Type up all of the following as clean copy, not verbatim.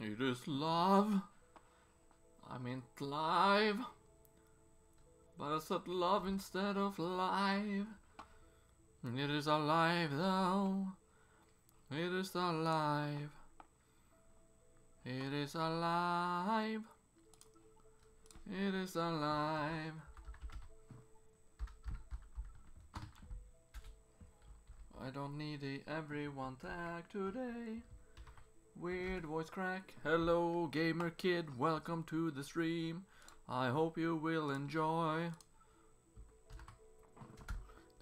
It is love. I meant live. But I said love instead of live. It is alive though. It is alive. It is alive. It is alive. I don't need the everyone tag today. Weird voice crack. Hello gamer kid, welcome to the stream. I hope you will enjoy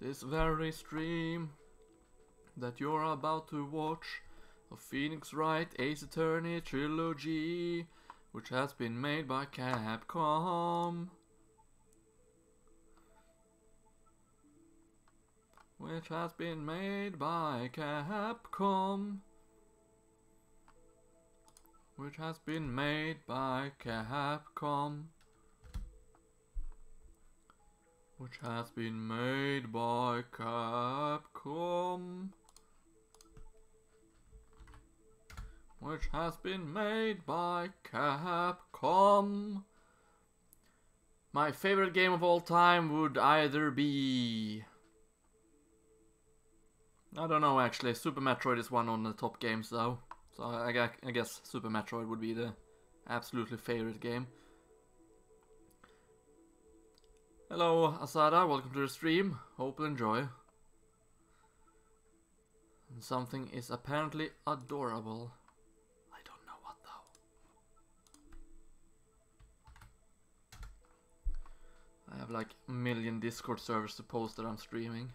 this very stream that you're about to watch of Phoenix Wright Ace Attorney Trilogy, which has been made by Capcom. Which has been made by Capcom. Which has been made by Capcom. Which has been made by Capcom. Which has been made by Capcom. My favorite game of all time would either be... I don't know actually, Super Metroid is one of the top games though. So I guess Super Metroid would be the absolutely favorite game. Hello Asada, welcome to the stream. Hope you enjoy. And something is apparently adorable. I don't know what though. I have like a million Discord servers to post that I'm streaming.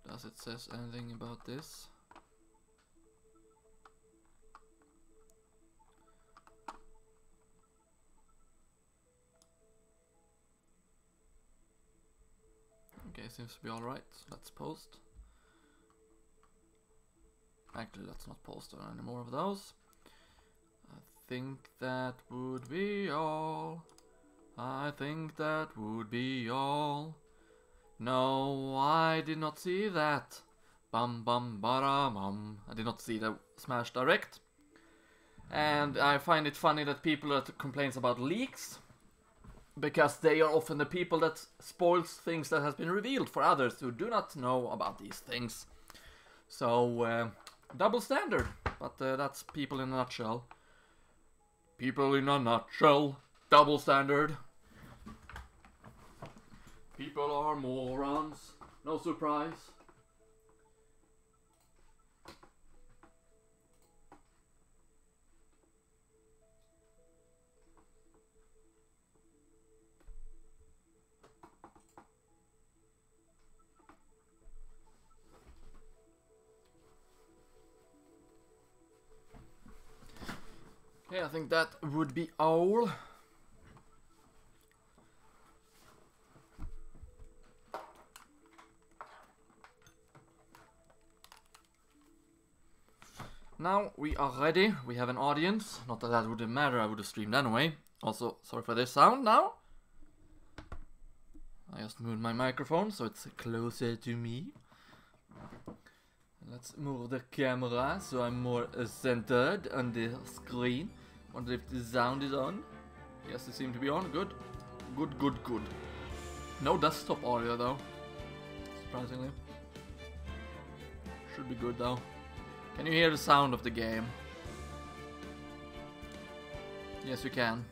Does it says anything about this? Okay, seems to be alright. Let's post. Actually, let's not post any more of those. I think that would be all. I think that would be all. No, I did not see that. Bum bum bara bum. I did not see the Smash Direct. And I find it funny that people that complains about leaks, because they are often the people that spoils things that has been revealed for others who do not know about these things. So, double standard. But that's people in a nutshell. People in a nutshell. Double standard. People are morons. No surprise. Okay, I think that would be all. Now we are ready. We have an audience. Not that that wouldn't matter, I would have streamed anyway. Also, sorry for this sound now. I just moved my microphone so it's closer to me. Let's move the camera so I'm more centered on the screen. Wonder if the sound is on. Yes, it seems to be on. Good. Good, good, good. No desktop audio though. Surprisingly. Should be good though. Can you hear the sound of the game? Yes, you can.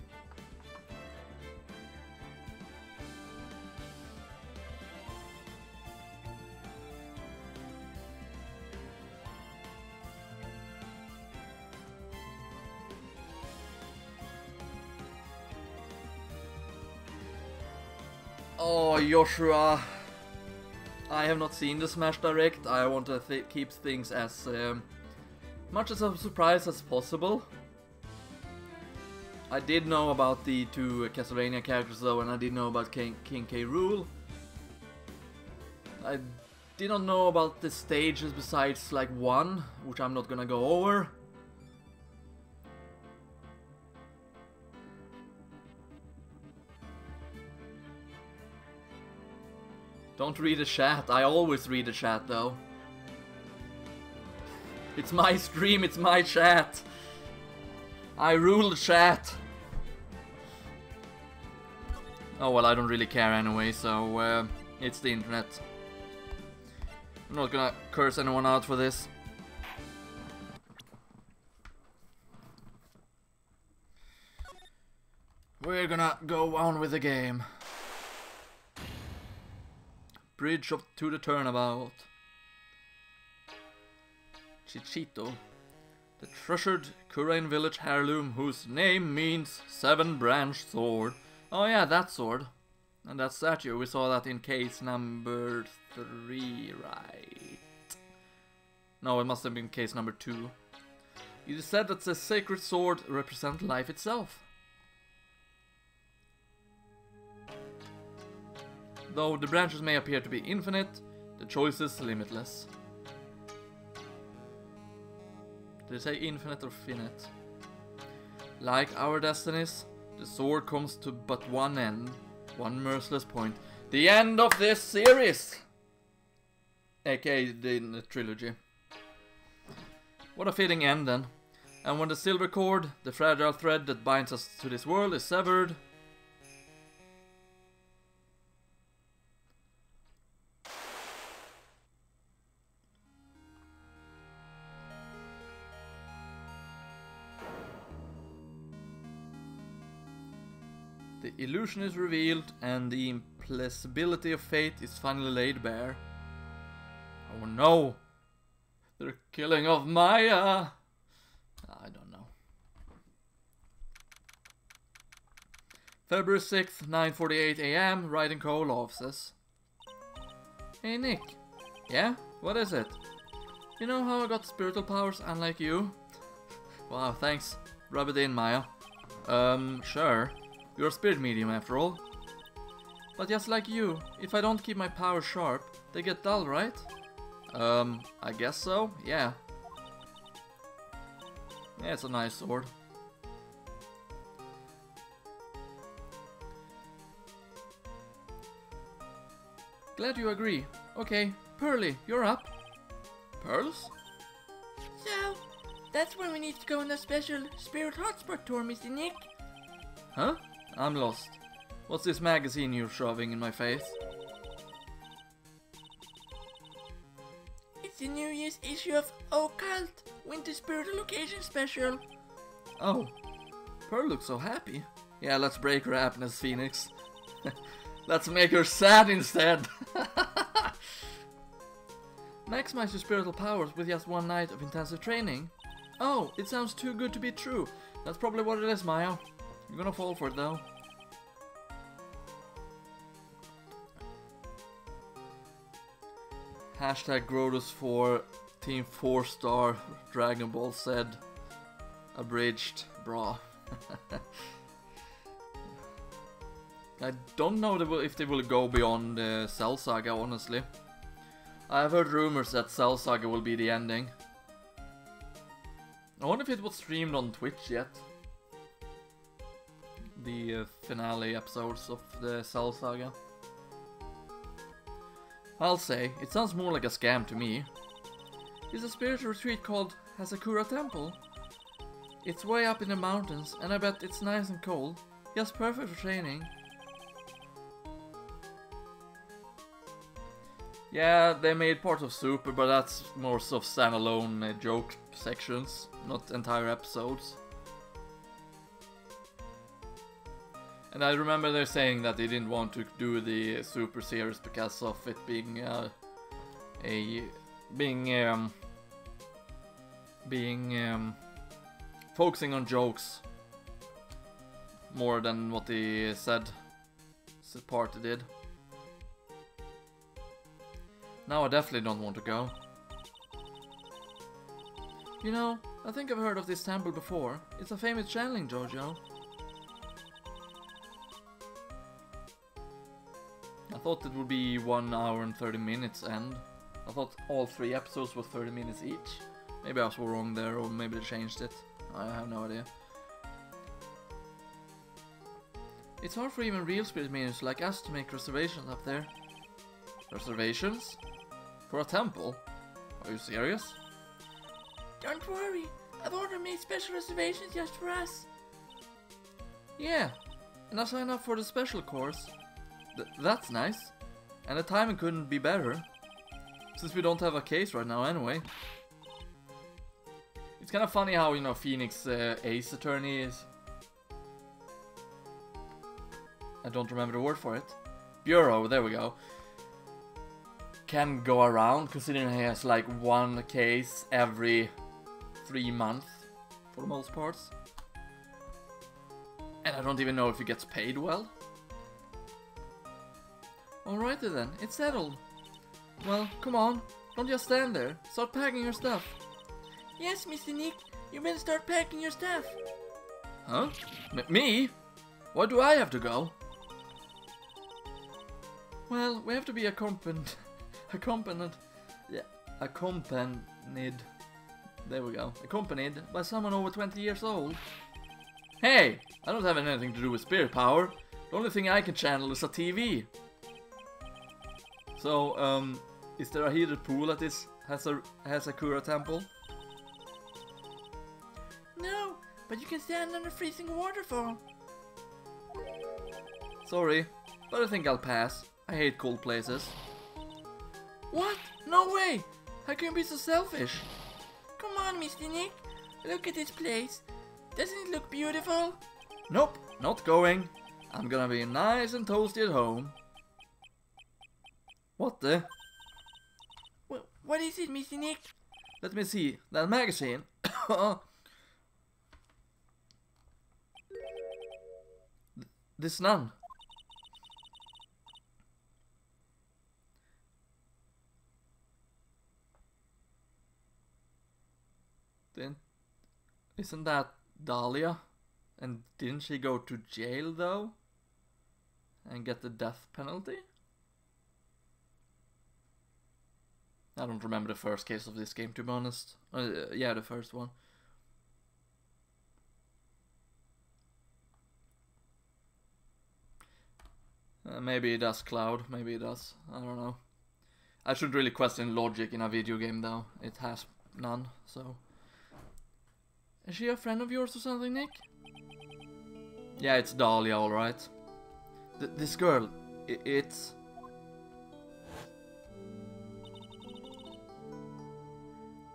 Oh, Joshua. I have not seen the Smash Direct. I want to keep things as much as a surprise as possible. I did know about the two Castlevania characters though, and I did know about King K. Rool. I did not know about the stages besides like one, which I'm not gonna go over. Don't read the chat. I always read the chat though. It's my stream, it's my chat. I rule the chat. Oh well, I don't really care anyway, so it's the internet. I'm not gonna curse anyone out for this. We're gonna go on with the game. Bridge up to the turnabout. Chichito. The treasured Kurain village heirloom whose name means 7-branched sword. Oh yeah, that sword. And that statue, we saw that in case number 3, right? No, it must have been case number 2. It is said that the sacred sword represents life itself. Though the branches may appear to be infinite, the choice is limitless. Did it say infinite or finite? Like our destinies, the sword comes to but one end, one merciless point. The end of this series! AKA the trilogy. What a fitting end then. And when the silver cord, the fragile thread that binds us to this world, is severed, the illusion is revealed and the implacability of fate is finally laid bare. Oh no! The killing of Maya! I don't know. February 6th, 9:48 AM, Wright & Co. offices. Hey Nick. Yeah? What is it? You know how I got spiritual powers unlike you? Wow, thanks. Rub it in, Maya. Sure. You're a spirit medium after all. But just like you, if I don't keep my powers sharp, they get dull, right? I guess so, yeah. Yeah, it's a nice sword. Glad you agree. Okay, Pearly, you're up. Pearls? So, that's when we need to go on a special Spirit Hotspot tour, Mr. Nick. Huh? I'm lost. What's this magazine you're shoving in my face? It's the New Year's issue of Occult Winter Spirit Location Special. Oh, Pearl looks so happy. Yeah, let's break her happiness, Phoenix. Let's make her sad instead. Maximize your spiritual powers with just one night of intensive training. Oh, it sounds too good to be true. That's probably what it is, Maya. You're gonna fall for it though. Hashtag Grodus for Team 4-star Dragon Ball Z. Abridged, brah. I don't know if they will go beyond Cell Saga, honestly. I have heard rumors that Cell Saga will be the ending. I wonder if it was streamed on Twitch yet. The finale episodes of the Cell Saga. I'll say, it sounds more like a scam to me. It's a spiritual retreat called Hasakura Temple. It's way up in the mountains, and I bet it's nice and cold. Just perfect for training. Yeah, they made part of Super, but that's more sort of standalone joke sections, not entire episodes. And I remember they're saying that they didn't want to do the Super series because of it being focusing on jokes more than what the said part did. Now I definitely don't want to go. You know, I think I've heard of this temple before. It's a famous channeling dojo. I thought it would be 1 hour and 30 minutes end. I thought all 3 episodes were 30 minutes each. Maybe I was wrong there, or maybe they changed it. I have no idea. It's hard for even real spirit mediums like us to make reservations up there. Reservations? For a temple? Are you serious? Don't worry, I've already made special reservations just for us. Yeah, and I signed up for the special course. That's nice. And the timing couldn't be better. Since we don't have a case right now anyway. It's kind of funny how, you know, Phoenix Ace Attorney is... I don't remember the word for it. Bureau, there we go. Can go around, considering he has like one case every 3 months, for the most parts. And I don't even know if he gets paid well. Alrighty then, it's settled. Well, come on, don't just stand there. Start packing your stuff. Yes, Mr. Nick, you better start packing your stuff. Huh? Me? Why do I have to go? Well, we have to be accompanied. There we go. Accompanied by someone over 20 years old. Hey! I don't have anything to do with spirit power. The only thing I can channel is a TV. So, is there a heated pool at this Hasakura temple? No, but you can stand on a freezing waterfall. Sorry, but I think I'll pass. I hate cold places. What? No way! How can you be so selfish? Come on, Mr. Nick. Look at this place. Doesn't it look beautiful? Nope, not going. I'm gonna be nice and toasty at home. What the? What is it, Mr. Nick? Let me see. That magazine. This nun. Isn't that Dahlia? And didn't she go to jail though? And get the death penalty? I don't remember the first case of this game, to be honest. Yeah, the first one. Maybe it does Cloud, maybe it does. I don't know. I shouldn't really question logic in a video game though. It has none, so... Is she a friend of yours or something, Nick? Yeah, it's Dahlia, alright. This girl, it's...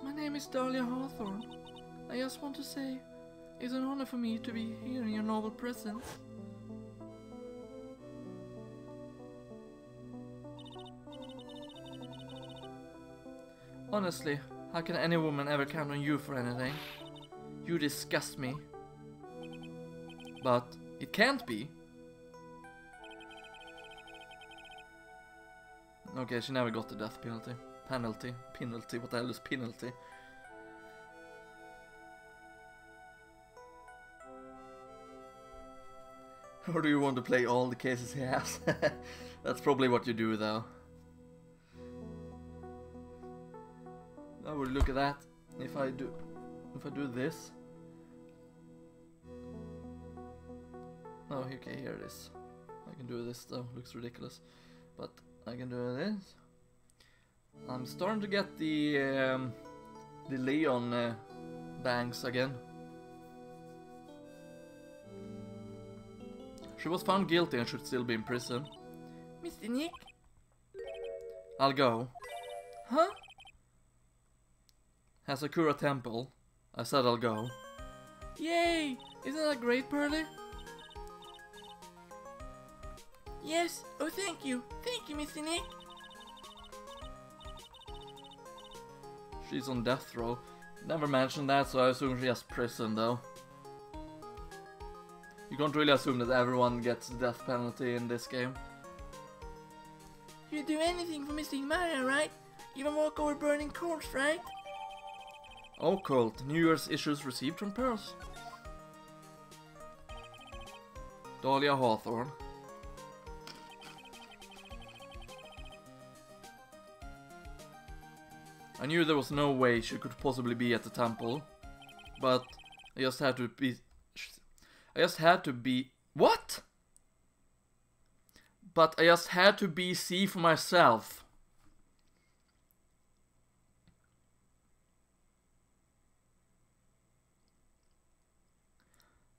My name is Dahlia Hawthorne. I just want to say, it's an honor for me to be here in your noble presence. Honestly, how can any woman ever count on you for anything? You disgust me. But it can't be. Okay, she never got the death penalty. Penalty, what the hell is penalty? Or do you want to play all the cases he has? That's probably what you do though. Now we'll look at that. If I do this. Oh, okay, here it is. I can do this though, looks ridiculous. But I can do this. I'm starting to get the Leon bangs again. She was found guilty and should still be in prison. Mr. Nick? I'll go. Huh? Hasakura Temple. I said I'll go. Yay! Isn't that great, Pearly? Yes. Oh, thank you. Thank you, Mr. Nick. She's on death row. Never mentioned that, so I assume she has prison though. You can't really assume that everyone gets the death penalty in this game. You'd do anything for Mr. Mario, right? Even walk over burning corpse, right? Occult. New Year's issues received from Pearls. Dahlia Hawthorne. I knew there was no way she could possibly be at the temple, but I just had to be... What? But I just had to see for myself.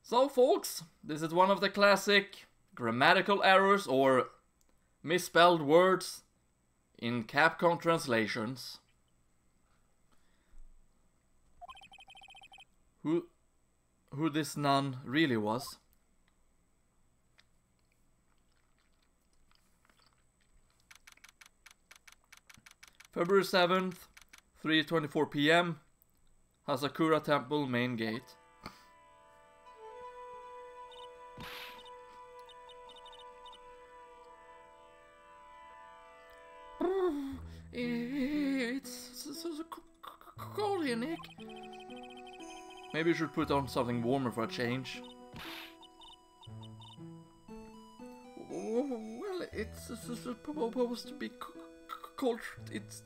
So folks, this is one of the classic grammatical errors or misspelled words in Capcom translations. Who this nun really was. February 7th, 3:24 p.m. Hasakura Temple main gate. It's so cold here, Nick. Maybe you should put on something warmer for a change. Well, it's supposed to be cold. It's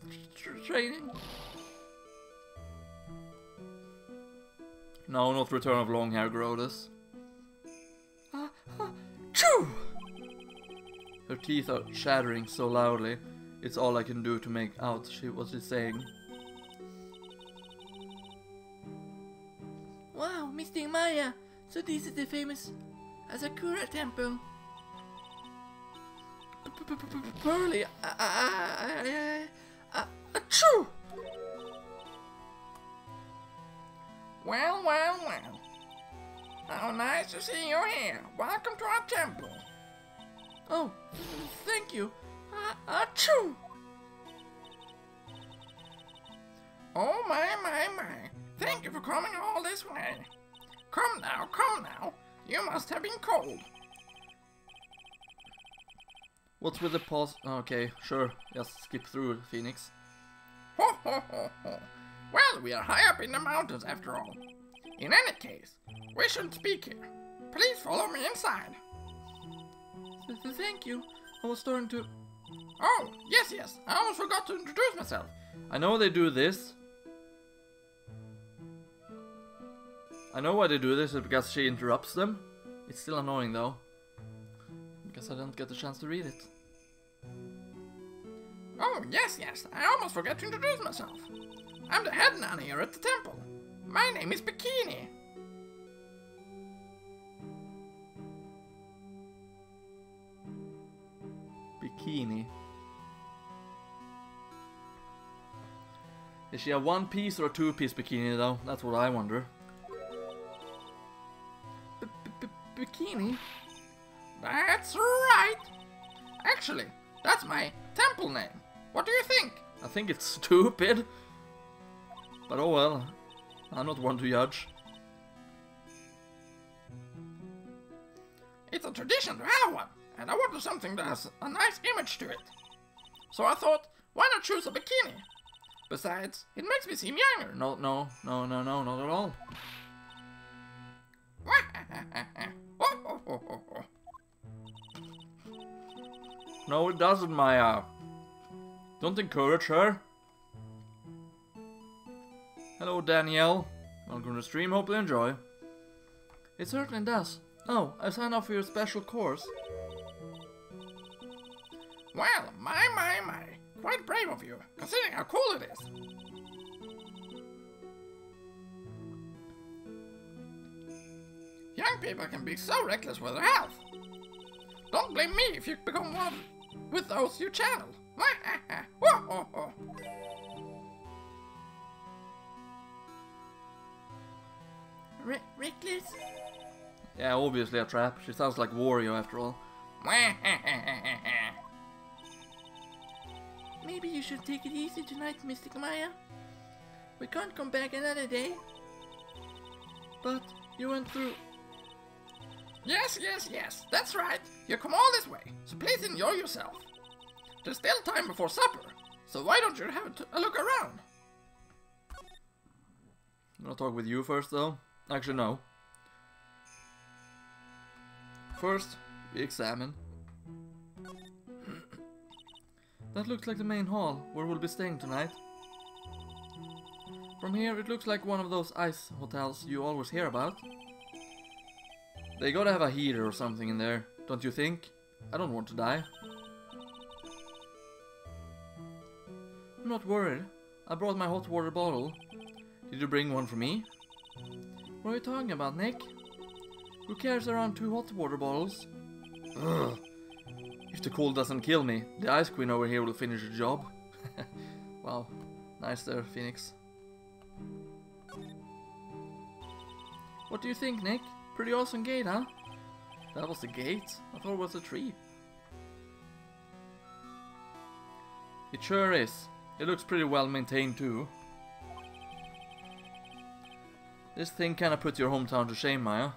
training. No, not Return of Long-Hair Grodus. Choo! Her teeth are shattering so loudly, it's all I can do to make out what she's saying. Wow, Mr. Maya. So this is the famous Asakura Temple. Pearly, achoo! Well. How nice to see you here. Welcome to our temple. Oh, thank you. Achoo! Oh my. Thank you for coming all this way. Come now. You must have been cold. What's with the pause? Okay, sure. Just skip through, Phoenix. Ho. Well, we are high up in the mountains after all. In any case, we shouldn't speak here. Please follow me inside. Thank you. I was starting to... Oh, yes. I almost forgot to introduce myself. I know they do this. I know why they do this, is because she interrupts them. It's still annoying though. Because I didn't get the chance to read it. Oh, yes. I almost forgot to introduce myself. I'm the head nun here at the temple. My name is Bikini. Bikini. Is she a one-piece or a two-piece bikini though? That's what I wonder. Bikini? That's right. Actually, that's my temple name. What do you think? I think it's stupid. But oh well. I'm not one to judge. It's a tradition to have one, and I wanted something that has a nice image to it. So I thought, why not choose a bikini? Besides, it makes me seem younger. No, not at all. No, it doesn't, Maya. Don't encourage her. Hello, Danielle. Welcome to the stream, hope you enjoy. It certainly does. Oh, I signed up for your special course. Well, my. Quite brave of you, considering how cool it is. Young people can be so reckless with their health. Don't blame me if you become one with those you channel. Reckless? Yeah, obviously a trap. She sounds like Wario after all. Maybe you should take it easy tonight, Mystic Maya. We can't come back another day. But you went through... Yes, that's right. You come all this way, so please enjoy yourself. There's still time before supper, so why don't you have a look around? I'm gonna talk with you first though. Actually, no. First, we examine. That looks like the main hall, where we'll be staying tonight. From here, it looks like one of those ice hotels you always hear about. They gotta have a heater or something in there, don't you think? I don't want to die. I'm not worried. I brought my hot water bottle. Did you bring one for me? What are you talking about, Nick? Who carries around 2 hot water bottles? Ugh. If the cold doesn't kill me, the Ice Queen over here will finish the job. Wow, nice there, Phoenix. What do you think, Nick? Pretty awesome gate, huh? That was the gate? I thought it was a tree. It sure is. It looks pretty well maintained too. This thing kinda put your hometown to shame, Maya.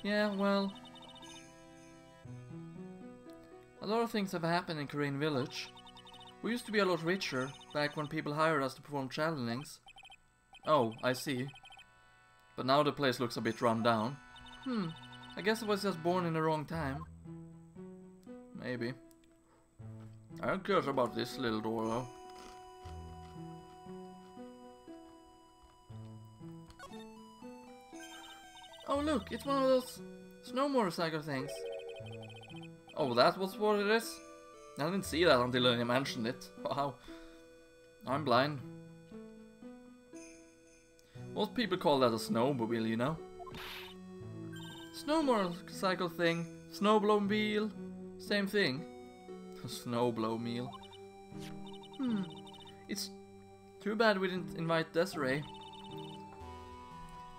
Yeah, well... a lot of things have happened in Korean Village. We used to be a lot richer, back when people hired us to perform challengings. Oh, I see. But now the place looks a bit run down. I guess I was just born in the wrong time. Maybe. I don't care about this little door though. Oh look, it's one of those snow motorcycle things. Oh, that was what it is? I didn't see that until you mentioned it. Wow. I'm blind. Most people call that a snowmobile, you know? Snow motorcycle thing, snowblowmobile, same thing. Snowblowmobile. It's too bad we didn't invite Desiree.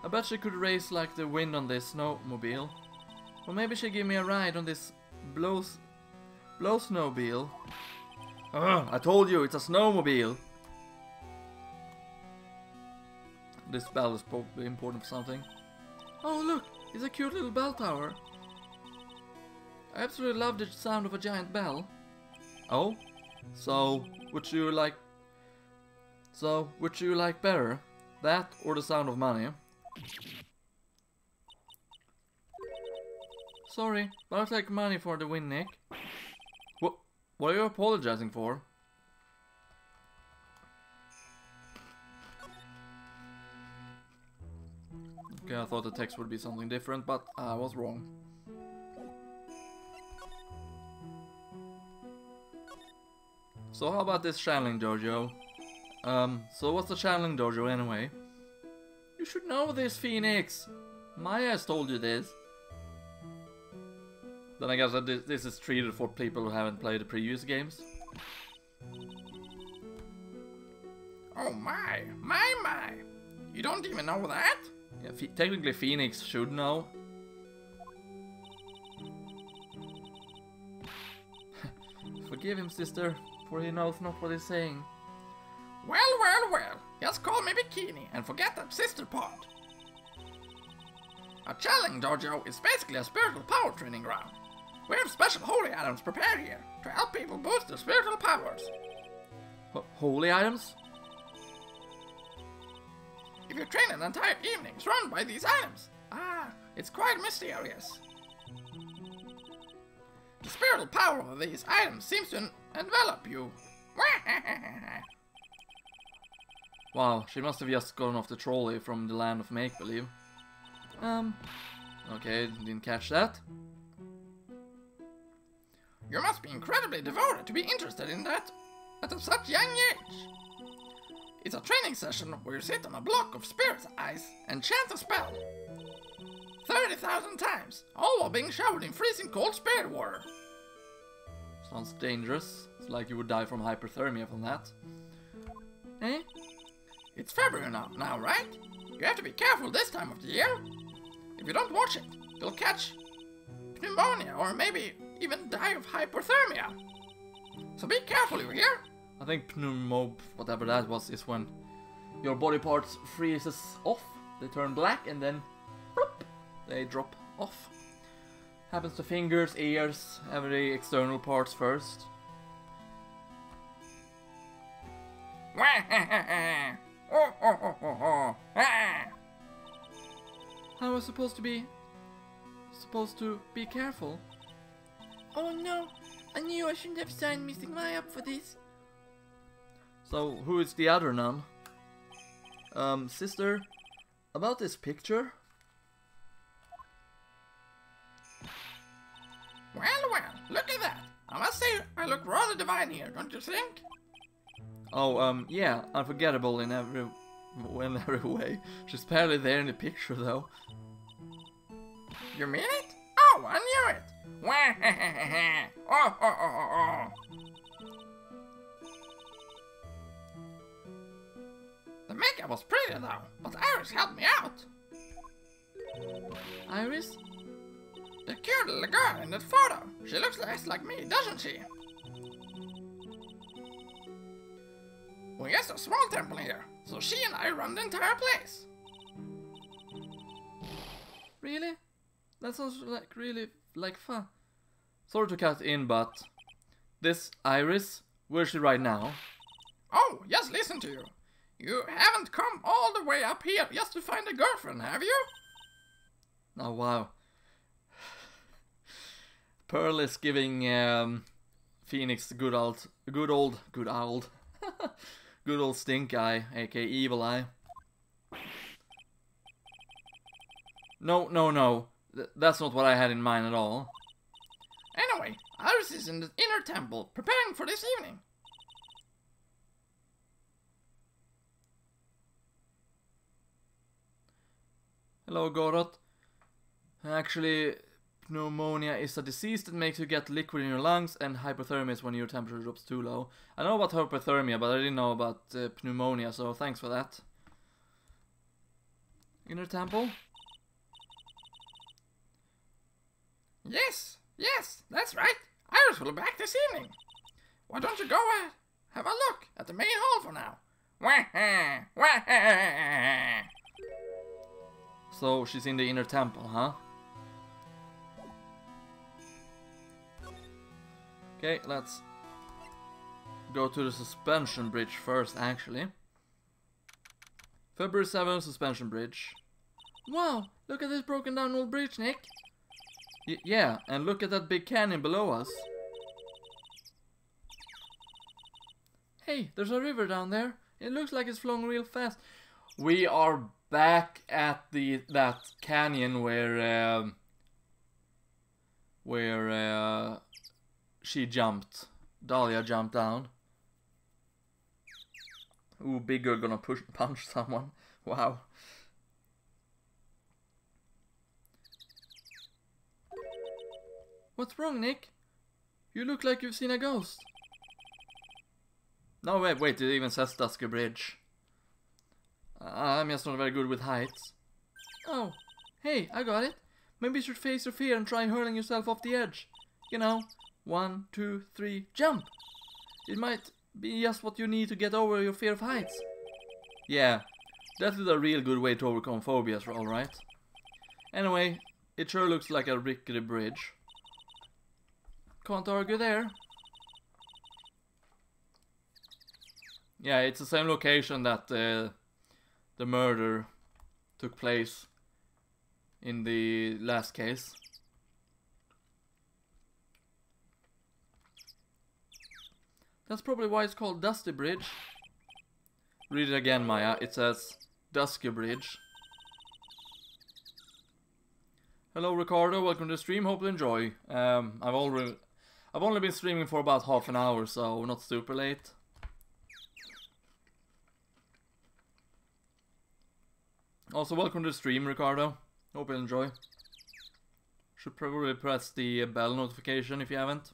I bet she could race like the wind on this snowmobile. Or maybe she'd give me a ride on this blow snowmobile. Ugh, I told you, it's a snowmobile. This bell is probably important for something. Oh look, it's a cute little bell tower. I absolutely love the sound of a giant bell. Oh? So, which do you like better? That or the sound of money? Sorry, but I'll take money for the win, Nick. What are you apologizing for? Okay, I thought the text would be something different, but I was wrong. So how about this channeling dojo? So what's the channeling dojo anyway? You should know this, Phoenix! Maya has told you this. Then I guess that this is treated for people who haven't played the previous games. Oh my! You don't even know that? Yeah, technically Phoenix should know. Forgive him, sister, for he knows not what he's saying. Well. Just call me Bikini and forget that sister part. A channeling dojo is basically a spiritual power training ground. We have special holy items prepared here to help people boost their spiritual powers. Holy items? If you train an entire evening surrounded by these items, it's quite mysterious. The spiritual power of these items seems to envelop you. Wow, she must have just gotten off the trolley from the land of make-believe. Okay, didn't catch that. You must be incredibly devoted to be interested in that at such young age. It's a training session where you sit on a block of spirit's eyes and chant a spell. 30,000 times, all while being showered in freezing cold spirit water. Sounds dangerous. It's like you would die from hypothermia from that. Eh? It's February now, right? You have to be careful this time of the year. If you don't watch it, you'll catch pneumonia or maybe even die of hypothermia. So be careful, you hear? I think whatever that was, is when your body parts freezes off. They turn black and then bloop, they drop off. Happens to fingers, ears, every external parts first. I was supposed to be careful. Oh no, I knew I shouldn't have signed Mystic Maya up for this. So, who is the other nun? Sister, about this picture? Well, look at that. I must say, I look rather divine here, don't you think? Oh, yeah, unforgettable in went every way. She's barely there in the picture though. You mean it? Oh, I knew it! Oh. The makeup was pretty though, but Iris helped me out. Iris? The cute little girl in that photo. She looks less like me, doesn't she? Well, yes, a small temple here, so she and I run the entire place. Really? That sounds like really like fun. Sorry to cut in, but this Iris, where's she right now? Oh, just listen to you. You haven't come all the way up here just to find a girlfriend, have you? Oh wow. Pearl is giving Phoenix the good old stink eye, aka evil eye. No. That's not what I had in mind at all. Anyway, Iris is in the inner temple, preparing for this evening. Hello, Gorot. Actually, pneumonia is a disease that makes you get liquid in your lungs, and hypothermia is when your temperature drops too low. I know about hypothermia, but I didn't know about pneumonia, so thanks for that. Inner temple? Yes, that's right. Iris will be back this evening. Why don't you go have a look at the main hall for now? So she's in the inner temple, huh? Okay, let's go to the suspension bridge first, actually. February 7th, suspension bridge. Wow, look at this broken down old bridge, Nick. Yeah, and look at that big canyon below us. Hey, there's a river down there. It looks like it's flowing real fast. We are back at that canyon where she jumped. Dahlia jumped down. Ooh, big girl gonna punch someone. Wow. What's wrong, Nick? You look like you've seen a ghost. No, wait, it even says Dusky Bridge. I'm just not very good with heights. Oh, hey, I got it. Maybe you should face your fear and try hurling yourself off the edge. You know, 1, 2, 3, jump! It might be just what you need to get over your fear of heights. Yeah, that is a real good way to overcome phobias, alright? Anyway, it sure looks like a rickety bridge. Can't argue there. Yeah, it's the same location that the murder took place in the last case. That's probably why it's called Dusty Bridge. Read it again, Maya. It says Dusky Bridge. Hello, Ricardo. Welcome to the stream. Hope you enjoy. I've only been streaming for about half an hour, so not super late. Also, welcome to the stream, Ricardo. Hope you enjoy. Should probably press the bell notification if you haven't.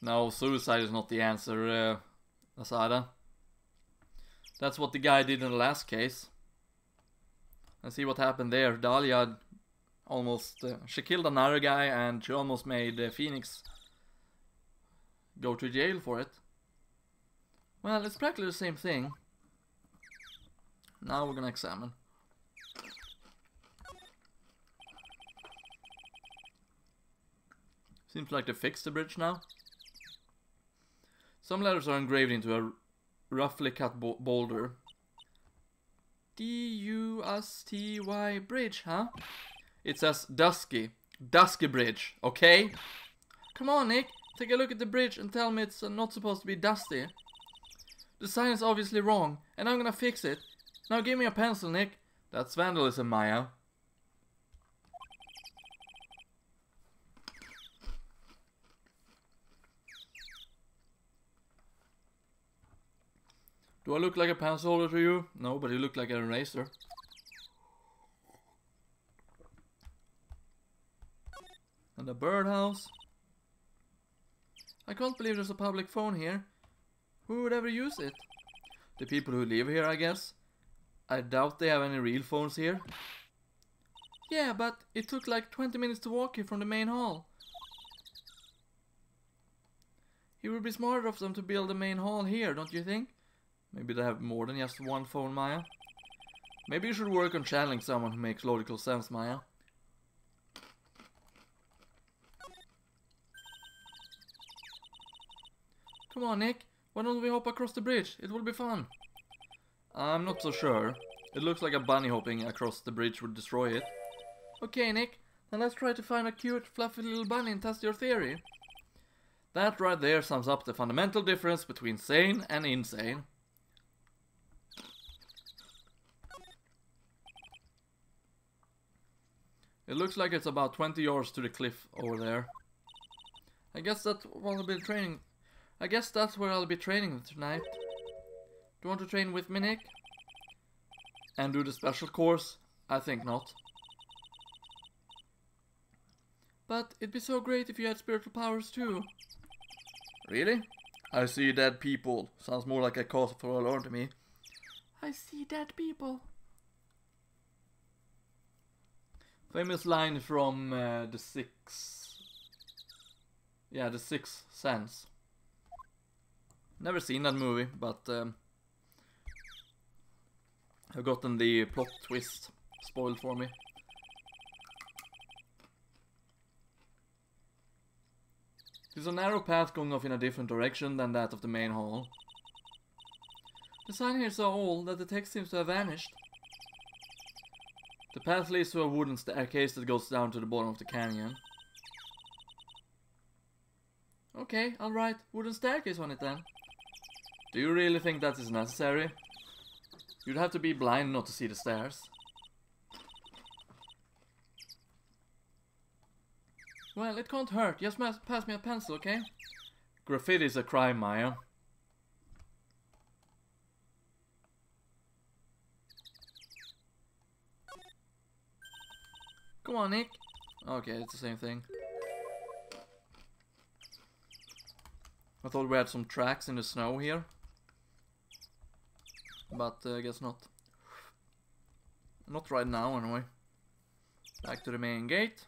No, suicide is not the answer, Asada. That's what the guy did in the last case. And see what happened there. Dahlia almost... she killed another guy and she almost made Phoenix go to jail for it. Well, it's practically the same thing. Now we're gonna examine. Seems like they fixed the bridge now. Some letters are engraved into a roughly cut boulder. D-U-S-T-Y bridge, huh? It says Dusky. Dusky Bridge, okay? Come on, Nick. Take a look at the bridge and tell me it's not supposed to be dusty. The sign is obviously wrong, and I'm gonna fix it. Now give me a pencil, Nick. That's vandalism, Maya. Do I look like a pencil holder to you? No, but you look like an eraser. And a birdhouse. I can't believe there's a public phone here. Who would ever use it? The people who live here, I guess. I doubt they have any real phones here. Yeah, but it took like 20 minutes to walk here from the main hall. It would be smarter of them to build a main hall here, don't you think? Maybe they have more than just one phone, Maya. Maybe you should work on channeling someone who makes logical sense, Maya. Come on, Nick. Why don't we hop across the bridge? It will be fun. I'm not so sure. It looks like a bunny hopping across the bridge would destroy it. Okay, Nick. Then let's try to find a cute, fluffy little bunny and test your theory. That right there sums up the fundamental difference between sane and insane. It looks like it's about 20 yards to the cliff over there. I guess that's where I'll be training. I guess that's where I'll be training tonight. Do you want to train with me, Nick? And do the special course? I think not. But it'd be so great if you had spiritual powers too. Really? I see dead people. Sounds more like a cause for alarm to me. I see dead people. Famous line from The Sixth Sense. Never seen that movie, but I've gotten the plot twist spoiled for me. There's a narrow path going off in a different direction than that of the main hall. The sign here is so old that the text seems to have vanished. The path leads to a wooden staircase that goes down to the bottom of the canyon. Okay, I'll write wooden staircase on it then. Do you really think that is necessary? You'd have to be blind not to see the stairs. Well, it can't hurt. Just pass me a pencil, okay? Graffiti is a crime, Maya. Come on, Nick. Okay, it's the same thing. I thought we had some tracks in the snow here. But I guess not. Not right now, anyway. Back to the main gate.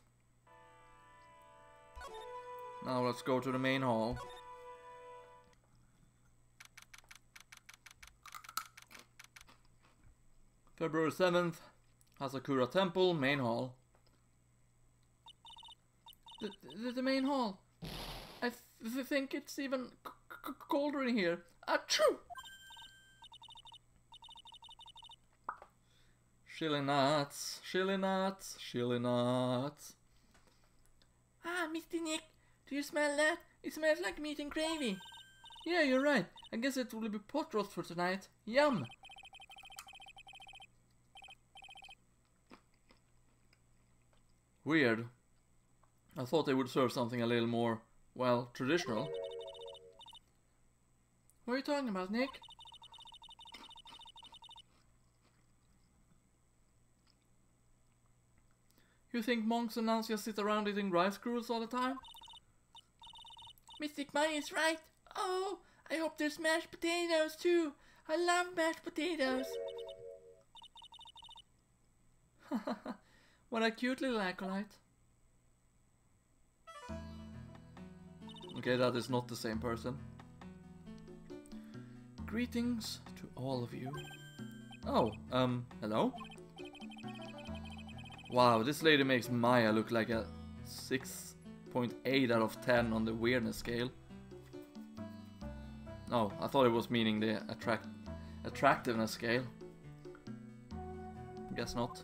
Now let's go to the main hall. February 7th, Hasakura Temple, main hall. The main hall. I think it's even colder in here. Achoo! Chili nuts, chili nuts, chili nuts. Ah, Mr. Nick, do you smell that? It smells like meat and gravy. Yeah, you're right. I guess it will be pot roast for tonight. Yum! Weird. I thought they would serve something a little more, well, traditional. What are you talking about, Nick? You think monks and nuns just sit around eating rice screws all the time? Mystic Maya is right. Oh, I hope there's mashed potatoes too. I love mashed potatoes. What a cute little acolyte. Okay, that is not the same person. Greetings to all of you. Oh, hello? Wow, this lady makes Maya look like a 6.8 out of 10 on the weirdness scale. Oh, I thought it was meaning the attractiveness scale. Guess not.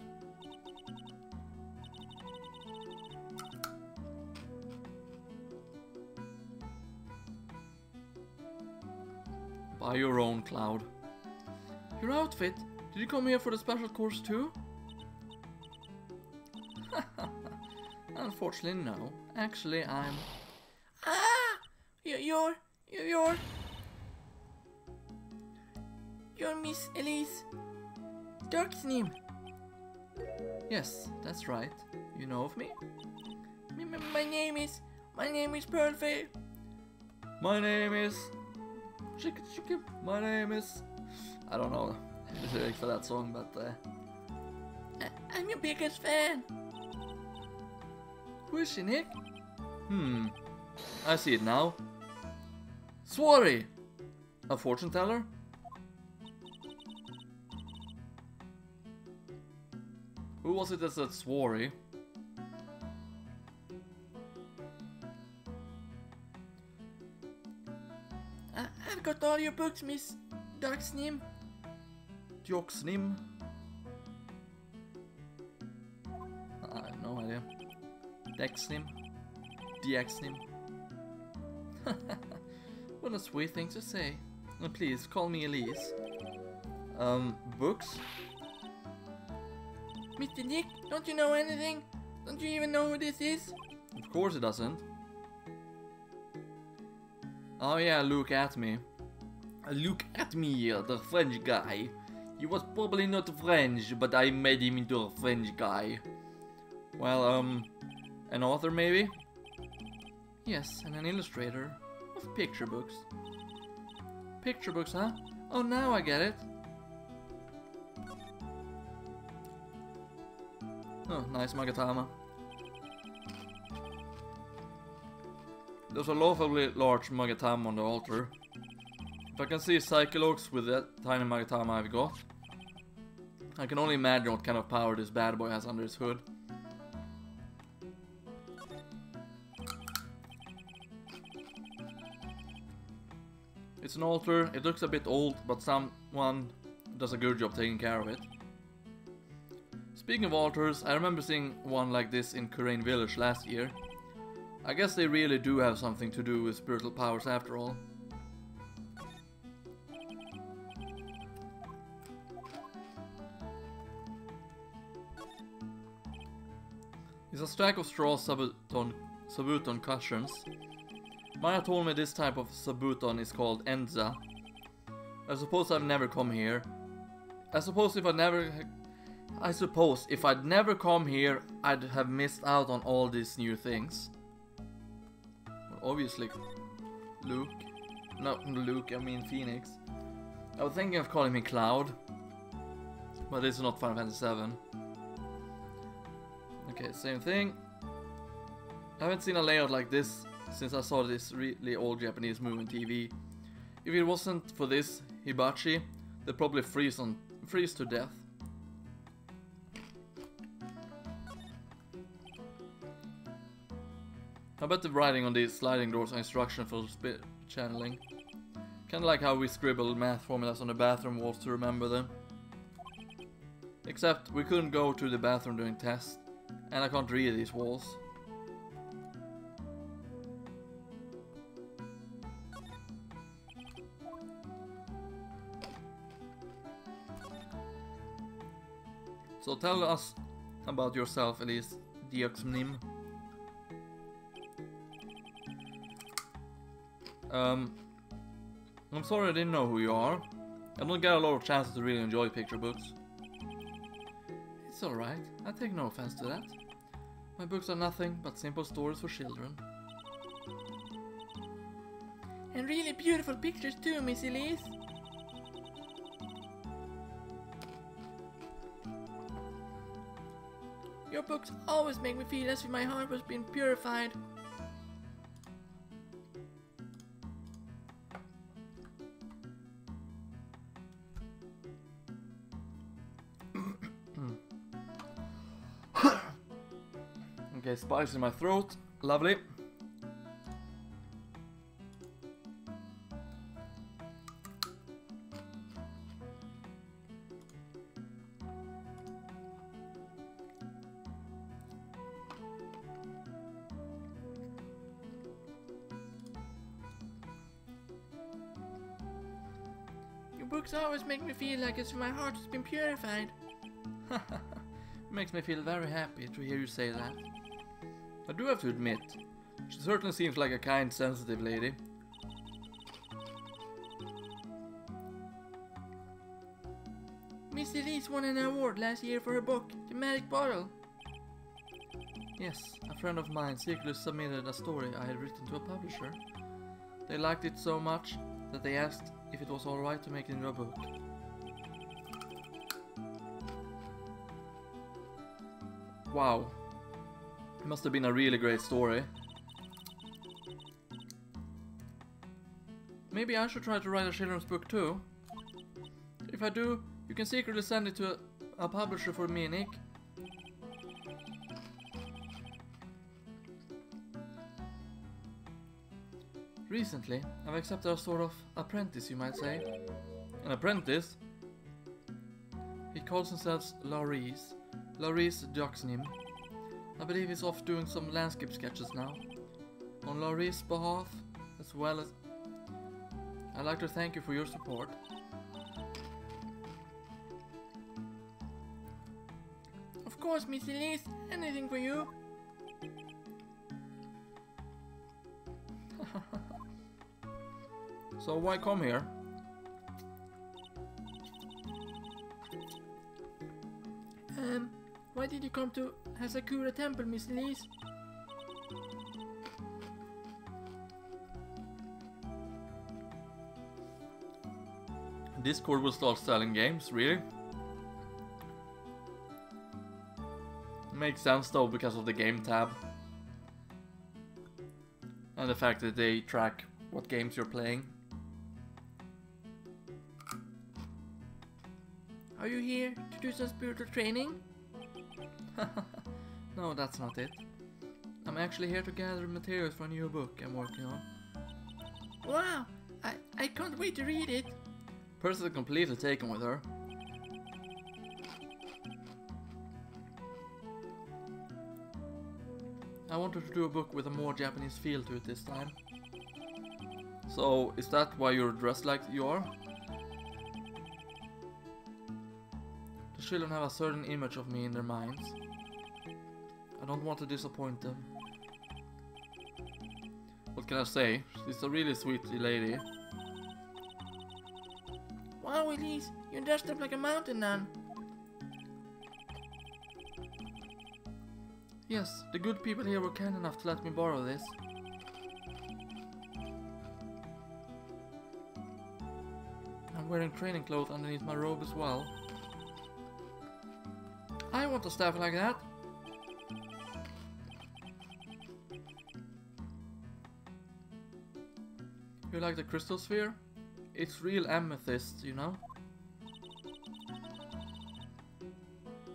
Buy your own, Cloud. Your outfit? Did you come here for the special course too? Unfortunately, no. Actually, I'm... Ah! You're... you're Miss Elise Duck's name. Yes, that's right. You know of me? My name is Pearlfair. My name is... My name is... I don't know the lyrics for that song, but... I'm your biggest fan. Who is she, Nick? I see it now. Swarry! A fortune teller? Who was it that said Swarry? I've got all your books, Miss Duck's name. Dioxnim? I have no idea. Dexnim? Diaxnim? What a sweet thing to say. Please, call me Elise. Books? Mr. Nick, don't you know anything? Don't you even know who this is? Of course it doesn't. Oh yeah, look at me. Look at me, the French guy. He was probably not French, but I made him into a French guy. Well, an author maybe? Yes, and an illustrator of picture books. Picture books, huh? Oh, now I get it. Oh, nice Magatama. There's a lovely large Magatama on the altar. If I can see Psychologs with that tiny Magatama I've got, I can only imagine what kind of power this bad boy has under his hood. It's an altar, it looks a bit old, but someone does a good job taking care of it. Speaking of altars, I remember seeing one like this in Kurain Village last year. I guess they really do have something to do with spiritual powers after all. It's a stack of straw sabuton cushions. Maya told me this type of sabuton is called enza. I suppose I've never come here. I suppose if I'd never come here, I'd have missed out on all these new things. Well, obviously, Luke. Not Luke, I mean Phoenix. I was thinking of calling him Cloud, but this is not Final Fantasy VII. Okay, same thing. I haven't seen a layout like this since I saw this really old Japanese movie on TV. If it wasn't for this hibachi, they'd probably freeze to death. I bet the writing on these sliding doors are instruction for channeling. Kinda like how we scribbled math formulas on the bathroom walls to remember them. Except we couldn't go to the bathroom during tests, and I can't read these walls. So tell us about yourself, Elise Dioxnim. I'm sorry I didn't know who you are. I don't get a lot of chances to really enjoy picture books. It's alright, I take no offense to that. My books are nothing but simple stories for children. And really beautiful pictures too, Miss Elise. Your books always make me feel as if my heart was being purified. Okay, spice in my throat. Lovely. Your books always make me feel like as if my heart has been purified. Makes me feel very happy to hear you say that. I do have to admit, she certainly seems like a kind, sensitive lady. Phoenix won an award last year for her book, The Magic Bottle. Yes, a friend of mine secretly submitted a story I had written to a publisher. They liked it so much that they asked if it was alright to make it into a book. Wow. It must have been a really great story. Maybe I should try to write a children's book too. If I do, you can secretly send it to a publisher for me and Nick. Recently, I've accepted a sort of apprentice, you might say. An apprentice? He calls himself Laurice. Laurice Dioxnim. I believe he's off doing some landscape sketches now. On Laurice's behalf, as well as... I'd like to thank you for your support. Of course, Miss Elise, anything for you. So why come here? Why did you come to Hasakura Temple, Miss Elise? Discord will start selling games, really? Makes sense though because of the game tab. And the fact that they track what games you're playing. Are you here to do some spiritual training? No, that's not it. I'm actually here to gather materials for a new book I'm working on. Wow, I can't wait to read it. Person is completely taken with her. I wanted to do a book with a more Japanese feel to it this time. So, is that why you're dressed like you are? The children have a certain image of me in their minds. I don't want to disappoint them. What can I say? She's a really sweet lady. Wow, Elise, you're dressed up like a mountain nun. Yes, the good people here were kind enough to let me borrow this. I'm wearing training clothes underneath my robe as well. I want a staff like that. You like the crystal sphere? It's real amethyst, you know?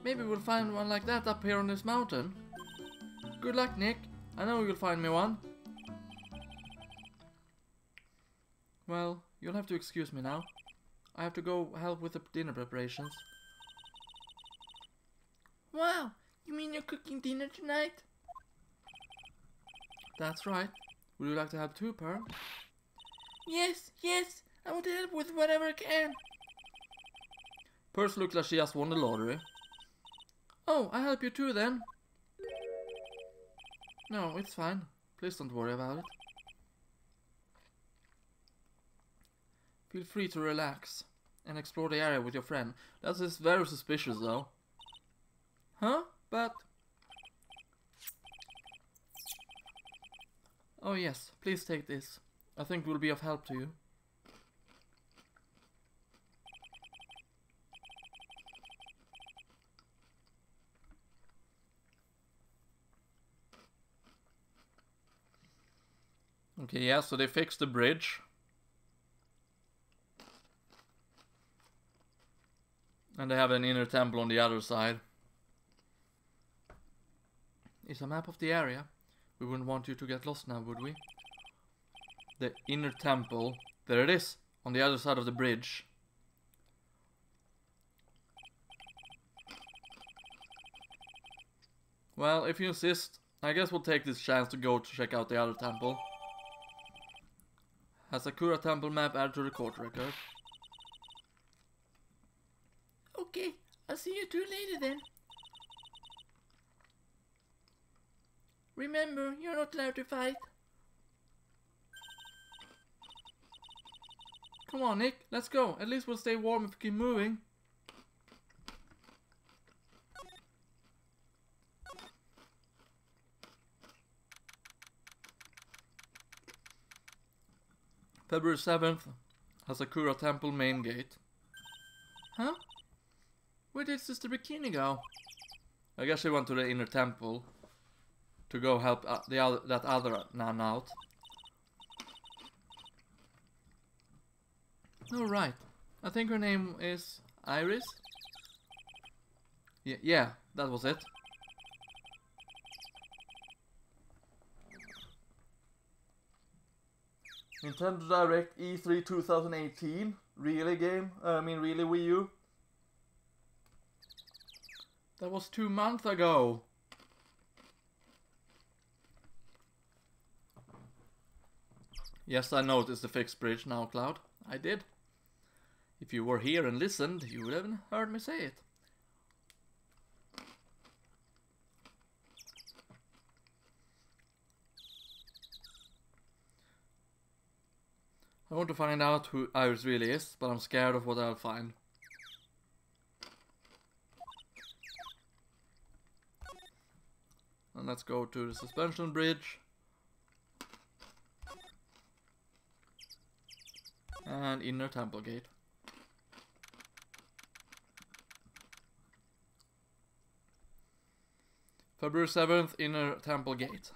Maybe we'll find one like that up here on this mountain. Good luck, Nick. I know you'll find me one. Well, you'll have to excuse me now. I have to go help with the dinner preparations. Wow, you mean you're cooking dinner tonight? That's right. Would you like to help too, Pearl? Yes, I want to help with whatever I can. Pearl looks like she just won the lottery. Oh, I'll help you too then. No, it's fine. Please don't worry about it. Feel free to relax and explore the area with your friend. That is very suspicious though. Huh? But... Oh yes, please take this. I think it will be of help to you. Okay, yeah, so they fixed the bridge. And they have an inner temple on the other side. It's a map of the area. We wouldn't want you to get lost now, would we? The inner temple. There it is, on the other side of the bridge. Well, if you insist, I guess we'll take this chance to go to check out the other temple. Hasakura temple map added to the court record. Okay, I'll see you two later then. Remember, you're not allowed to fight. Come on, Nick, let's go. At least we'll stay warm if we keep moving. February 7th, Asakura Temple main gate. Huh? Where did Sister Bikini go? I guess she went to the inner temple to go help that other nun out. Oh, right. I think her name is Iris? Yeah, that was it. Nintendo Direct E3 2018. Really game? Really Wii U? That was 2 months ago. Yes, I noticed the fixed bridge now, Cloud. I did. If you were here and listened, you would have heard me say it. I want to find out who Iris really is, but I'm scared of what I'll find. And let's go to the suspension bridge. And inner temple gate. February 7th, inner temple gate.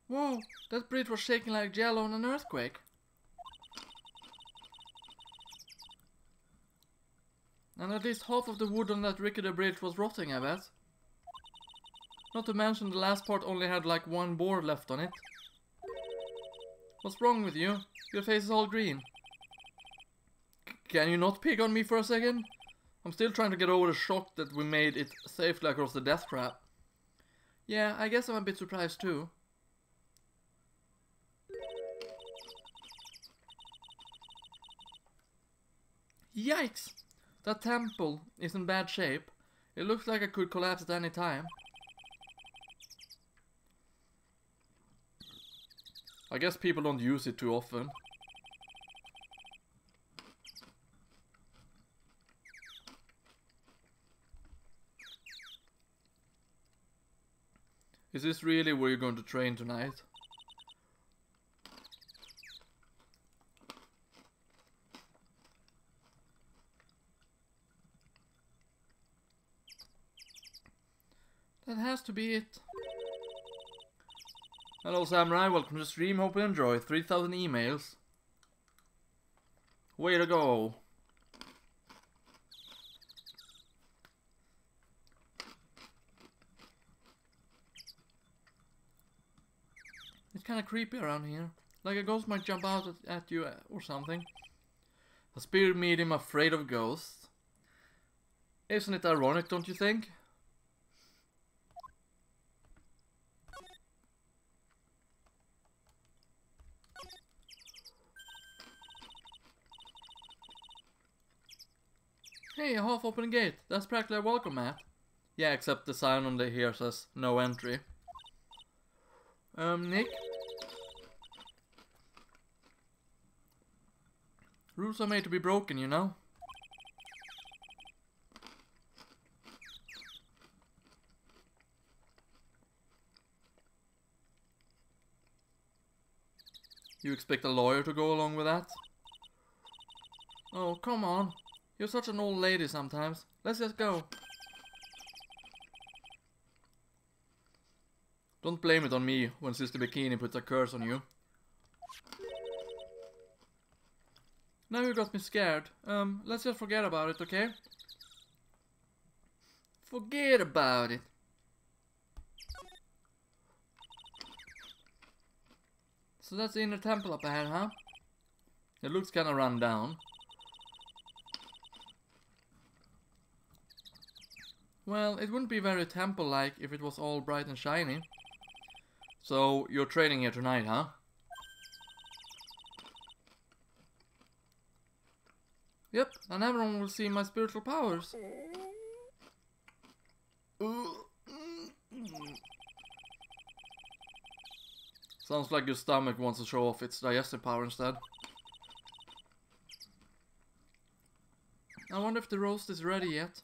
Whoa, that bridge was shaking like jello in an earthquake. And at least half of the wood on that rickety bridge was rotting, I bet. Not to mention the last part only had like one board left on it. What's wrong with you? Your face is all green. Can you not pick on me for a second? I'm still trying to get over the shock that we made it safely across the death trap. Yeah, I guess I'm a bit surprised too. Yikes! That temple is in bad shape. It looks like it could collapse at any time. I guess people don't use it too often. Is this really where you're going to train tonight? That has to be it. Hello Samurai, welcome to the stream, hope you enjoy. 3,000 emails. Way to go. It's kinda creepy around here. Like a ghost might jump out at you or something. A spirit medium afraid of ghosts. Isn't it ironic, don't you think? Hey, a half-open gate. That's practically a welcome mat. Yeah, except the sign on the here says no entry. Nick? Rules are made to be broken, you know? You expect a lawyer to go along with that? Oh, come on. You're such an old lady sometimes. Let's just go. Don't blame it on me when Sister Bikini puts a curse on you. Now you got me scared. Let's just forget about it, okay? Forget about it. So that's the inner temple up ahead, huh? It looks kinda run down. Well, it wouldn't be very temple-like if it was all bright and shiny. So, you're training here tonight, huh? Yep, and everyone will see my spiritual powers. Sounds like your stomach wants to show off its digestive power instead. I wonder if the roast is ready yet.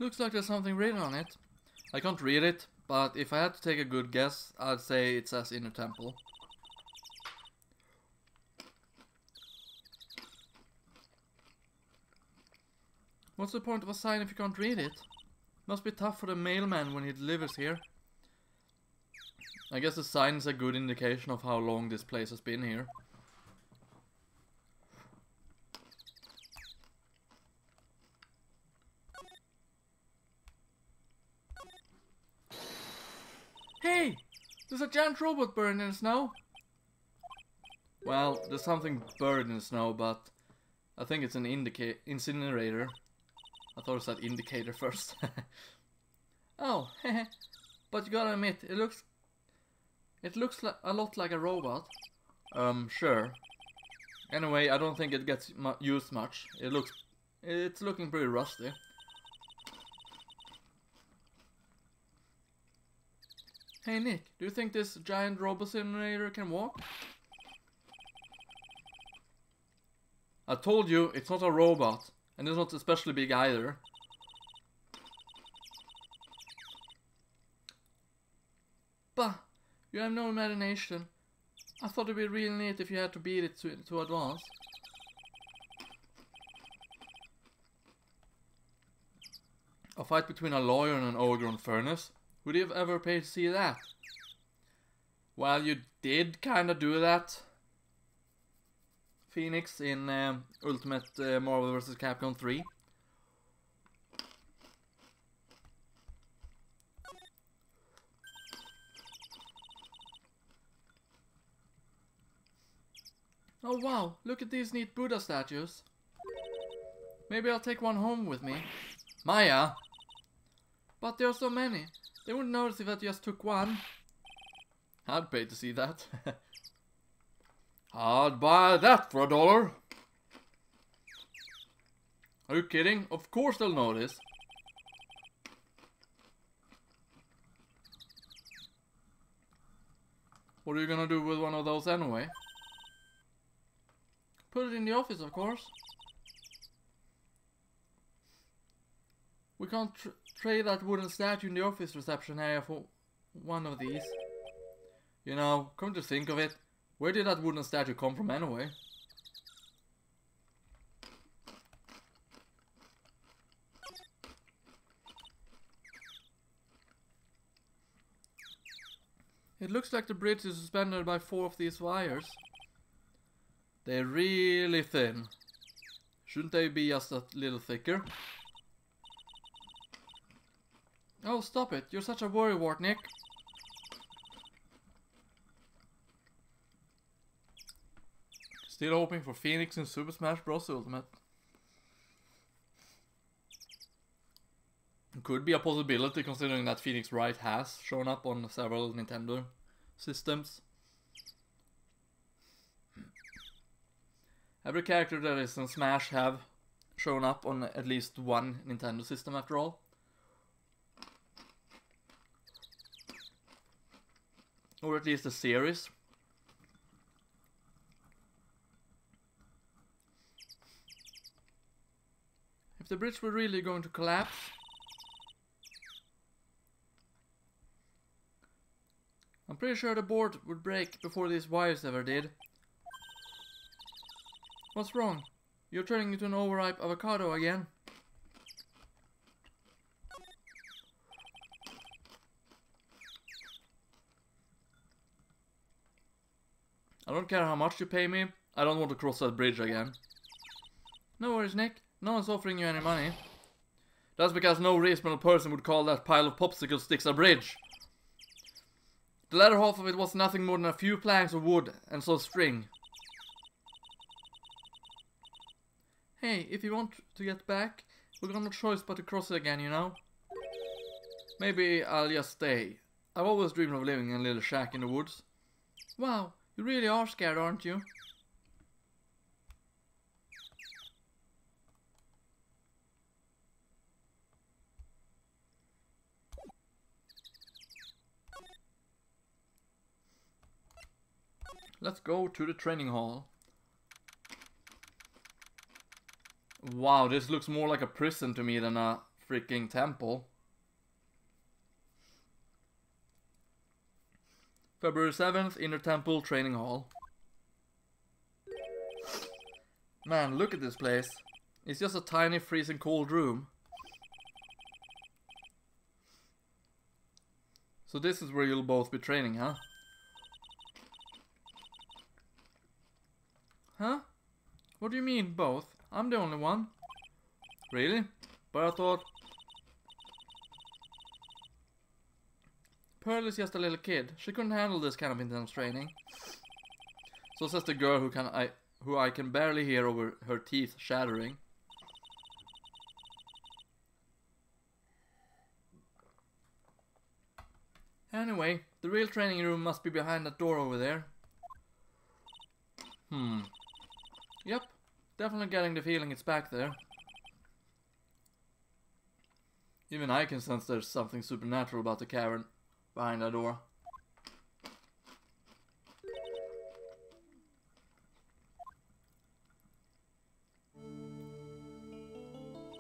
Looks like there's something written on it. I can't read it, but if I had to take a good guess, I'd say it says Inner Temple. What's the point of a sign if you can't read it? Must be tough for the mailman when he delivers here. I guess the sign is a good indication of how long this place has been here. Hey! There's a giant robot buried in the snow! Well, there's something buried in the snow, but I think it's an incinerator. I thought it said indicator first. Oh, but you gotta admit, it looks a lot like a robot. Sure. Anyway, I don't think it gets used much. It's looking pretty rusty. Hey Nick, do you think this giant robot simulator can walk? I told you, it's not a robot. And it's not especially big either. Bah, you have no imagination. I thought it'd be real neat if you had to beat it to advance. A fight between a lawyer and an ogre on furnace? Would you have ever paid to see that? Well, you did kinda do that. Phoenix in Ultimate Marvel vs. Capcom 3. Oh wow, look at these neat Buddha statues. Maybe I'll take one home with me. Maya! But there are so many. They wouldn't notice if I just took one. I'd pay to see that. I'd buy that for $1. Are you kidding? Of course they'll notice. What are you gonna do with one of those anyway? Put it in the office, of course. We can't trade that wooden statue in the office reception area for one of these. You know, come to think of it, where did that wooden statue come from anyway? It looks like the bridge is suspended by 4 of these wires. They're really thin. Shouldn't they be just a little thicker? Oh, stop it. You're such a worrywart, Nick. Still hoping for Phoenix in Super Smash Bros. Ultimate. Could be a possibility considering that Phoenix Wright has shown up on several Nintendo systems. Every character that is in Smash have shown up on at least one Nintendo system after all. Or at least a series. If the bridge were really going to collapse, I'm pretty sure the board would break before these wires ever did. What's wrong? You're turning into an overripe avocado again. I don't care how much you pay me, I don't want to cross that bridge again. No worries, Nick. No one's offering you any money. That's because no reasonable person would call that pile of popsicle sticks a bridge. The latter half of it was nothing more than a few planks of wood and some string. Hey, if you want to get back, we've got no choice but to cross it again, you know? Maybe I'll just stay. I've always dreamed of living in a little shack in the woods. Wow, you really are scared, aren't you? Let's go to the training hall. Wow, this looks more like a prison to me than a freaking temple. February 7th, Inner Temple Training Hall. Man, look at this place. It's just a tiny freezing cold room. So this is where you'll both be training, huh? Huh? What do you mean, both? I'm the only one. Really? But I thought... Pearl is just a little kid. She couldn't handle this kind of intense training. So says the girl who I can barely hear over her teeth shattering. Anyway, the real training room must be behind that door over there. Yep, definitely getting the feeling it's back there. Even I can sense there's something supernatural about the cavern behind that door.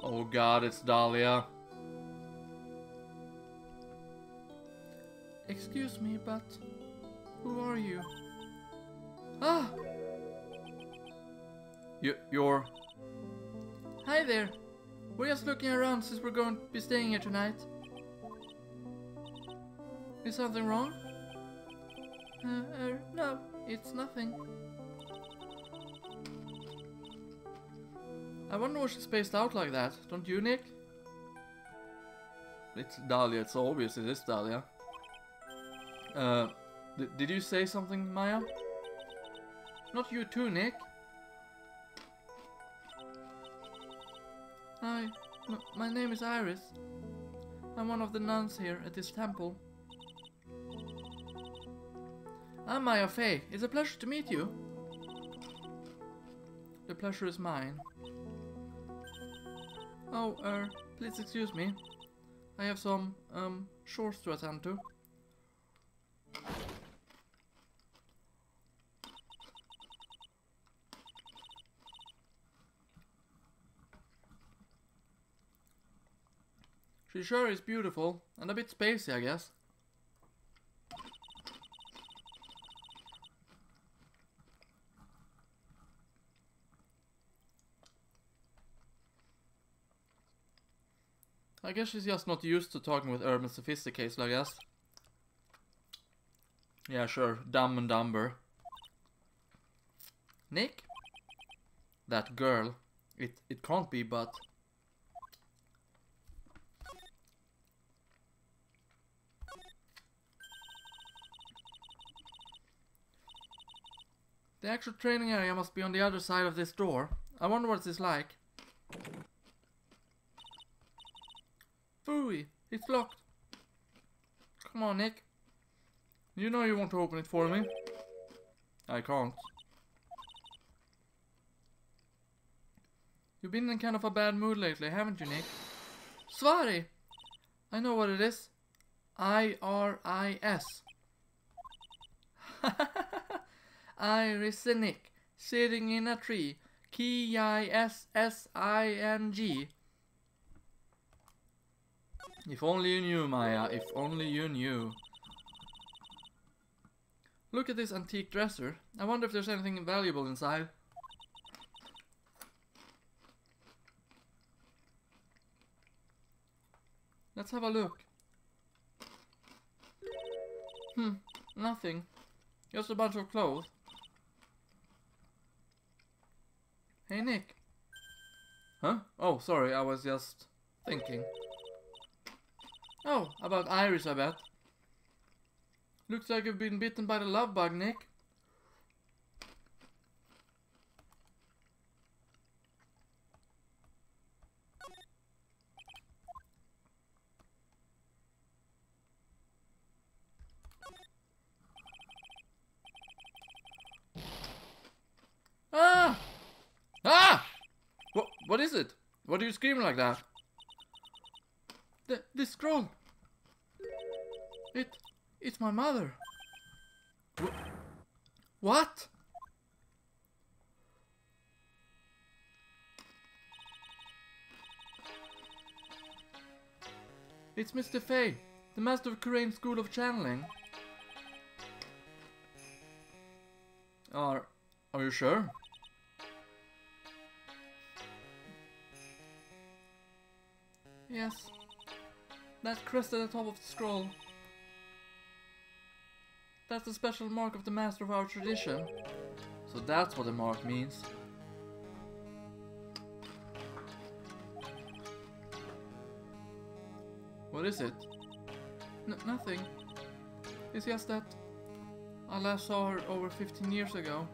Oh god, it's Dahlia. Excuse me, but who are you? Ah! You're... Hi there. We're just looking around since we're going to be staying here tonight. Is something wrong? No, it's nothing. I wonder why she's spaced out like that, don't you, Nick? It's Dahlia, it's so obvious it is Dahlia. Did you say something, Maya? Not you too, Nick. Hi, my name is Iris. I'm one of the nuns here at this temple. I'm Maya Fey. It's a pleasure to meet you. The pleasure is mine. Oh, please excuse me. I have some, chores to attend to. She sure is beautiful, and a bit spacey, I guess. I guess she's just not used to talking with urban sophisticates like us. Yeah, sure, Dumb and Dumber. Nick? That girl. It can't be, but... The actual training area must be on the other side of this door. I wonder what it's like. Phooey, it's locked. Come on, Nick. You know you want to open it for me. I can't. You've been in kind of a bad mood lately, haven't you, Nick? Svari! I know what it is. I-R-I-S. Iris and Nick, sitting in a tree. K-I-S-S-I-N-G. If only you knew, Maya. If only you knew. Look at this antique dresser. I wonder if there's anything valuable inside. Let's have a look. Nothing. Just a bunch of clothes. Hey, Nick. Huh? Oh, sorry, I was just thinking. Oh, about Iris, I bet. Looks like you've been bitten by the love bug, Nick. Ah! Ah! What is it? What are you screaming like that? This scroll. It's my mother. What? It's Mr. Fay, the master of Korean School of Channeling. Are you sure? Yes. That crest at the top of the scroll. That's the special mark of the master of our tradition. So that's what the mark means. What is it? Nothing. It's just that I last saw her over 15 years ago.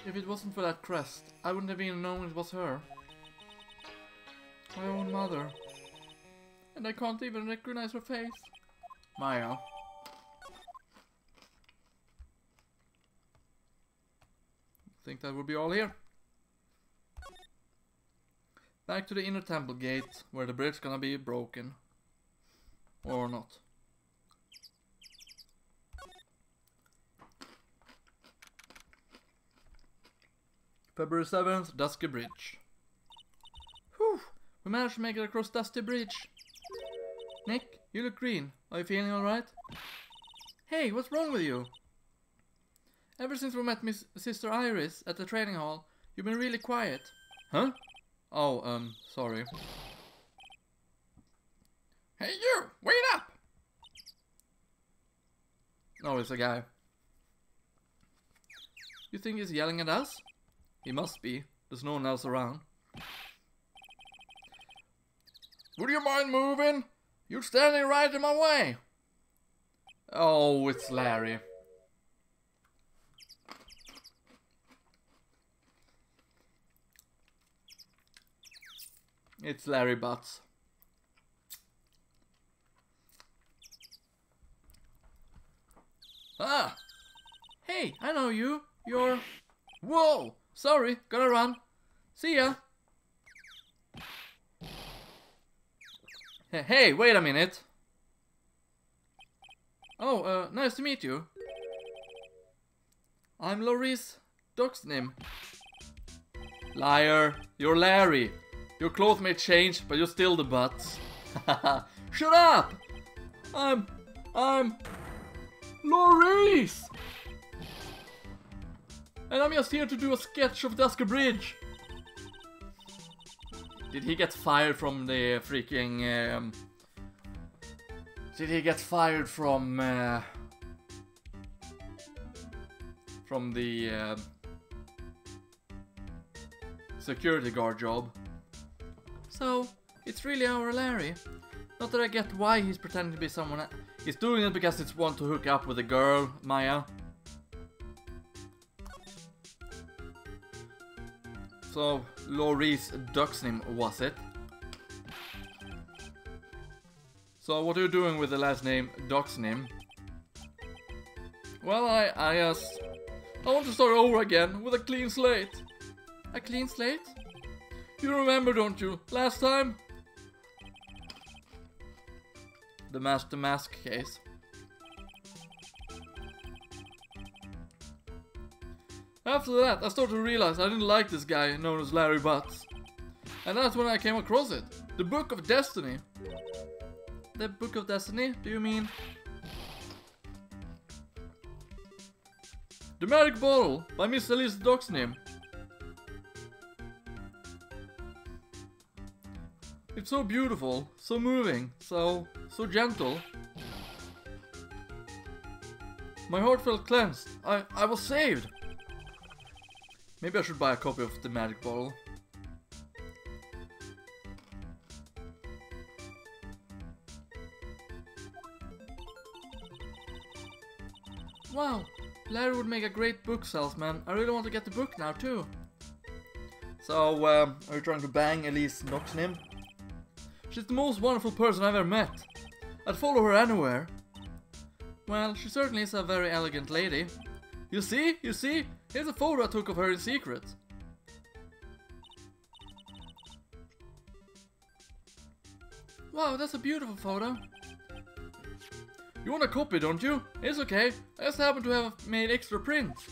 If it wasn't for that crest, I wouldn't have even known it was her. My own mother. And I can't even recognize her face. Maya. Think that would be all here. Back to the inner temple gate, where the bridge's gonna be broken. Or not. February 7th, Dusky Bridge. Whew! We managed to make it across Dusty Bridge. Nick, you look green. Are you feeling alright? Hey, what's wrong with you? Ever since we met Miss Sister Iris at the training hall, you've been really quiet. Huh? Oh, sorry. Hey you, wait up! No, it's a guy. You think he's yelling at us? He must be. There's no one else around. Would you mind moving? You're standing right in my way. Oh, it's Larry. It's Larry Butts. Ah! Hey, I know you. You're... Whoa! Sorry, gotta run. See ya. Hey, wait a minute. Oh, nice to meet you. I'm Laurice Doxnim. Liar, you're Larry. Your clothes may change, but you're still the Butts. Shut up! I'm Laurice! And I'm just here to do a sketch of Dusky Bridge. Did he get fired from the freaking... Did he get fired from the security guard job? So, it's really our Larry. Not that I get why he's pretending to be someone else. He's doing it because it's want to hook up with a girl, Maya. So, Laurice Doxnim was it. So, what are you doing with the last name Doxnim? Well, I want to start over again with a clean slate. A clean slate? You remember, don't you? Last time? The Master Mask case. After that, I started to realize I didn't like this guy known as Larry Butts. And that's when I came across it. The Book of Destiny. The Book of Destiny? Do you mean? The Magic Bottle by Miss Elise Doxnim. It's so beautiful, so moving, so gentle. My heart felt cleansed. I was saved. Maybe I should buy a copy of the Magic Bottle. Wow, Larry would make a great book salesman. I really want to get the book now too. So, are you trying to bang Elise Doxnim? She's the most wonderful person I've ever met. I'd follow her anywhere. Well, she certainly is a very elegant lady. You see? Here's a photo I took of her in secret. Wow, that's a beautiful photo. You want a copy, don't you? It's okay. I just happen to have made extra prints.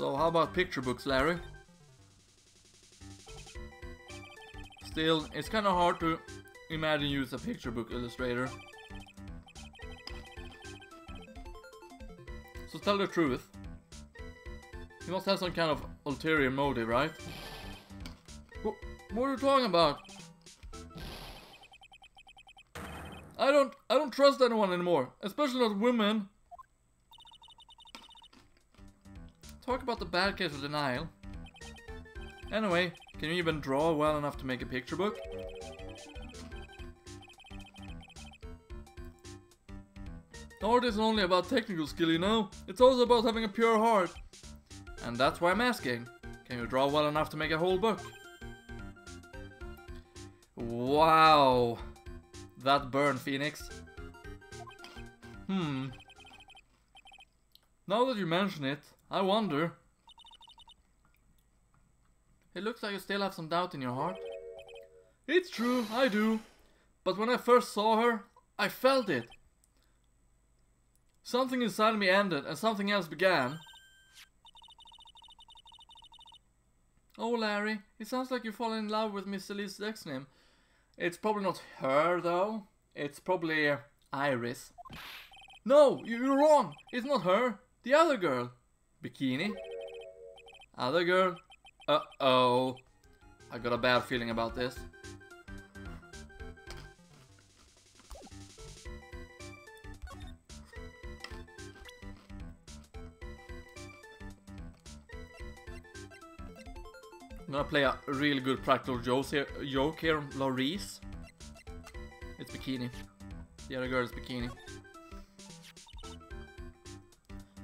So how about picture books, Larry? Still, it's kind of hard to imagine you as a picture book illustrator. So tell the truth. You must have some kind of ulterior motive, right? What are you talking about? I don't trust anyone anymore, especially not women. Talk about the bad case of denial. Anyway, can you even draw well enough to make a picture book? Art isn't only about technical skill, you know. It's also about having a pure heart. And that's why I'm asking. Can you draw well enough to make a whole book? Wow. That burned, Phoenix. Now that you mention it, I wonder. It looks like you still have some doubt in your heart. It's true, I do. But when I first saw her, I felt it. Something inside me ended and something else began. Oh, Larry, it sounds like you fall in love with Miss Elise Dexname. It's probably not her, though. It's probably Iris. No, you're wrong. It's not her. The other girl. Bikini. Other girl. Uh-oh. I got a bad feeling about this. I'm gonna play a really good practical joke here on Laurice. It's Bikini. The other girl is Bikini.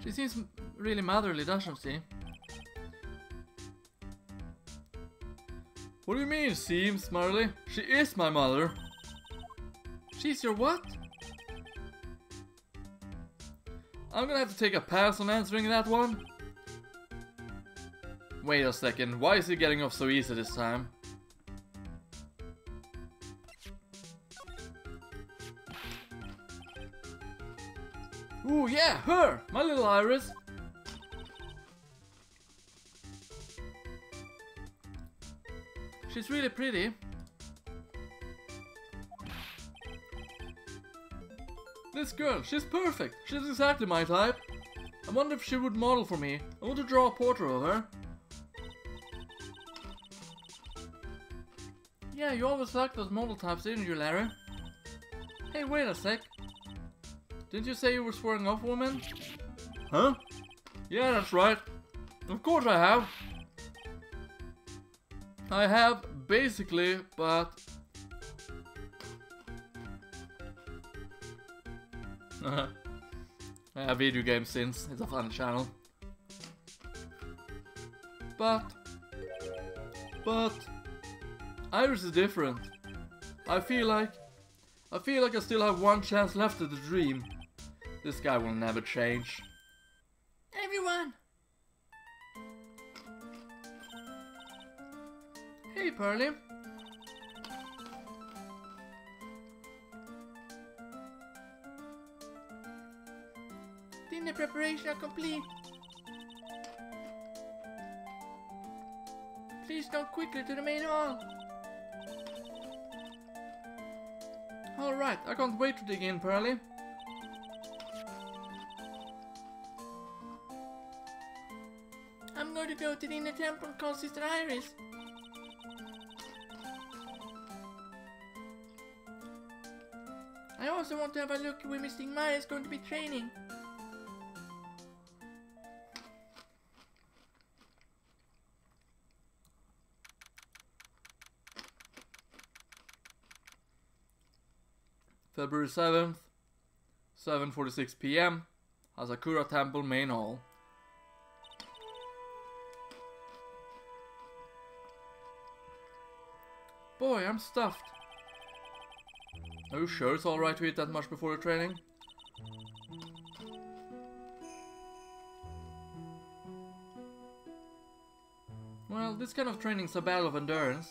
She seems really motherly, doesn't she? What do you mean, seems motherly? She is my mother. She's your what? I'm gonna have to take a pass on answering that one. Wait a second, why is he getting off so easy this time? Ooh yeah, her! My little Iris! She's really pretty. This girl, she's perfect. She's exactly my type. I wonder if she would model for me. I want to draw a portrait of her. Yeah, you always liked those model types, didn't you, Larry? Hey, wait a sec. Didn't you say you were swearing off women? Huh? Yeah, that's right. Of course I have. I have, basically, but... I have video games since. It's a fun channel. But... Iris is different. I feel like I still have one chance left of the dream. This guy will never change. Everyone! Hey, Pearly. Dinner preparation complete. Please come quickly to the main hall. Alright, I can't wait to dig in, Pearly. I'm going to go to the inner temple and call Sister Iris. I also want to have a look where Miss Maya is going to be training. February 7th, 7:46 PM, Asakura Temple Main Hall. Boy, I'm stuffed. Are you sure it's alright to eat that much before your training? Well, this kind of training's a battle of endurance.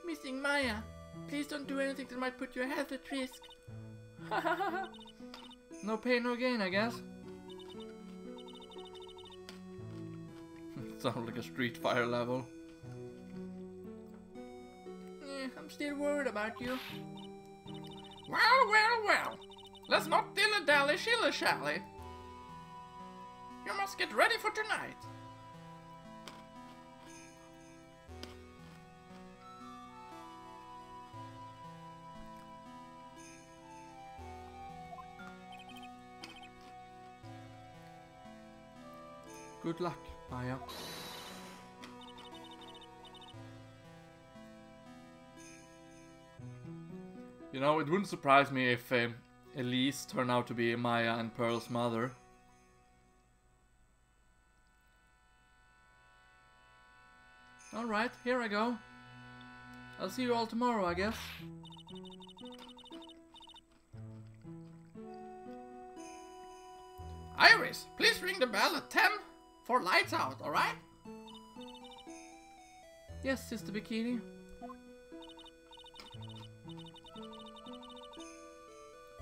Missing Maya, please don't do anything that might put your health at risk. No pain, no gain, I guess. Sounds like a Street Fighter level. I'm still worried about you. Well, well, well. Let's not dilly-dally, shilly-shally. You must get ready for tonight. Good luck, Maya. You know, it wouldn't surprise me if Elise turned out to be Maya and Pearl's mother. Alright, here I go. I'll see you all tomorrow, I guess. Iris, please ring the bell at 10 for lights out, alright? Yes, Sister Bikini.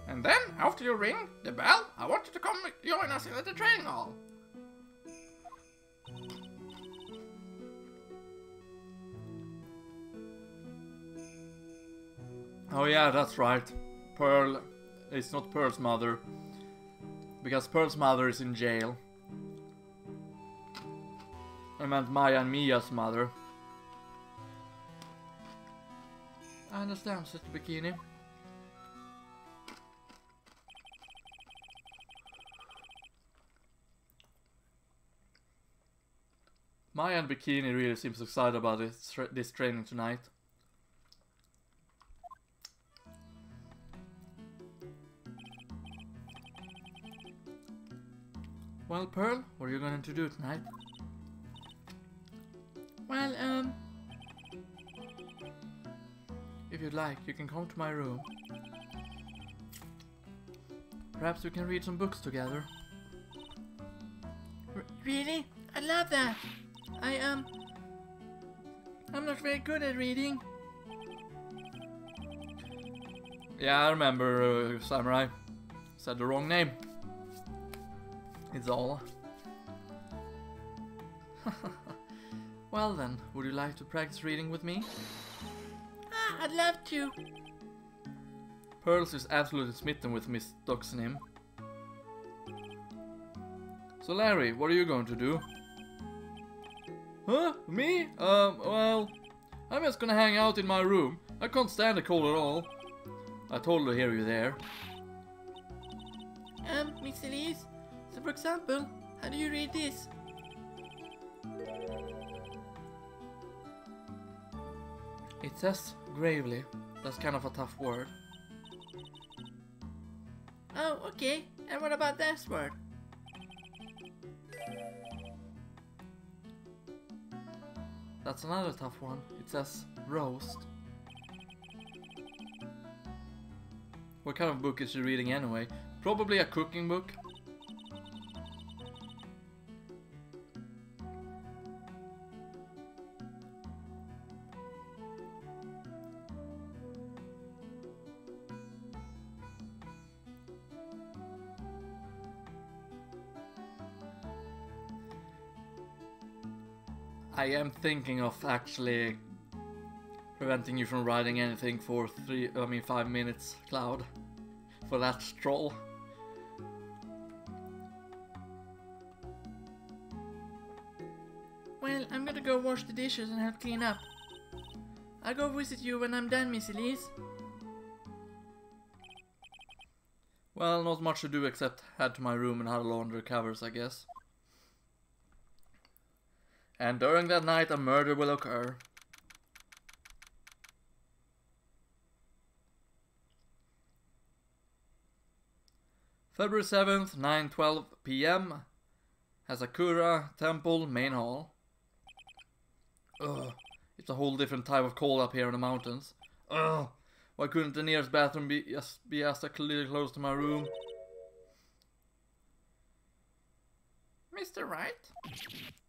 And then, after you ring the bell, I want you to come join us at the training hall. Oh yeah, that's right. Pearl is not Pearl's mother. Because Pearl's mother is in jail. I meant Maya and Mia's mother. I understand, Sister Bikini. Maya and Bikini really seems excited about this training tonight. Well, Pearl, what are you going to do tonight? Well, if you'd like, you can come to my room. Perhaps we can read some books together. Really? I love that! I'm not very good at reading. Yeah, I remember, Samurai. Said the wrong name. It's all. Well then, would you like to practice reading with me? I'd love to. Pearls is absolutely smitten with Miss Doxanim. So Larry, what are you going to do? Huh? Me? Well, I'm just gonna hang out in my room. I can't stand the cold at all. I totally hear you there. Miss Elise? So for example, how do you read this? It says gravely. That's kind of a tough word. Oh, okay. And what about this word? That's another tough one. It says roast. What kind of book is she reading anyway? Probably a cooking book. I am thinking of actually preventing you from writing anything for 5 minutes, Cloud, for that stroll. Well, I'm gonna go wash the dishes and help clean up. I'll go visit you when I'm done, Miss Elise. Well, not much to do except head to my room and have laundry covers, I guess. And during that night, a murder will occur. February 7th, 9:12 p.m. Hazakura Temple Main Hall. Ugh, it's a whole different type of cold up here in the mountains. Ugh, why couldn't the nearest bathroom be just little close to my room? Mr. Wright?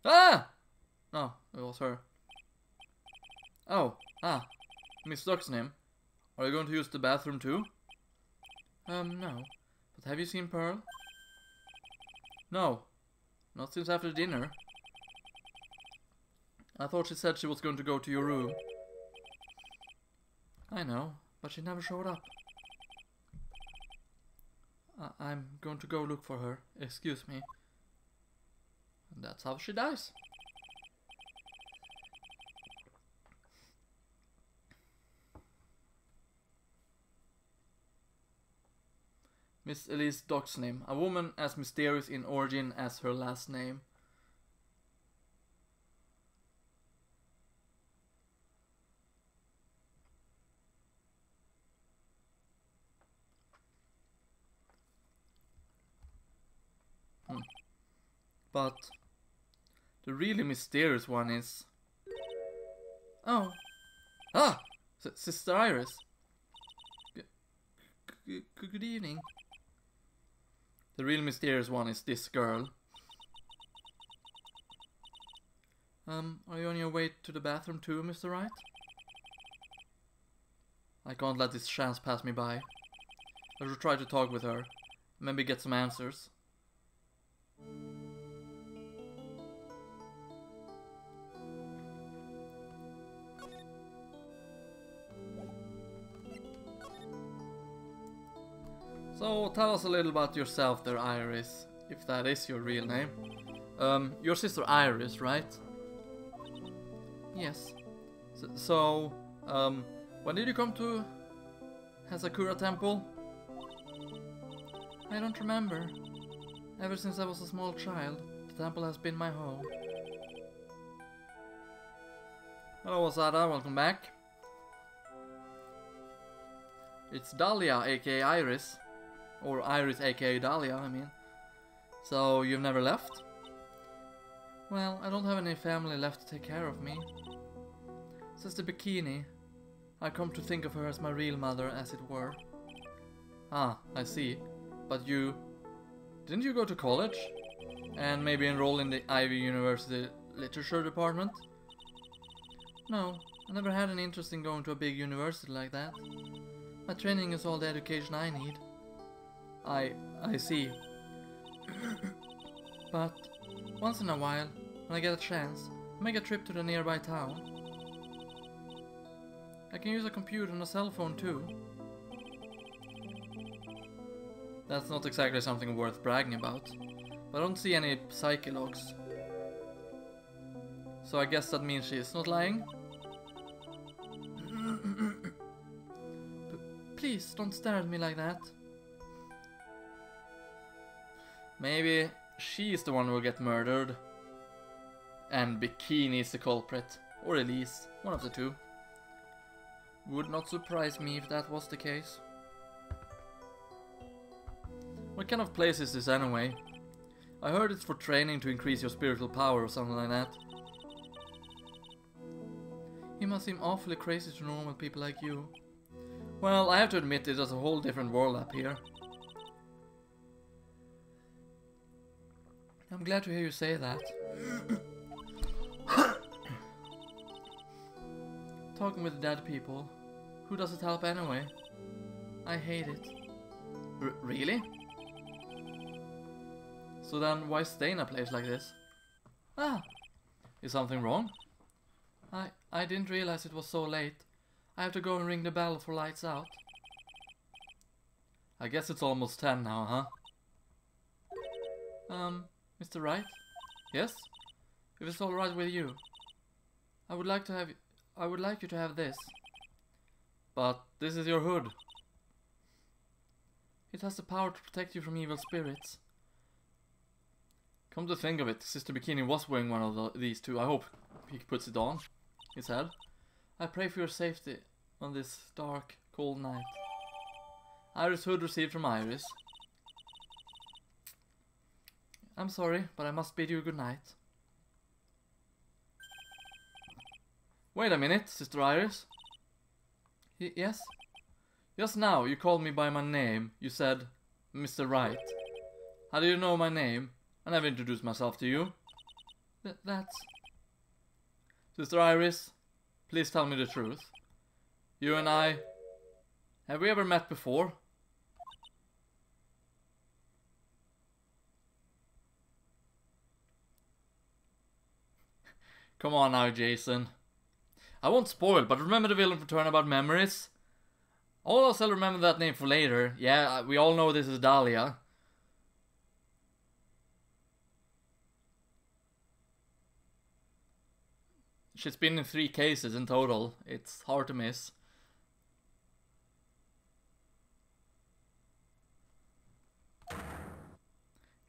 Ah! No, it was her. Oh, Miss Doxanim. Are you going to use the bathroom too? No. But have you seen Pearl? No, not since after dinner. I thought she said she was going to go to your room. I know, but she never showed up. I'm going to go look for her. Excuse me. And that's how she dies. Miss Elise Doc's name. A woman as mysterious in origin as her last name. But the really mysterious one is... Oh! Ah! Sister Iris! Good evening. The real mysterious one is this girl. Are you on your way to the bathroom too, Mr. Wright? I can't let this chance pass me by. I should try to talk with her. Maybe get some answers. So, tell us a little about yourself there, Iris, if that is your real name. Your sister Iris, right? Yes. So, when did you come to Hazakura Temple? I don't remember. Ever since I was a small child, the temple has been my home. Hello, Asada, welcome back. It's Dahlia, aka Iris. Or Iris, aka Dahlia, I mean. So, you've never left? Well, I don't have any family left to take care of me. Sister Bikini. I come to think of her as my real mother, as it were. Ah, I see. But you... Didn't you go to college? And maybe enroll in the Ivy University Literature Department? No, I never had an interest in going to a big university like that. My training is all the education I need. I see. But once in a while, when I get a chance, I make a trip to the nearby town. I can use a computer and a cell phone too. That's not exactly something worth bragging about, but I don't see any psyche logs. So I guess that means she is not lying? Please, don't stare at me like that. Maybe she's the one who will get murdered. And Bikini is the culprit. Or Elise. One of the two. Would not surprise me if that was the case. What kind of place is this anyway? I heard it's for training to increase your spiritual power or something like that. You must seem awfully crazy to normal people like you. Well, I have to admit there's a whole different world up here. I'm glad to hear you say that. Talking with dead people. Who does it help anyway? I hate it. Really? So then why stay in a place like this? Ah! Is something wrong? I didn't realize it was so late. I have to go and ring the bell for lights out. I guess it's almost 10 now, huh? Mr. Wright? Yes? If it's alright with you. I would like you to have this. But this is your hood. It has the power to protect you from evil spirits. Come to think of it, Sister Bikini was wearing one of these two. I hope he puts it on his head. I pray for your safety on this dark, cold night. Iris hood received from Iris. I'm sorry, but I must bid you good night. Wait a minute, Sister Iris. Yes? Just now, you called me by my name. You said, Mr. Wright. How do you know my name? I never introduced myself to you. That's... Sister Iris, please tell me the truth. You and I... Have we ever met before? Come on now, Jason. I won't spoil, but remember the villain from Turnabout Memories? All of us will remember that name for later. Yeah, we all know this is Dahlia. She's been in 3 cases in total. It's hard to miss.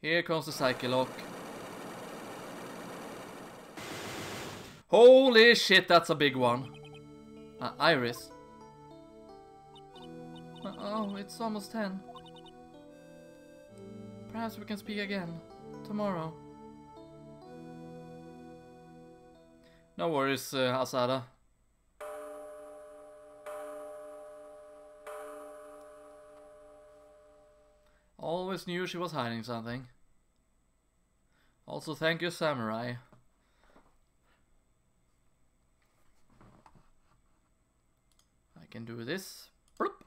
Here comes the Psyche-Lock. Holy shit, that's a big one. Iris. Oh, it's almost 10. Perhaps we can speak again tomorrow. No worries, Asada. Always knew she was hiding something. Also, thank you, Samurai. I can do this. Bloop.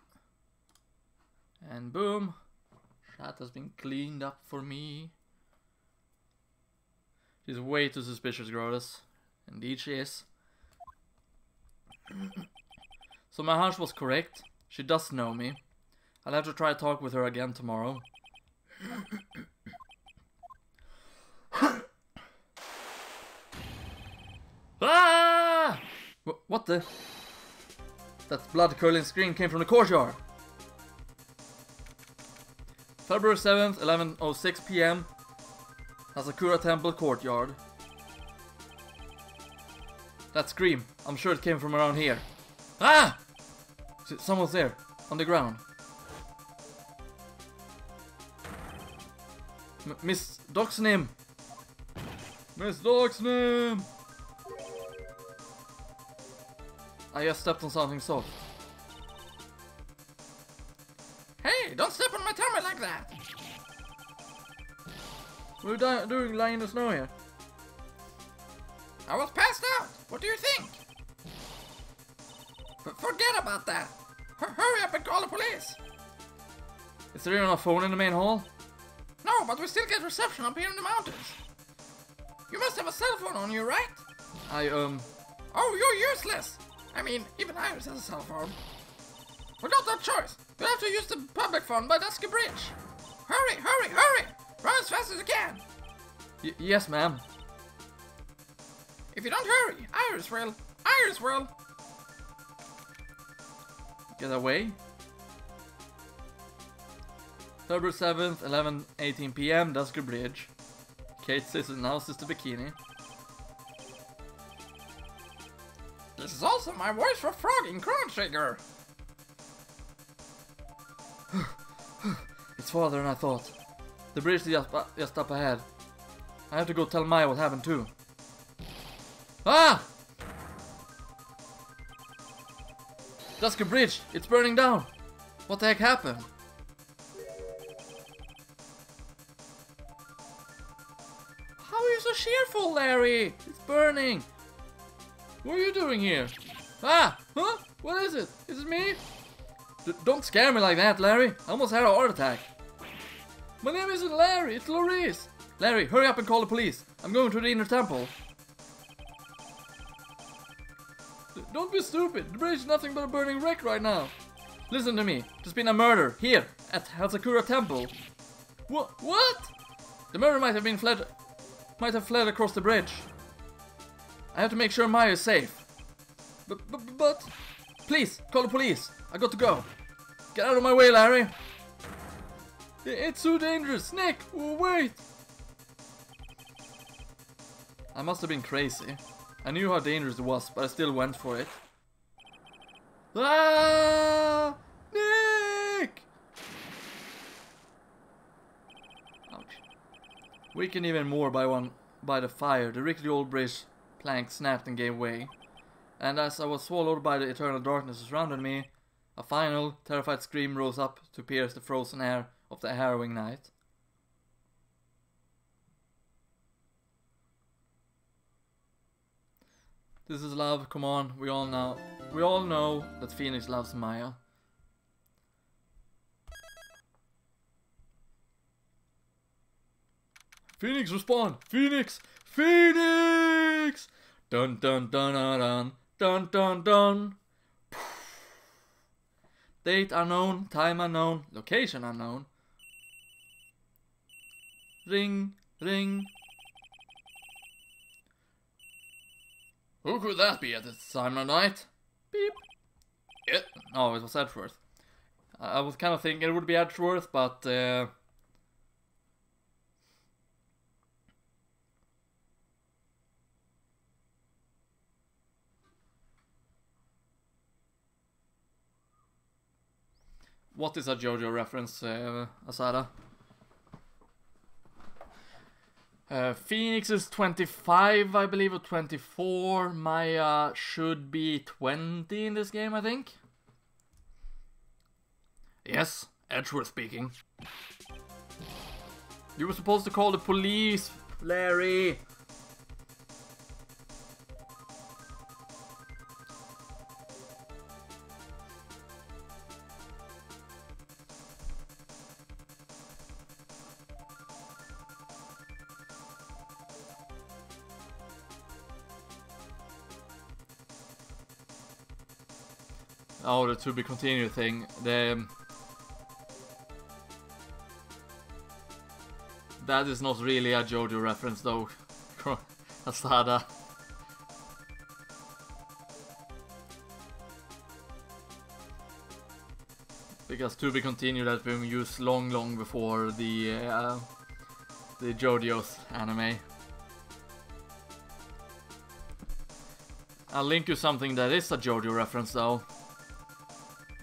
And boom. That has been cleaned up for me. She's way too suspicious, Grodus. Indeed she is. So my hunch was correct. She does know me. I'll have to try to talk with her again tomorrow. Ah! What the? That blood-curling scream came from the courtyard. February 7th, 11:06 p.m. Asakura Temple Courtyard. That scream, I'm sure it came from around here. Ah! Someone's there, on the ground. Miss Doxnim! Miss Doxnim! I just stepped on something soft. Hey, don't step on my tummy like that! What are you doing lying in the snow here? I was passed out. What do you think? Forget about that. Hurry up and call the police. Is there even a phone in the main hall? No, but we still get reception up here in the mountains. You must have a cell phone on you, right? Oh, you're useless. I mean, even Iris has a cell phone. We got no choice. We'll have to use the public phone by Dusky Bridge. Hurry, hurry, hurry! Run as fast as you can. Yes, ma'am. If you don't hurry, Iris will. Get away. February 7th, 11:18 p.m. Dusky Bridge. Kate says now Sister Bikini. This is also my voice for Frog in Chrono Trigger. It's farther than I thought. The bridge is just up ahead. I have to go tell Maya what happened too. Ah! Dusky Bridge, it's burning down. What the heck happened? How are you so cheerful, Larry? It's burning. What are you doing here? Ah! Huh? What is it? Is it me? Don't scare me like that, Larry. I almost had a heart attack. My name isn't Larry, it's Loris. Larry, hurry up and call the police. I'm going to the inner temple. Don't be stupid. The bridge is nothing but a burning wreck right now. Listen to me. There's been a murder here at Hazakura Temple. What? The murderer might have fled across the bridge. I have to make sure Maya is safe. But please call the police. I got to go. Get out of my way, Larry. It's so dangerous. Nick, wait. I must have been crazy. I knew how dangerous it was, but I still went for it. Ah! Nick! Ouch. Weakened even more by the fire, the rickety old bridge plank snapped and gave way. And as I was swallowed by the eternal darkness surrounding me, a final, terrified scream rose up to pierce the frozen air of the harrowing night. This is love, come on, we all know that Phoenix loves Maya. Phoenix, respond! Phoenix! Phoenix! Dun dun dun dun dun dun dun dun. Date unknown, time unknown, location unknown. Ring, ring. Who could that be at this time of night? Beep. Yeah. Oh, it was Edgeworth. I was kind of thinking it would be Edgeworth, but what is a JoJo reference, Asada? Phoenix is 25, I believe, or 24. Maya should be 20 in this game, I think. Yes, Edgeworth speaking. You were supposed to call the police, Larry. Oh, the to be continued thing. That is not really a JoJo reference though, Asada. Because to be continued has been used long before the JoJo's anime. I'll link you something that is a JoJo reference though.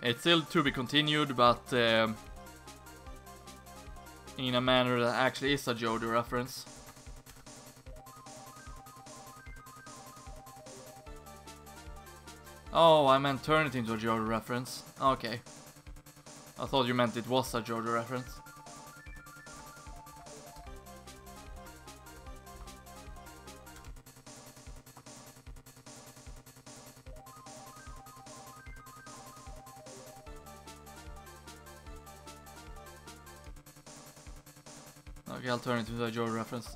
It's still to be continued, but in a manner that actually is a JoJo reference. Oh, I meant turn it into a JoJo reference. Okay. I thought you meant it was a JoJo reference. Okay, I'll turn it into a JoJo reference.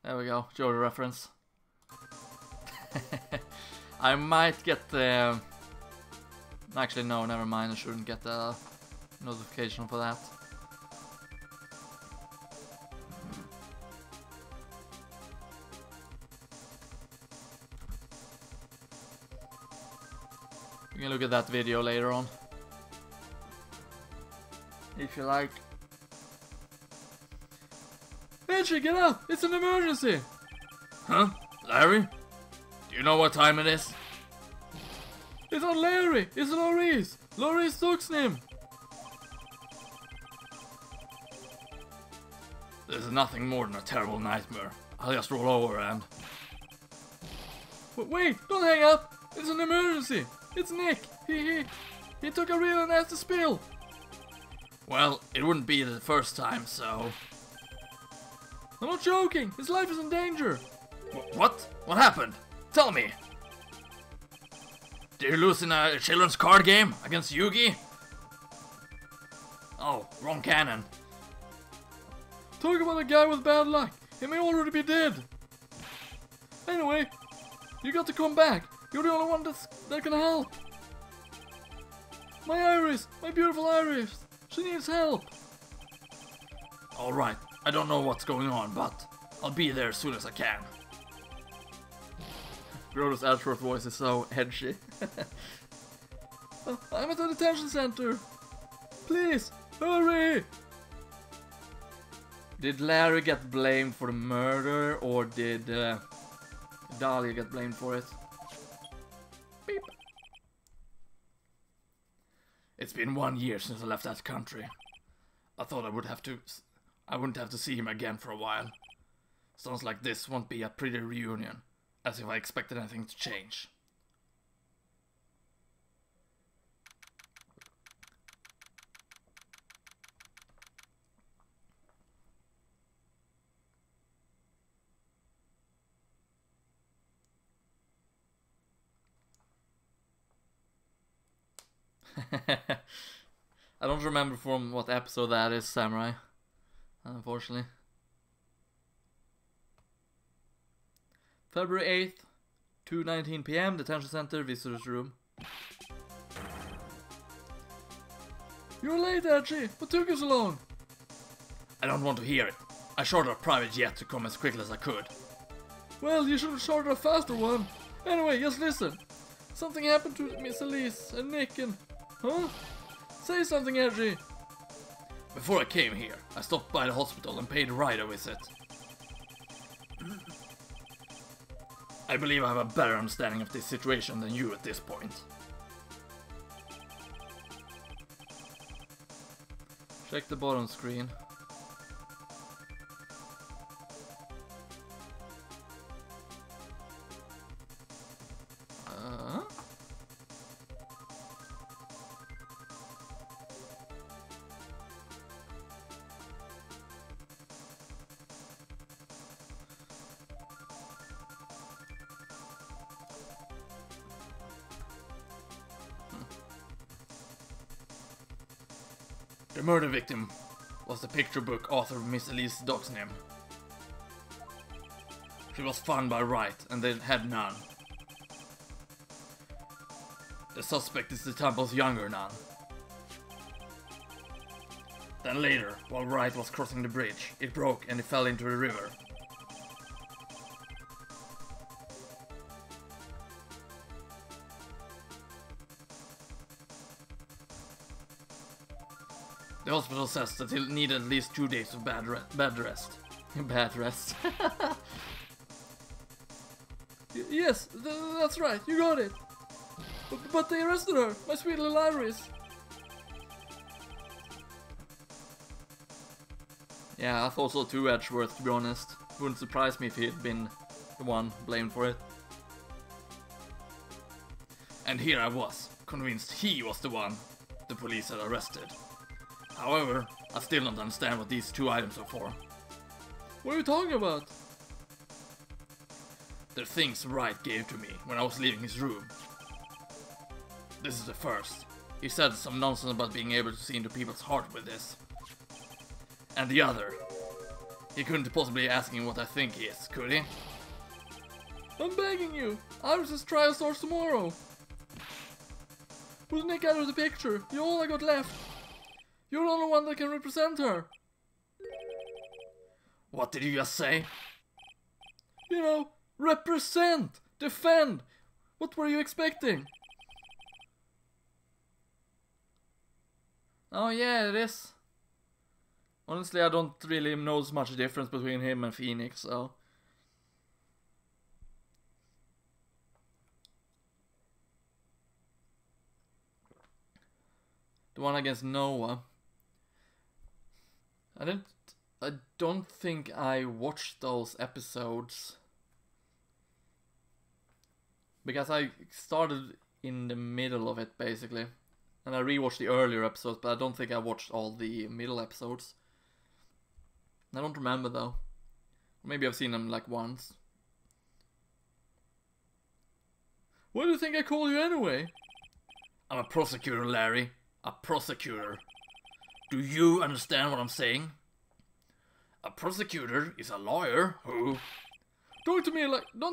There we go, JoJo reference. I might get the... Actually, no, never mind. I shouldn't get the notification for that. You can look at that video later on, if you like. Benji, get up! It's an emergency! Huh? Larry? Do you know what time it is? It's not Larry! It's Loris! Loris Stuxnim! This is nothing more than a terrible nightmare. I'll just roll over and... Wait! Don't hang up! It's an emergency! It's Nick! He took a real nasty spill! Well, it wouldn't be the first time, so... I'm not joking! His life is in danger! What? What happened? Tell me! Did you lose in a children's card game against Yugi? Oh, wrong cannon. Talk about a guy with bad luck. He may already be dead. Anyway, you got to come back. You're the only one that can help. My Iris, my beautiful Iris. She needs help. Alright, I don't know what's going on, but I'll be there as soon as I can. Grodus' Edgeworth voice is so edgy. I'm at the detention center. Please, hurry! Did Larry get blamed for the murder, or did Dahlia get blamed for it? Beep. It's been 1 year since I left that country. I thought I wouldn't have to see him again for a while. Sounds like this won't be a pretty reunion, as if I expected anything to change. I don't remember from what episode that is, Samurai. Unfortunately. February 8th, 2:19 PM, Detention Center, Visitors Room. You're late, Archie. What took you so long? I don't want to hear it. I chartered a private jet to come as quickly as I could. Well, you should have chartered a faster one. Anyway, just listen. Something happened to Miss Elise and Nick and... Huh? Say something, Archie. Before I came here, I stopped by the hospital and paid Wright a visit. I believe I have a better understanding of this situation than you at this point. Check the bottom screen. The murder victim was the picture book author Miss Elise Doxnim. She was found by Wright and they had none. The suspect is the temple's younger nun. Then later, while Wright was crossing the bridge, it broke and he fell into the river. The hospital says that he'll need at least 2 days of bed rest. Bad rest. Yes, that's right, you got it. But they arrested her, my sweet little Iris. Yeah, I thought so too, Edgeworth, to be honest. Wouldn't surprise me if he'd been the one blamed for it. And here I was, convinced he was the one the police had arrested. However, I still don't understand what these 2 items are for. What are you talking about? They're things Wright gave to me when I was leaving his room. This is the first. He said some nonsense about being able to see into people's heart with this. And the other. He couldn't possibly ask him what I think he is, could he? I'm begging you. Iris's trial starts tomorrow. With Nick out of the picture, you're all I got left. You're the only one that can represent her. What did you just say? You know, represent, defend. What were you expecting? Oh yeah, it is. Honestly, I don't really know much difference between him and Phoenix, so... The one against Noah. I don't think I watched those episodes. Because I started in the middle of it, basically. And I rewatched the earlier episodes, but I don't think I watched all the middle episodes. I don't remember though. Maybe I've seen them like once. What do you think I call you anyway? I'm a prosecutor, Larry. A prosecutor. Do you understand what I'm saying? A prosecutor is a lawyer who... Don't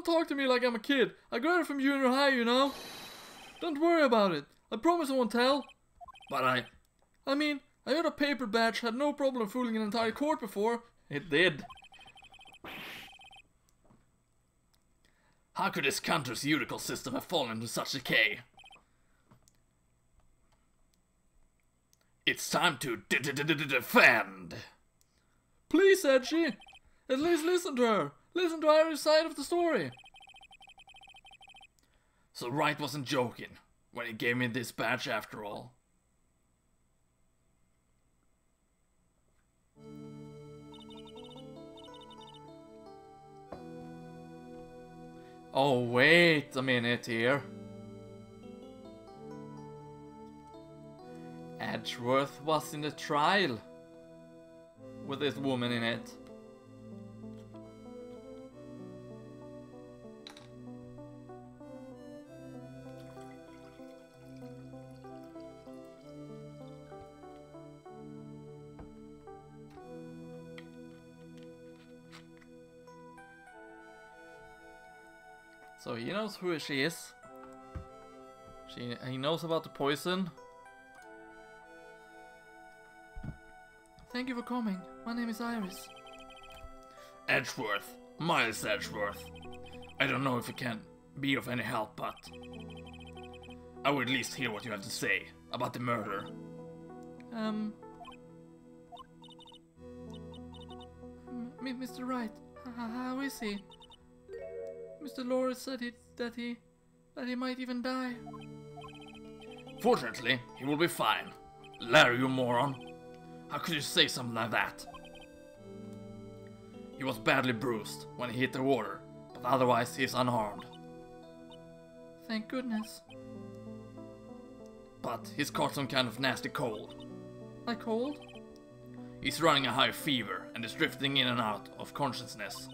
talk to me like I'm a kid. I got it from junior high, you know. Don't worry about it. I promise I won't tell. But I mean, I got a paper badge, had no problem fooling an entire court before. It did. How could this country's judicial system have fallen into such decay? It's time to defend. Please, Edgy. At least listen to her. Listen to Iris' side of the story. So Wright wasn't joking when he gave me this badge after all. Oh, wait a minute here. Edgeworth was in the trial with this woman in it. So he knows who she is. He knows about the poison. Thank you for coming. My name is Iris. Edgeworth. Miles Edgeworth. I don't know if it can be of any help, but I would at least hear what you have to say about the murder. Mr. Wright, how is he? Mr. Loris said that he might even die. Fortunately, he will be fine. Larry, you moron. How could you say something like that? He was badly bruised when he hit the water, but otherwise he is unharmed. Thank goodness. But he's caught some kind of nasty cold. A cold? He's running a high fever and is drifting in and out of consciousness.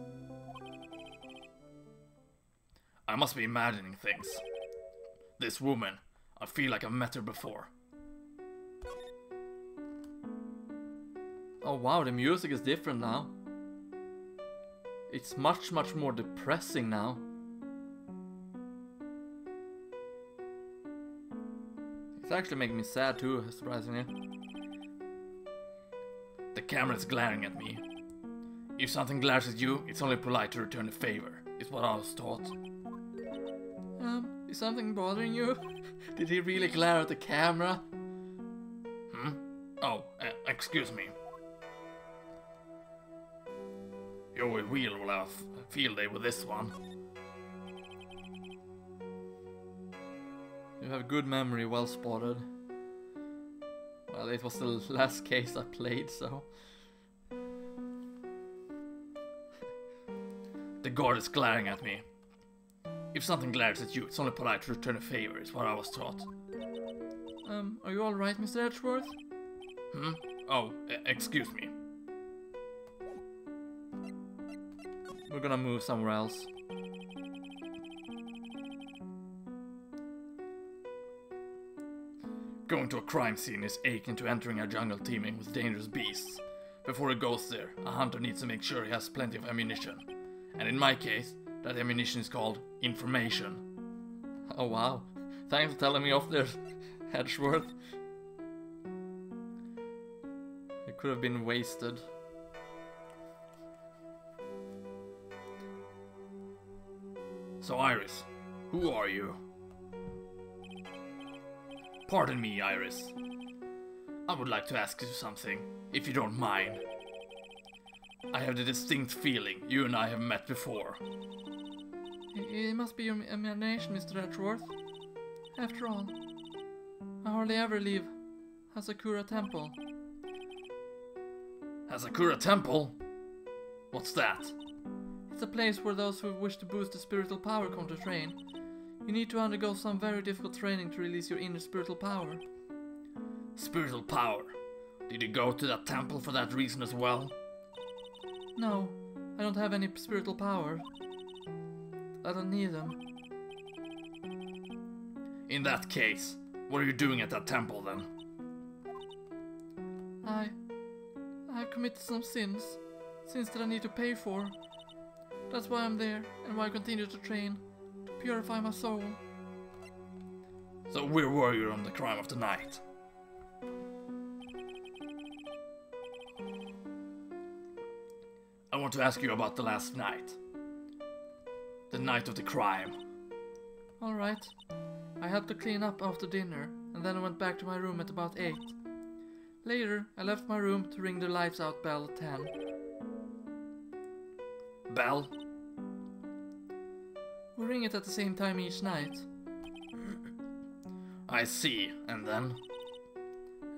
I must be imagining things. This woman, I feel like I've met her before. Oh wow, the music is different now. It's much more depressing now. It's actually making me sad too, surprisingly. The camera is glaring at me. If something glares at you, it's only polite to return the favor, is what I was taught. Is something bothering you? Did he really glare at the camera? Oh, excuse me. Your wheel will have a field day with this one. You have good memory, well spotted. Well, it was the last case I played, so... The guard is glaring at me. If something glares at you, it's only polite to return a favor, is what I was taught. Are you alright, Mr. Edgeworth? Oh, excuse me. We're gonna move somewhere else. Going to a crime scene is akin to entering a jungle teeming with dangerous beasts. Before he goes there, a hunter needs to make sure he has plenty of ammunition. And in my case, that ammunition is called information. Oh wow. Thanks for telling me off there, Edgeworth. It could have been wasted. So Iris, who are you? Pardon me, Iris. I would like to ask you something, if you don't mind. I have the distinct feeling you and I have met before. It must be your imagination, Mr. Edgeworth. After all, I hardly ever leave Hasakura Temple. Hasakura Temple? What's that? It's a place where those who wish to boost the spiritual power come to train. You need to undergo some very difficult training to release your inner spiritual power. Spiritual power? Did you go to that temple for that reason as well? No, I don't have any spiritual power. I don't need them. In that case, what are you doing at that temple then? I have committed some sins that I need to pay for. That's why I'm there, and why I continue to train, to purify my soul. So where were you on the crime of the night? I want to ask you about the last night. The night of the crime. Alright. I helped to clean up after dinner, and then I went back to my room at about 8. Later, I left my room to ring the lights out bell at 10. Bell? We ring it at the same time each night. I see, and then?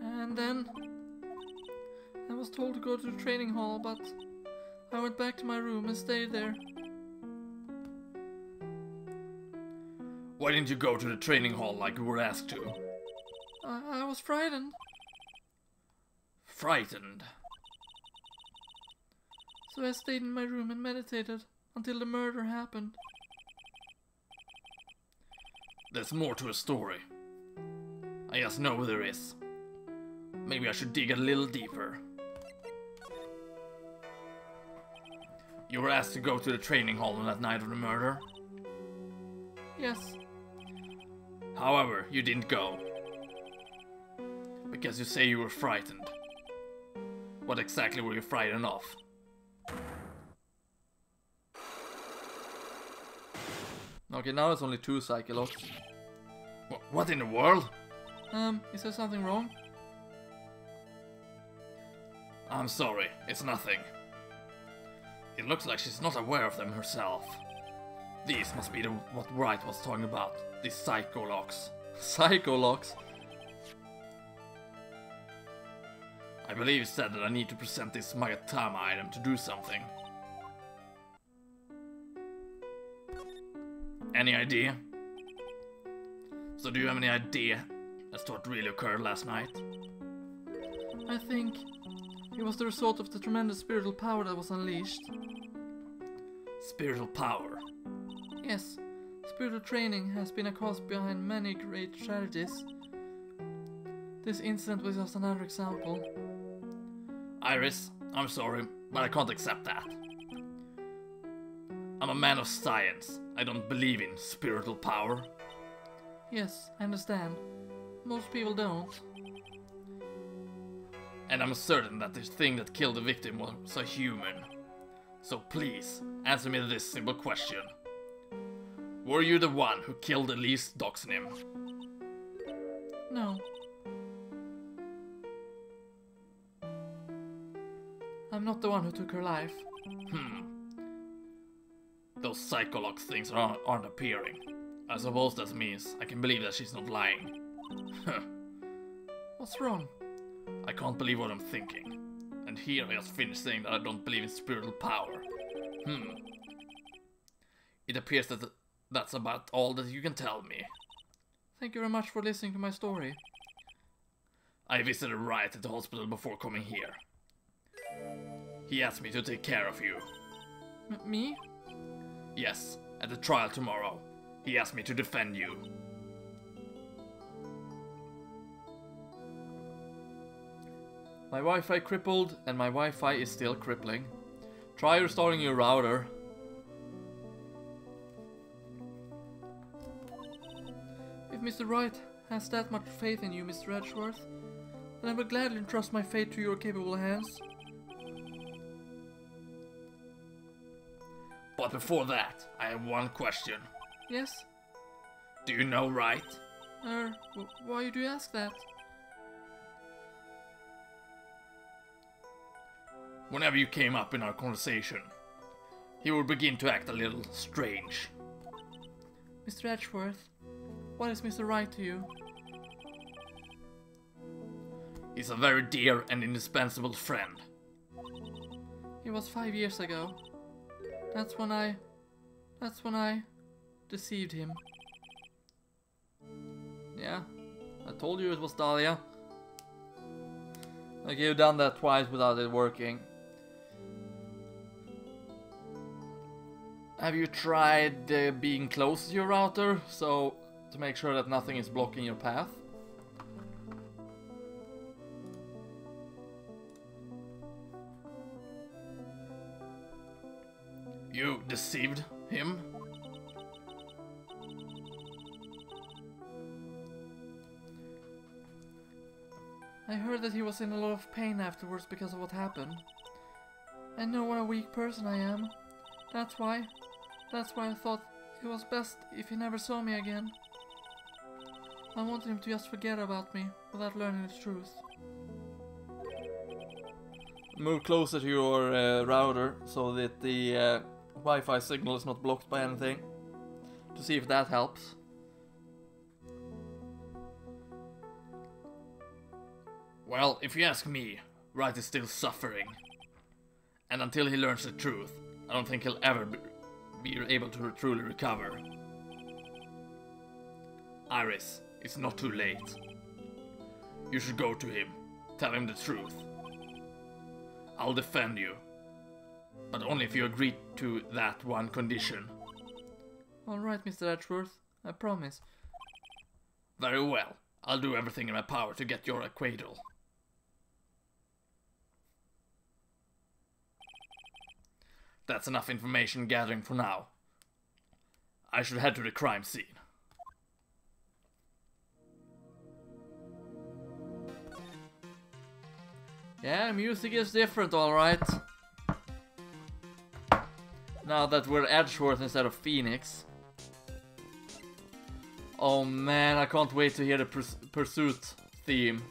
And then I was told to go to the training hall, but I went back to my room and stayed there. Why didn't you go to the training hall like you were asked to? I was frightened. Frightened? So I stayed in my room and meditated until the murder happened. There's more to a story. I just know there is. Maybe I should dig a little deeper. You were asked to go to the training hall on that night of the murder? Yes. However, you didn't go. Because you say you were frightened. What exactly were you frightened of? Okay, now it's only 2 Psychologs. What in the world? Is there something wrong? I'm sorry, it's nothing. It looks like she's not aware of them herself. These must be what Wright was talking about. These Psychologs. Psychologs? I believe he said that I need to present this Magatama item to do something. Any idea? So do you have any idea as to what really occurred last night? I think it was the result of the tremendous spiritual power that was unleashed. Spiritual power? Yes, spiritual training has been a cause behind many great tragedies. This incident was just another example. Iris, I'm sorry, but I can't accept that. I'm a man of science. I don't believe in spiritual power. Yes, I understand. Most people don't. And I'm certain that the thing that killed the victim was a human. So please, answer me this simple question. Were you the one who killed Elise Doxnim? No. I'm not the one who took her life. Those Psychologs things aren't appearing. I suppose that means I can believe that she's not lying. What's wrong? I can't believe what I'm thinking. And here I just finished saying that I don't believe in spiritual power. It appears that that's about all that you can tell me. Thank you very much for listening to my story. I visited Wright at the hospital before coming here. He asked me to take care of you. Me? Yes, at the trial tomorrow. He asked me to defend you. My Wi-Fi crippled, and my Wi-Fi is still crippling. Try restarting your router. If Mr. Wright has that much faith in you, Mr. Edgeworth, then I will gladly entrust my fate to your capable hands. But before that, I have one question. Yes? Do you know Wright? Why do you ask that? Whenever you came up in our conversation, he would begin to act a little strange. Mr. Edgeworth, what is Mr. Wright to you? He's a very dear and indispensable friend. It was 5 years ago. That's when I deceived him. Yeah, I told you it was Dahlia. Okay, you've done that twice without it working. Have you tried being close to your router, so to make sure that nothing is blocking your path? You deceived him? I heard that he was in a lot of pain afterwards because of what happened. I know what a weak person I am. That's why I thought it was best if he never saw me again. I wanted him to just forget about me without learning the truth. Move closer to your router so that the Wi-Fi signal is not blocked by anything. To see if that helps. Well, if you ask me, Wright is still suffering. And until he learns the truth, I don't think he'll ever be able to truly recover. Iris, it's not too late. You should go to him, tell him the truth. I'll defend you, but only if you agree to that one condition. Alright, Mr. Edgeworth, I promise. Very well, I'll do everything in my power to get your acquittal. That's enough information gathering for now. I should head to the crime scene. Yeah, music is different, alright. Now that we're Edgeworth instead of Phoenix. Oh man, I can't wait to hear the Pursuit theme.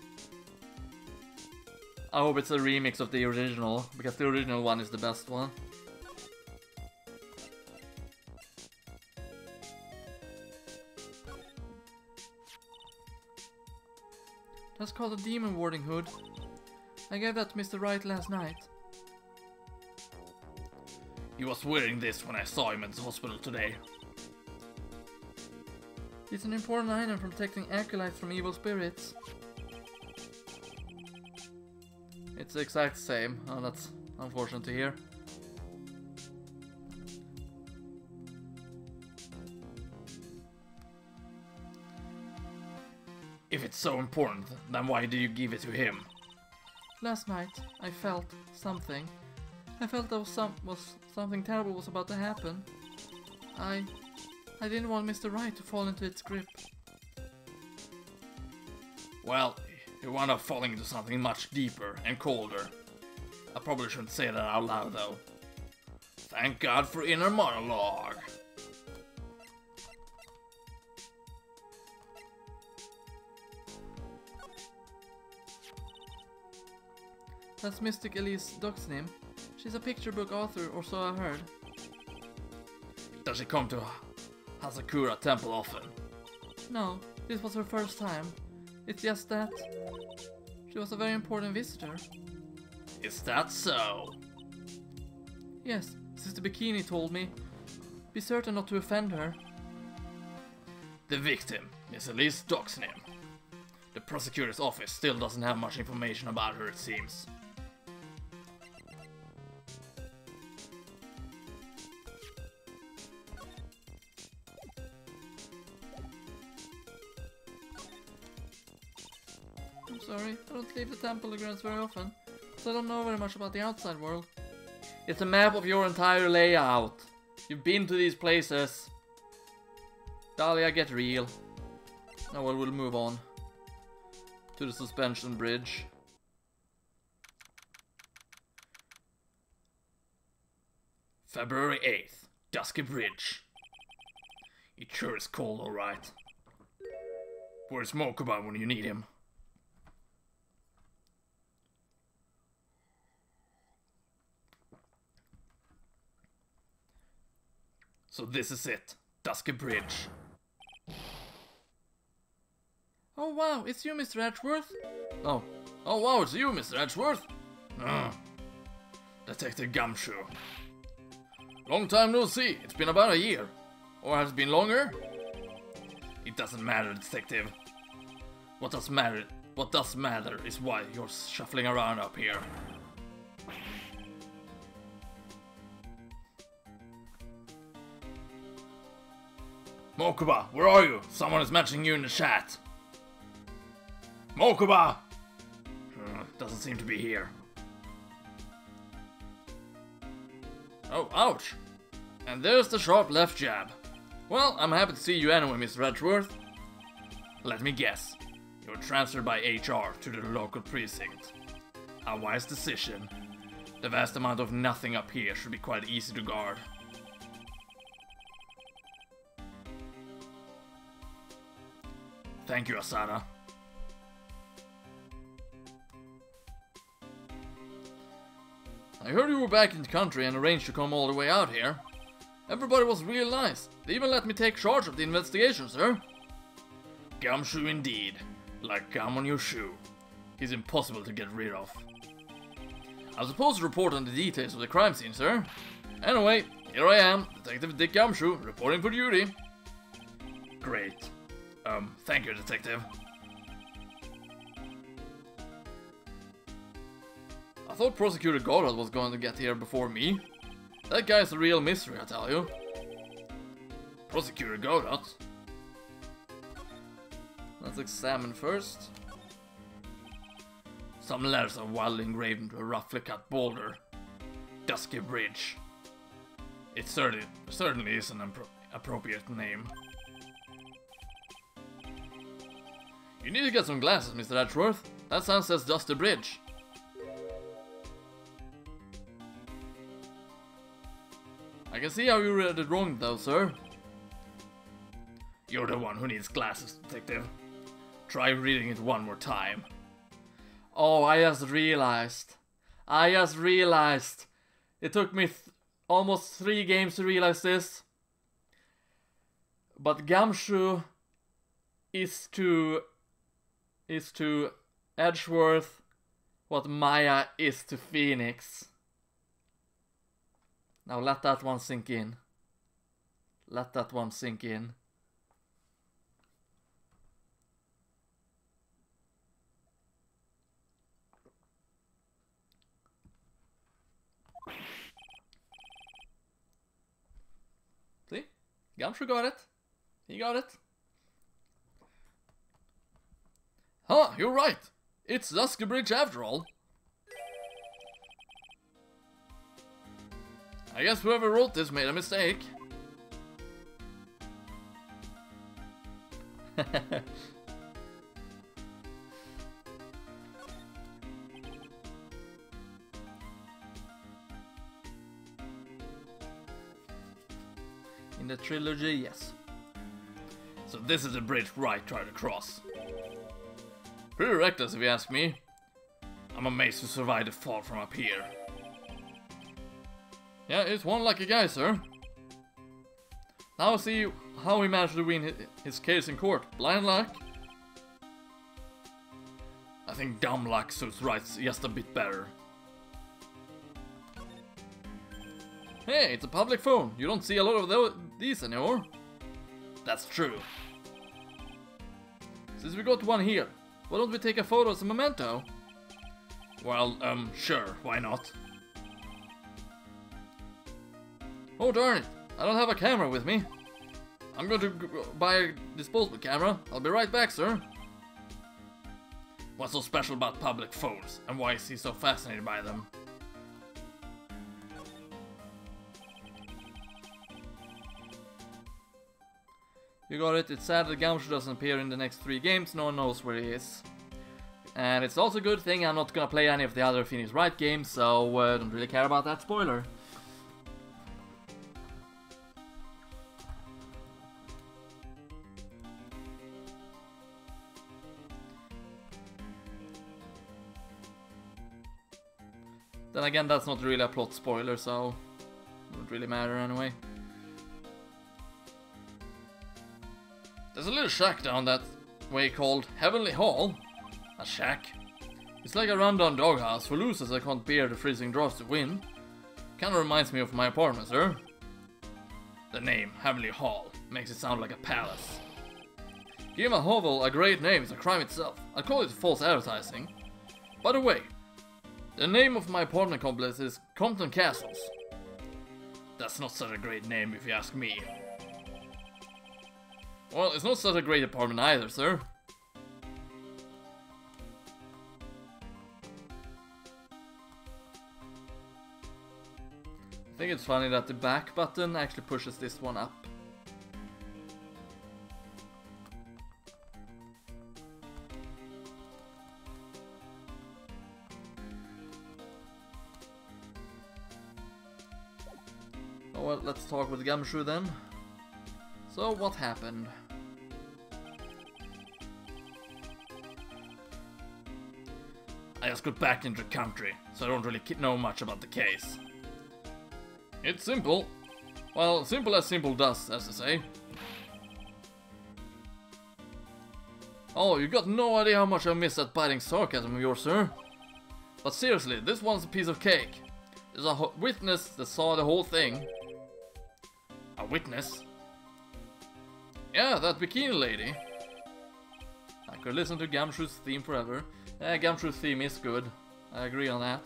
I hope it's a remix of the original, because the original one is the best one. That's called a demon warding hood. I gave that to Mr. Wright last night. He was wearing this when I saw him at the hospital today. It's an important item for protecting acolytes from evil spirits. It's the exact same. Oh, that's unfortunate to hear. If it's so important, then why did you give it to him? Last night, I felt something. I felt there was something terrible was about to happen. I didn't want Mr. Wright to fall into its grip. Well, you wound up falling into something much deeper and colder. I probably shouldn't say that out loud though. Thank God for inner monologue. That's Mystic Elise Duxnim. She's a picture book author, or so I heard. Does she come to Hasakura Temple often? No, this was her first time. It's just that she was a very important visitor. Is that so? Yes, Sister Bikini told me. Be certain not to offend her. The victim is Elise Duxnim. The prosecutor's office still doesn't have much information about her, it seems. I'm sorry, I don't leave the temple grounds very often, so I don't know very much about the outside world. It's a map of your entire layout. You've been to these places. Dahlia, get real. Oh well, we'll move on to the suspension bridge. February 8th, Dusky Bridge. It sure is cold, alright. Where's Mokuba when you need him? So this is it, Dusky Bridge. Oh wow, it's you, Mr. Edgeworth? Oh wow, it's you, Mr. Edgeworth? Detective Gumshoe. Long time no see, it's been about a year. Or has it been longer? It doesn't matter, Detective. What does matter is why you're shuffling around up here. Mokuba, where are you? Someone is mentioning you in the chat. Mokuba! Doesn't seem to be here. Oh, ouch! And there's the sharp left jab. Well, I'm happy to see you anyway, Mr. Edgeworth. Let me guess. You were transferred by HR to the local precinct. A wise decision. The vast amount of nothing up here should be quite easy to guard. Thank you, Asada. I heard you were back in the country and arranged to come all the way out here. Everybody was real nice. They even let me take charge of the investigation, sir. Gumshoe indeed. Like gum on your shoe. He's impossible to get rid of. I was supposed to report on the details of the crime scene, sir. Anyway, here I am, Detective Dick Gumshoe, reporting for duty. Great. Thank you, Detective. I thought Prosecutor Goddard was going to get here before me. That guy's a real mystery, I tell you. Prosecutor Goddard? Let's examine first. Some letters are wildly engraved into a roughly cut boulder. Dusky Bridge. It certainly is an appropriate name. You need to get some glasses, Mr. Edgeworth. That sign says just a bridge. I can see how you read it wrong though, sir. You're the one who needs glasses, detective. Try reading it one more time. Oh, I just realized. It took me almost 3 games to realize this. But Gumshoe is to Edgeworth what Maya is to Phoenix. Now let that one sink in. Let that one sink in. See? Gumshoe got it. He got it. Huh, you're right. It's Dusky Bridge after all. I guess whoever wrote this made a mistake. In the trilogy, yes. So this is the bridge Wright tried to cross. Pretty reckless if you ask me. I'm amazed to survive the fall from up here. Yeah, it's one lucky guy, sir. Now I'll see how he managed to win his case in court. Blind luck? I think dumb luck suits Wright just a bit better. Hey, it's a public phone. You don't see a lot of these anymore. That's true. Since we got one here, why don't we take a photo as a memento? Well, sure, why not? Oh darn it, I don't have a camera with me. I'm going to buy a disposable camera. I'll be right back, sir. What's so special about public phones, and why is he so fascinated by them? You got it. It's sad that Gumshoe doesn't appear in the next 3 games. No one knows where he is. And it's also a good thing I'm not gonna play any of the other Phoenix Wright games, so don't really care about that spoiler. Then again, that's not really a plot spoiler, so it wouldn't really matter anyway. There's a little shack down that way called Heavenly Hall. A shack? It's like a rundown doghouse for losers that can't bear the freezing drafts to win. Kinda reminds me of my apartment, sir. The name, Heavenly Hall, makes it sound like a palace. Give a hovel a great name is a crime itself. I'd call it false advertising. By the way, the name of my apartment complex is Compton Castles. That's not such a great name if you ask me. Well, it's not such a great apartment either, sir. I think it's funny that the back button actually pushes this one up. Oh well, let's talk with Gumshoe then. So, what happened? I just got back into the country, so I don't really know much about the case. It's simple. Well, simple as simple does, as they say. Oh, you got no idea how much I miss that biting sarcasm of yours, sir. But seriously, this one's a piece of cake. There's a witness that saw the whole thing. A witness? Yeah, that bikini lady. I could listen to Gumshoe's theme forever. Gumshoe's theme is good. I agree on that.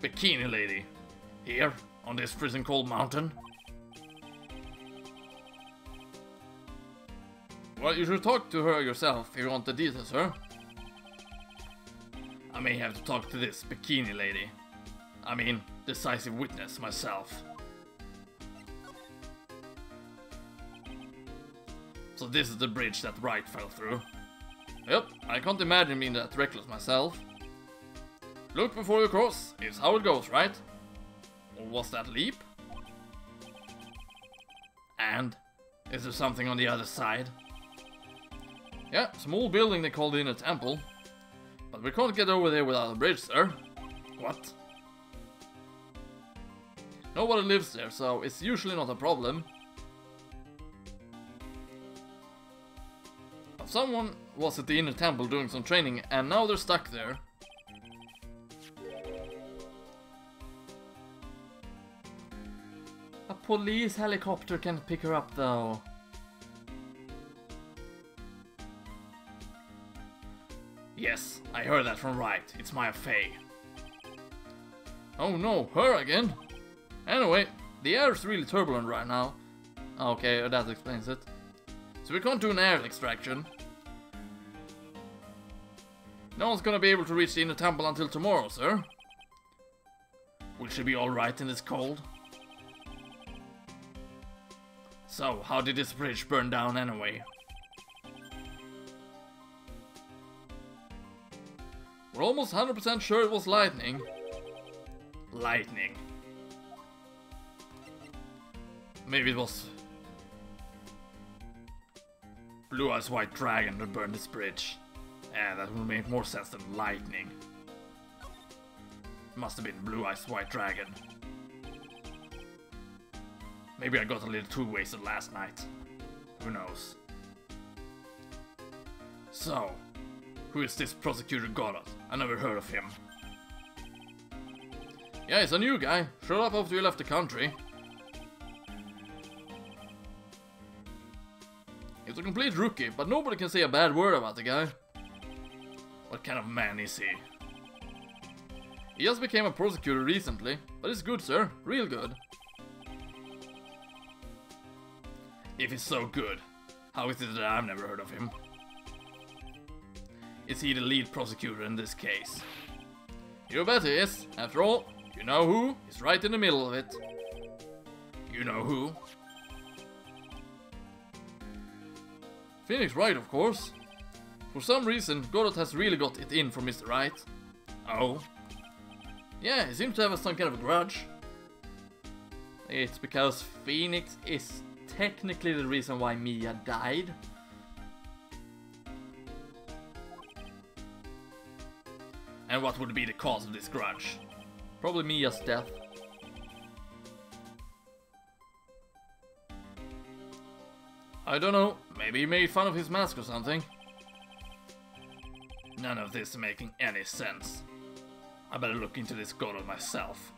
Bikini lady? Here? On this freezing cold mountain? Well, you should talk to her yourself if you want the details, sir. I may have to talk to this bikini lady. I mean, decisive witness myself. So this is the bridge that Wright fell through. Yep, I can't imagine being that reckless myself. Look before you cross, is how it goes, right? Or was that leap? And is there something on the other side? Yeah, small building they called in a temple. But we can't get over there without a bridge, sir. What? Nobody lives there, so it's usually not a problem. But someone was at the inner temple doing some training, and now they're stuck there. A police helicopter can pick her up, though. Yes, I heard that from Wright. It's my Faye. Oh no, her again? Anyway, the air is really turbulent right now. Okay, that explains it. So we can't do an air extraction. No one's gonna be able to reach the inner temple until tomorrow, sir. Will she be alright in this cold? So, how did this bridge burn down anyway? We're almost 100% sure it was lightning. Lightning. Maybe it was Blue Eyes White Dragon that burned this bridge. Yeah, that would make more sense than lightning. Must have been Blue Eyes White Dragon. Maybe I got a little too wasted last night. Who knows? So, who is this prosecutor Godot? I never heard of him. Yeah, he's a new guy. Showed up after you left the country. He's a complete rookie, but nobody can say a bad word about the guy. What kind of man is he? He just became a prosecutor recently, but he's good, sir. Real good. If he's so good, how is it that I've never heard of him? Is he the lead prosecutor in this case? You bet he is. After all, you know who is right in the middle of it. You know who? Phoenix Wright, of course. For some reason, Godot has really got it in for Mr. Wright. Oh. Yeah, he seems to have some kind of a grudge. It's because Phoenix is technically the reason why Mia died. And what would be the cause of this grudge? Probably Mia's death. I don't know, maybe he made fun of his mask or something. None of this is making any sense. I better look into this Godot myself.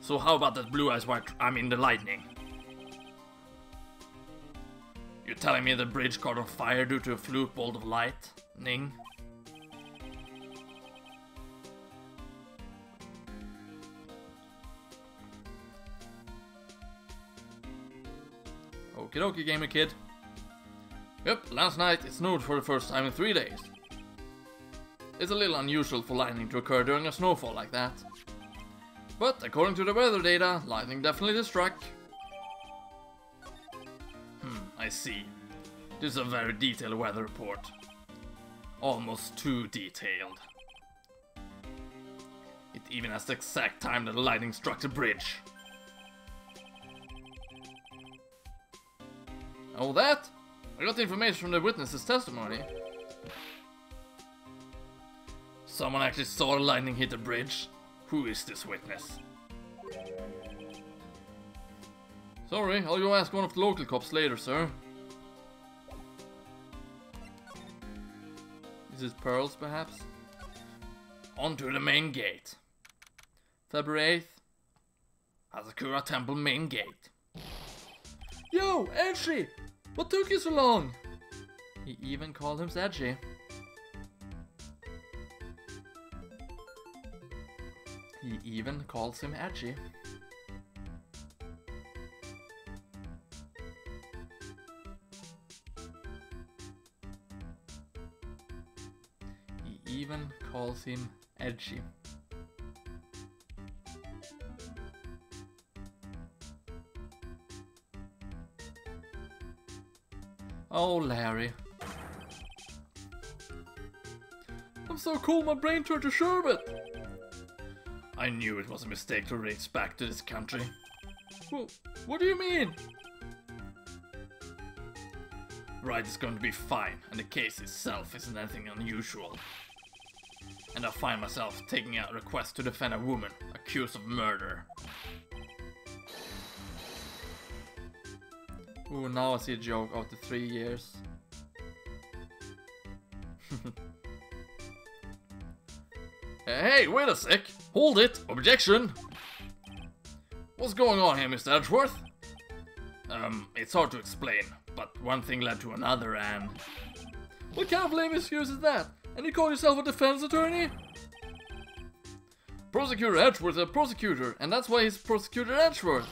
So how about that Blue Eyes White, the lightning? You're telling me the bridge caught on fire due to a fluke bolt of lightning? Okie dokie, gamer kid. Yep, last night it snowed for the first time in 3 days. It's a little unusual for lightning to occur during a snowfall like that. But according to the weather data, lightning definitely struck. I see. This is a very detailed weather report. Almost too detailed. It even has the exact time that the lightning struck the bridge. Oh, that? I got the information from the witness's testimony. Someone actually saw the lightning hit the bridge. Who is this witness? Sorry, I'll go ask one of the local cops later, sir. Is it Pearls, perhaps? On to the main gate. February 8th. Asakura Temple main gate. Yo, Edgy! What took you so long? He even called him Edgy. He even calls him Edgy. He even calls him Edgy. Oh, Larry. I'm so cool, my brain turned to sherbet. I knew it was a mistake to race back to this country. Well, what do you mean? Wright is going to be fine, and the case itself isn't anything unusual. And I find myself taking out a request to defend a woman accused of murder. Ooh, now I see a joke after 3 years. Hey, wait a sec! Hold it! Objection! What's going on here, Mr. Edgeworth? It's hard to explain, but one thing led to another and... What kind of lame excuse is that? And you call yourself a defense attorney? Prosecutor Edgeworth is a prosecutor, and that's why he's Prosecutor Edgeworth.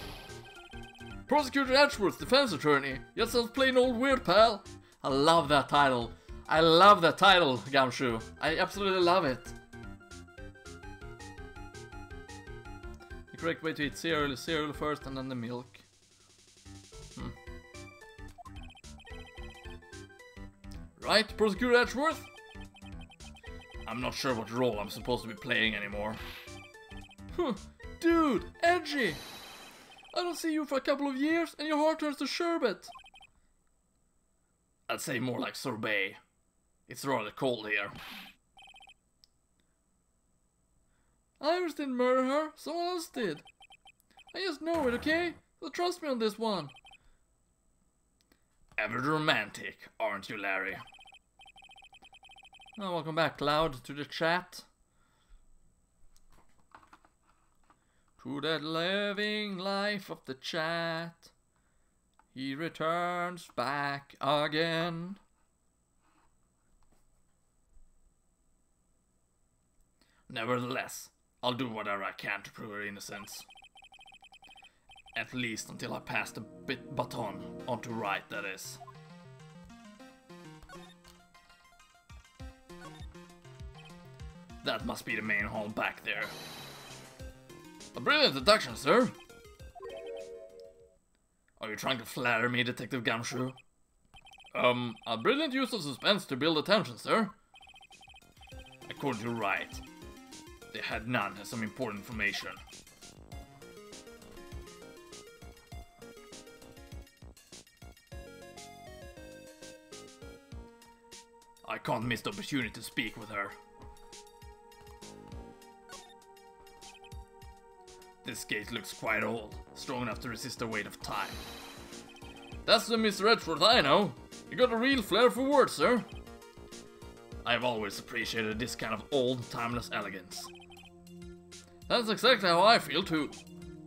Prosecutor Edgeworth, defense attorney. That sounds plain old weird, pal. I love that title. I love that title, Gumshoe. I absolutely love it. The correct way to eat cereal is cereal first and then the milk. Right, Prosecutor Edgeworth? I'm not sure what role I'm supposed to be playing anymore. Dude, edgy! I don't see you for a couple of years and your heart turns to sherbet. I'd say more like sorbet. It's rather cold here. Iris didn't murder her, someone else did. I just know it, okay? So trust me on this one. Ever romantic, aren't you, Larry? Oh, welcome back, Cloud, to the chat. To that living life of the chat, he returns back again. Nevertheless, I'll do whatever I can to prove her innocence. At least until I pass the baton on to Wright, that is. That must be the main hall back there. A brilliant deduction, sir. Are you trying to flatter me, Detective Gumshoe? A brilliant use of suspense to build attention, sir. According to Wright, they had none and some important information. I can't miss the opportunity to speak with her. This gate looks quite old, strong enough to resist the weight of time. That's the Mr. Edgeworth I know. You got a real flair for words, sir. I've always appreciated this kind of old, timeless elegance. That's exactly how I feel too.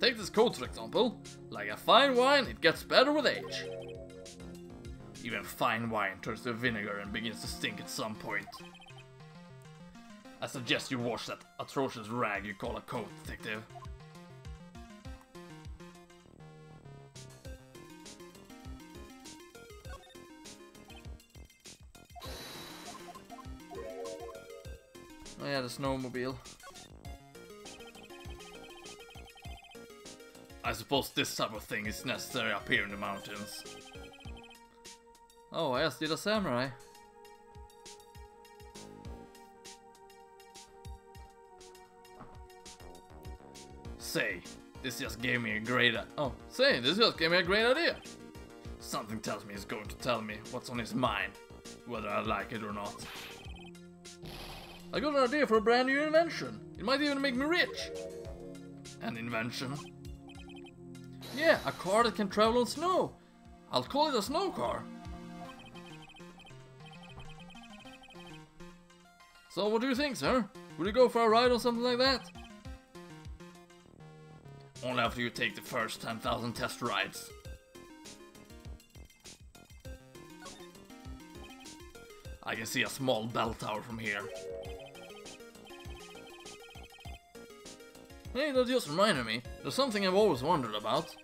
Take this coat, for example. Like a fine wine, it gets better with age. Even fine wine turns to vinegar and begins to stink at some point. I suggest you wash that atrocious rag you call a coat, Detective. Oh yeah, the snowmobile. I suppose this type of thing is necessary up here in the mountains. Oh, yes, did a samurai. Say, this just gave me a great idea. Something tells me he's going to tell me what's on his mind, whether I like it or not. I got an idea for a brand new invention. It might even make me rich. An invention? Yeah, a car that can travel on snow. I'll call it a snow car. So what do you think, sir? Would you go for a ride or something like that? Only after you take the first 10,000 test rides. I can see a small bell tower from here. Hey, that just reminded me. There's something I've always wondered about.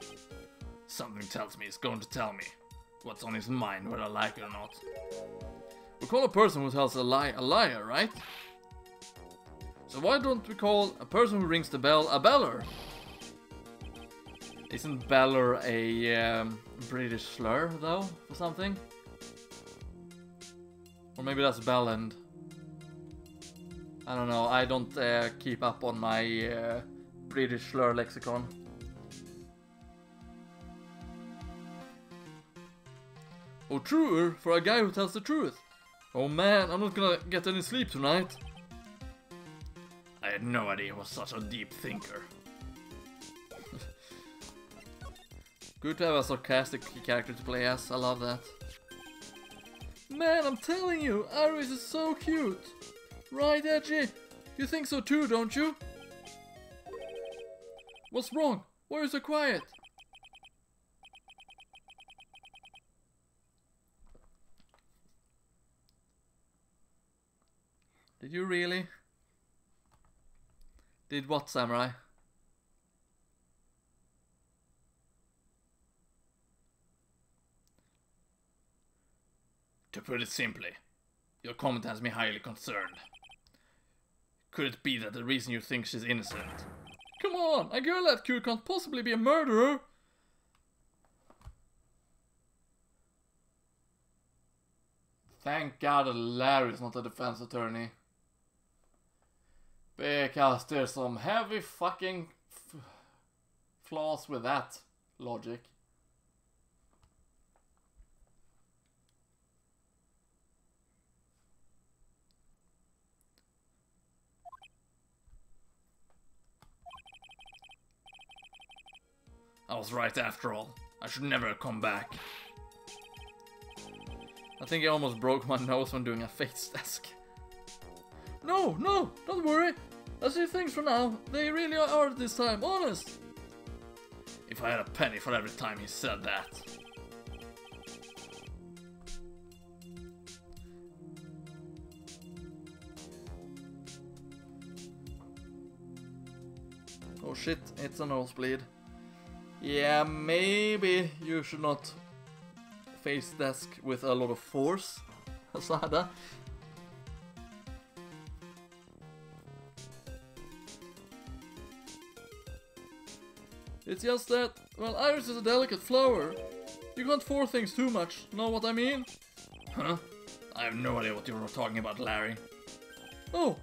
Something tells me he's going to tell me what's on his mind, whether I like it or not. We call a person who tells a lie a liar, right? So why don't we call a person who rings the bell a beller? Isn't beller a British slur, though, for something? Or maybe that's Bellend. I don't know, I don't keep up on my British slur lexicon. Oh, truer for a guy who tells the truth. Oh man, I'm not gonna get any sleep tonight. I had no idea he was such a deep thinker. Good to have a sarcastic character to play as, I love that. Man, I'm telling you, Iris is so cute. Right, Edgy? You think so too, don't you? What's wrong? Why are you so quiet? Did you really? Did what, Samurai? To put it simply, your comment has me highly concerned. Could it be that the reason you think she's innocent? Come on, a girl that cute can't possibly be a murderer. Thank God that Larry's not a defense attorney. Because there's some heavy fucking flaws with that logic. I was right after all. I should never have come back. I think I almost broke my nose when doing a face desk. No, no, don't worry. I see things for now. They really are this time, honest. If I had a penny for every time he said that. Oh shit, it's a nosebleed. Yeah, maybe you should not face desk with a lot of force, Asada. It's just that, well, Iris is a delicate flower. You can't force things too much, know what I mean? Huh? I have no idea what you were talking about, Larry. Oh,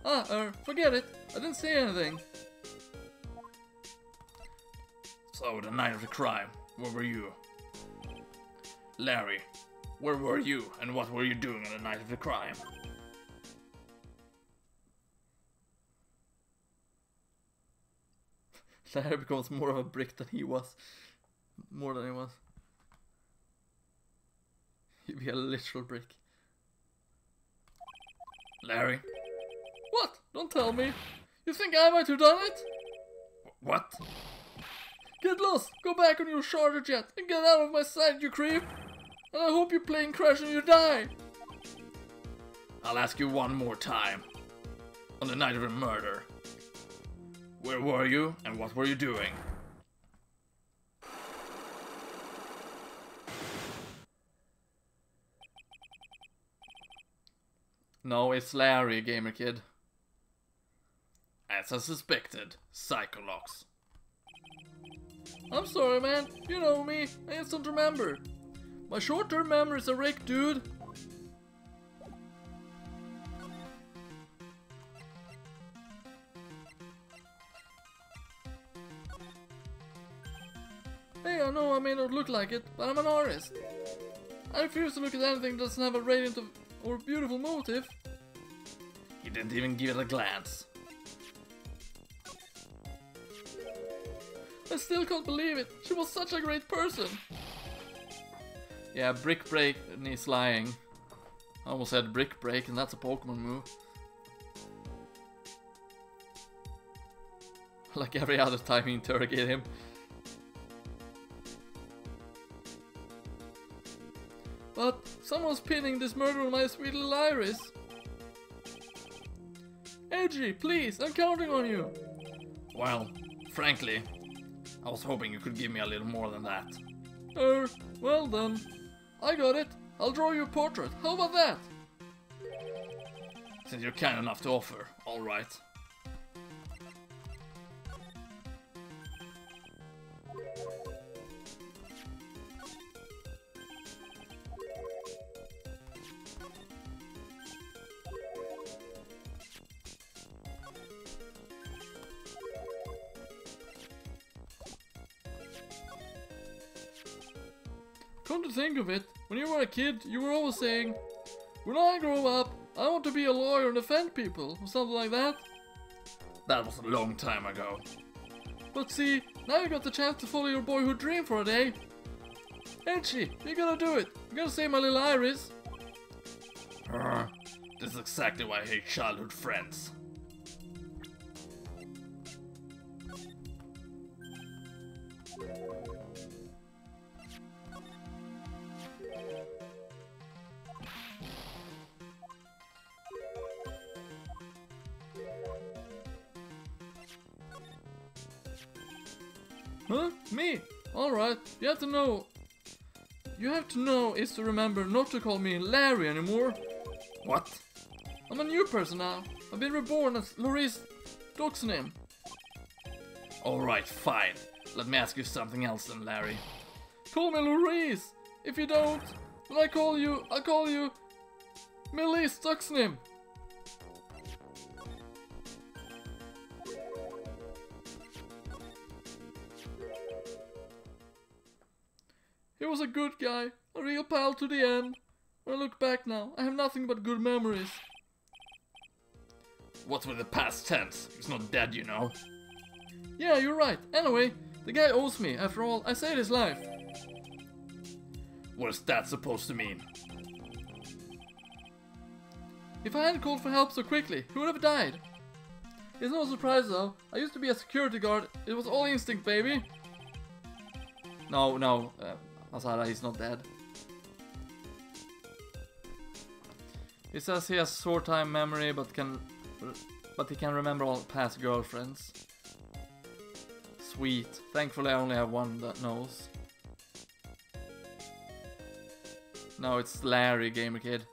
forget it. I didn't say anything. So, the night of the crime, where were you? Larry, where were you and what were you doing on the night of the crime? Larry becomes more of a brick than he was. More than he was. He'd be a literal brick. Larry? What? Don't tell me. You think I might have done it? What? Get lost! Go back on your charter jet and get out of my sight, you creep! And I hope your plane crashes and you die! I'll ask you one more time. On the night of the murder, where were you and what were you doing? No, it's Larry, gamer kid. As I suspected, Psycholox. I'm sorry, man. You know me. I just don't remember. My short-term memory's a wreck, dude. Hey, I know I may not look like it, but I'm an artist. I refuse to look at anything that doesn't have a radiant or beautiful motive. He didn't even give it a glance. I still can't believe it. She was such a great person. Yeah, Brick Break needs lying. I almost said Brick Break, and that's a Pokemon move. Like every other time you interrogate him. But someone's pinning this murder on my sweet little Iris. Edgy, please, I'm counting on you. Well, frankly, I was hoping you could give me a little more than that. Well then. I got it. I'll draw you a portrait. How about that? Since you're kind enough to offer, alright. come to think of it, when you were a kid, you were always saying, when I grow up, I want to be a lawyer and defend people, or something like that. That was a long time ago. But see, now you got the chance to follow your boyhood dream for a day. Edgy, you gotta do it. You gotta save my little Iris. This is exactly why I hate childhood friends. Huh? Me? Alright, you have to know. You have to know is to remember not to call me Larry anymore. What? I'm a new person now. I've been reborn as Laurice dog's name. Alright, fine. Let me ask you something else then, Larry. Call me Laurice. If you don't, then I'll call you Millie dog's name. He was a good guy, a real pal to the end. When I look back now, I have nothing but good memories. What's with the past tense? He's not dead, you know. Yeah, you're right. Anyway, the guy owes me. After all, I saved his life. What is that supposed to mean? If I hadn't called for help so quickly, he would have died. It's no surprise though. I used to be a security guard. It was all instinct, baby. No, Asara, he's not dead. He says he has short-time memory, but he can remember all past girlfriends. Sweet. Thankfully, I only have one that knows. No, it's Larry, gamer kid.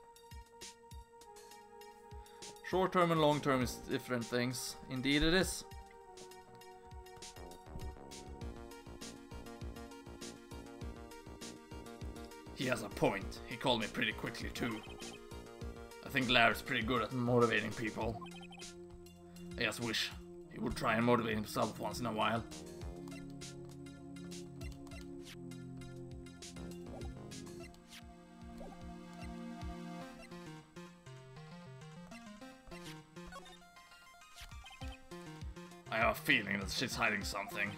Short-term and long-term is different things. Indeed, it is. He has a point. He called me pretty quickly too. I think Larry's pretty good at motivating people. I just wish he would try and motivate himself once in a while. I have a feeling that she's hiding something.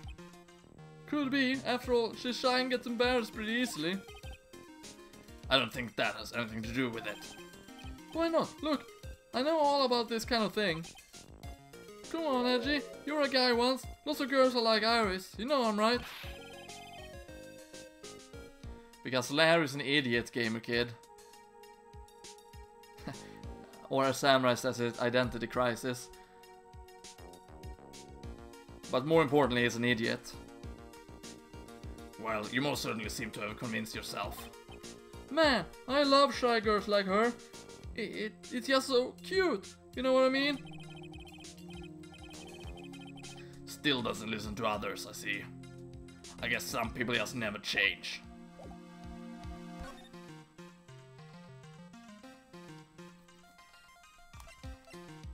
Could be. After all, she's shy and gets embarrassed pretty easily. I don't think that has anything to do with it. Why not? Look, I know all about this kind of thing. Come on, Edgy. You were a guy once. Lots of girls are like Iris. You know I'm right. Because Larry's an idiot, gamer kid. Or as Samurai says it, identity crisis. But more importantly, he's an idiot. Well, you most certainly seem to have convinced yourself. Man, I love shy girls like her. It's just so cute. You know what I mean? Still doesn't listen to others, I see. I guess some people just never change.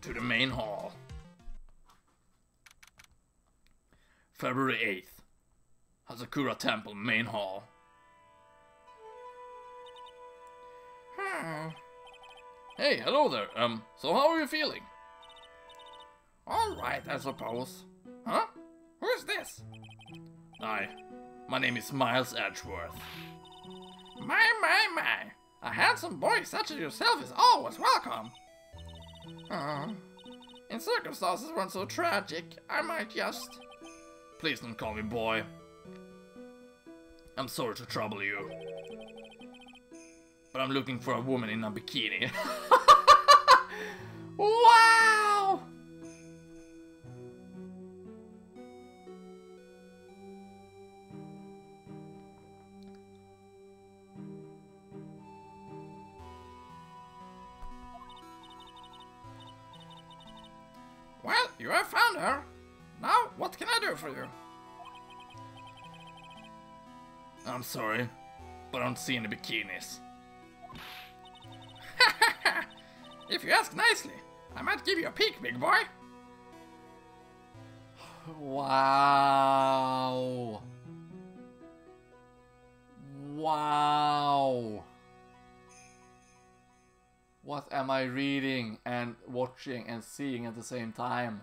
To the main hall. February 8th. Hazakura Temple, main hall. Hey, hello there. So how are you feeling? Alright, I suppose. Huh? Who is this? Hi, my name is Miles Edgeworth. My. A handsome boy such as yourself is always welcome. In circumstances weren't so tragic, I might just... Please don't call me boy. I'm sorry to trouble you. But I'm looking for a woman in a bikini. Wow! Well, you have found her. Now, what can I do for you? I'm sorry, but I don't see any bikinis. If you ask nicely, I might give you a peek, big boy. Wow. Wow! What am I reading and watching and seeing at the same time?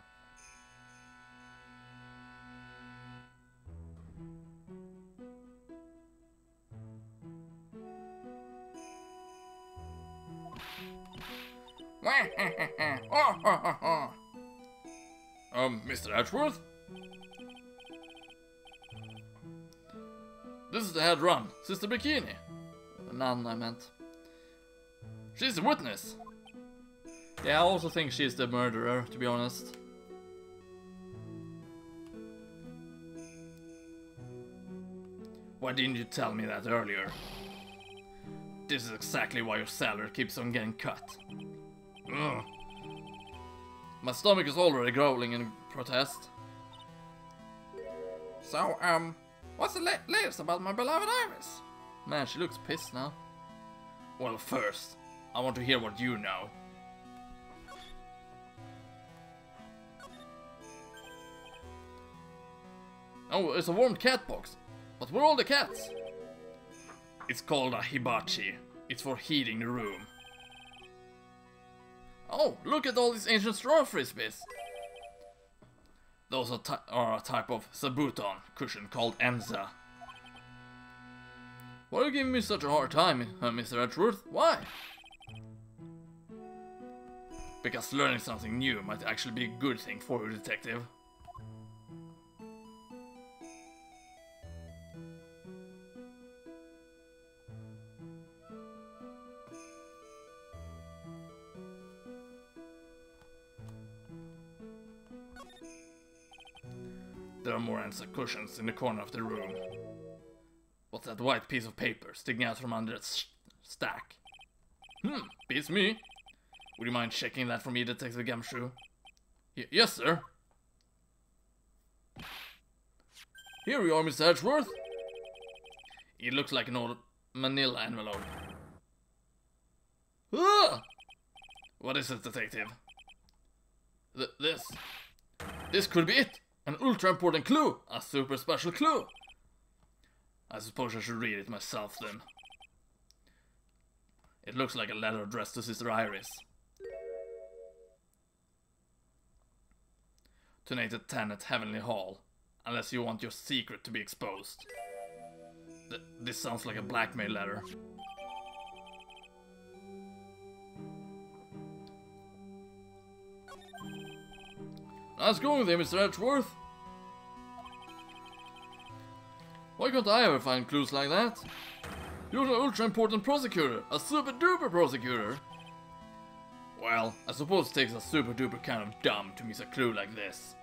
Mr. Edgeworth? This is the head run, Sister Bikini. None, I meant. She's the witness. Yeah, I also think she's the murderer, to be honest. Why didn't you tell me that earlier? This is exactly why your salary keeps on getting cut. Ugh. My stomach is already growling in protest. So, what's the latest about my beloved Iris? Man, she looks pissed now. Well, first, I want to hear what you know. Oh, it's a warmed cat box. But where are all the cats? It's called a hibachi. It's for heating the room. Oh, look at all these ancient straw frisbees. Those are a type of sabuton cushion called Enza. Why are you giving me such a hard time, Mr. Edgeworth? Why? Because learning something new might actually be a good thing for you, detective. There are more Enza cushions in the corner of the room. What's that white piece of paper sticking out from under its stack? Beats me. Would you mind checking that for me, Detective Gumshoe? Yes, sir. Here we are, Mr. Edgeworth. It looks like an old manila envelope. Ah! What is it, Detective? This could be it. An ultra important clue. A super special clue. I suppose I should read it myself then. It looks like a letter addressed to Sister Iris. Tonight at 10 at Heavenly Hall. Unless you want your secret to be exposed. This sounds like a blackmail letter. Nice going there, Mr. Edgeworth. Why can't I ever find clues like that? You're an ultra important prosecutor, a super duper prosecutor. Well, I suppose it takes a super duper kind of dumb to miss a clue like this.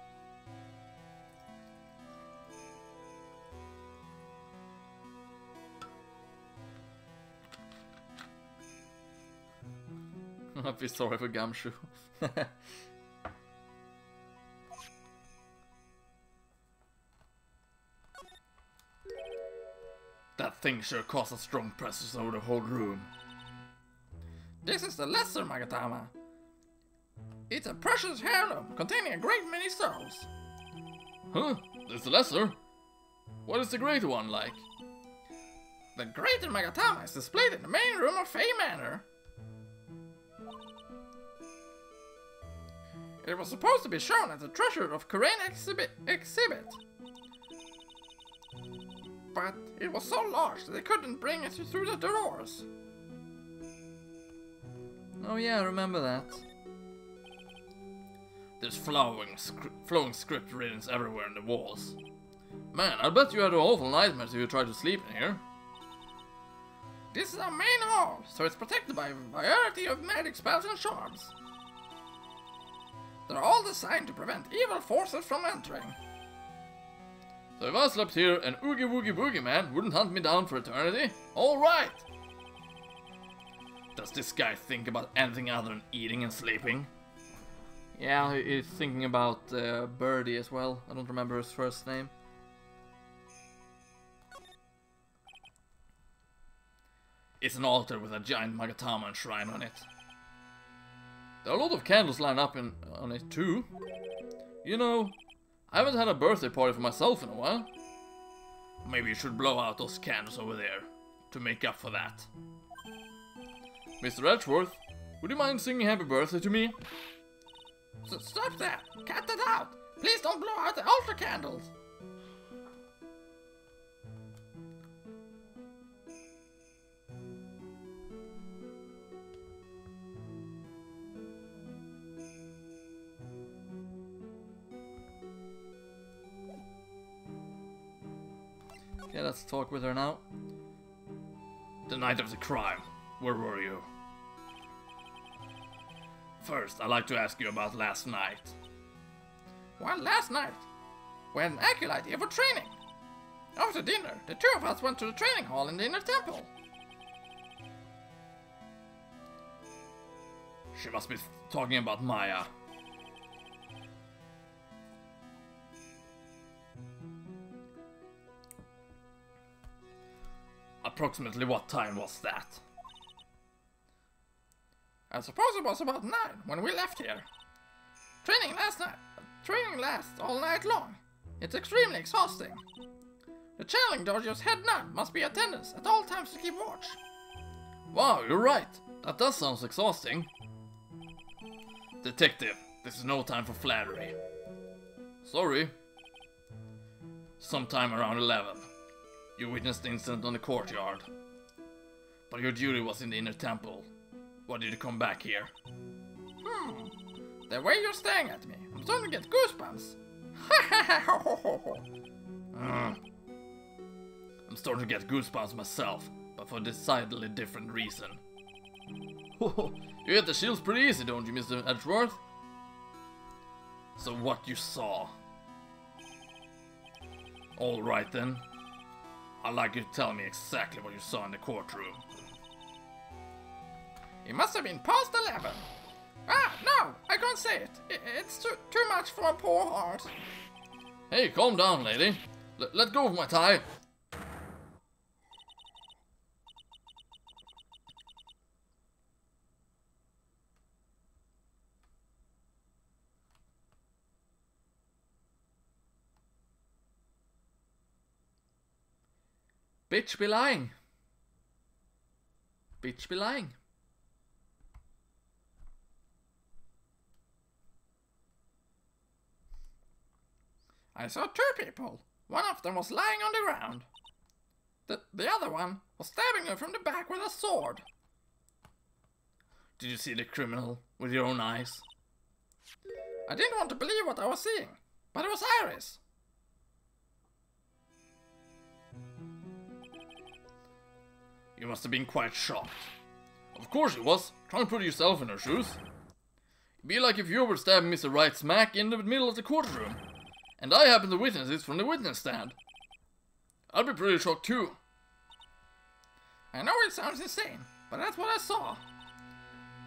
I feel sorry for Gumshoe. That thing sure caused a strong presence over the whole room. This is the Lesser Magatama. It's a precious heirloom containing a great many souls. Huh? There's the lesser? What is the greater one like? The greater Magatama is displayed in the main room of Fey Manor. It was supposed to be shown at the Treasure of Kurain exhibit. But it was so large that they couldn't bring it through the doors. Oh yeah, I remember that. There's flowing script readings everywhere in the walls. Man, I bet you had awful nightmares if you tried to sleep in here. This is our main hall, so it's protected by a variety of magic spells and charms. They're all designed to prevent evil forces from entering. So if I slept here, an Oogie Woogie Boogie Man wouldn't hunt me down for eternity? Alright! Does this guy think about anything other than eating and sleeping? Yeah, he's thinking about Birdie as well. I don't remember his first name. It's an altar with a giant Magatama shrine on it. There are a lot of candles lined up on it too. You know, I haven't had a birthday party for myself in a while. Maybe you should blow out those candles over there. to make up for that. Mr. Edgeworth, would you mind singing happy birthday to me? Stop that! Cut that out! Please don't blow out the altar candles! Okay, let's talk with her now. The night of the crime, where were you? First, I'd like to ask you about last night. Well, last night, we had an acolyte here for training. After dinner, the two of us went to the training hall in the inner temple. She must be talking about Maya. Approximately what time was that? I suppose it was about 9 when we left here. Training lasts all night long. It's extremely exhausting. The channeling dojo's head nun must be in attendance at all times to keep watch. Wow, you're right. That does sound exhausting. Detective, this is no time for flattery. Sorry. Sometime around 11. You witnessed the incident on the courtyard. But your duty was in the inner temple. Why did you come back here? The way you're staring at me, I'm starting to get goosebumps. I'm starting to get goosebumps myself, but for a decidedly different reason. You get the shields pretty easy, don't you, Mr. Edgeworth? So what you saw? Alright then. I'd like you to tell me exactly what you saw in the courtroom. It must have been past 11. Ah, no, I can't say it. It's too much for my poor heart. Hey, calm down, lady. Let go of my tie. Bitch be lying. Bitch be lying. I saw 2 people. One of them was lying on the ground. The other one was stabbing her from the back with a sword. Did you see the criminal with your own eyes? I didn't want to believe what I was seeing, but it was Iris. You must have been quite shocked. Of course you was. Try and put yourself in her shoes. It'd be like if you were stabbing Mr. Wright smack in the middle of the courtroom. And I happen to witness this from the witness stand. I'd be pretty shocked too. I know it sounds insane, but that's what I saw.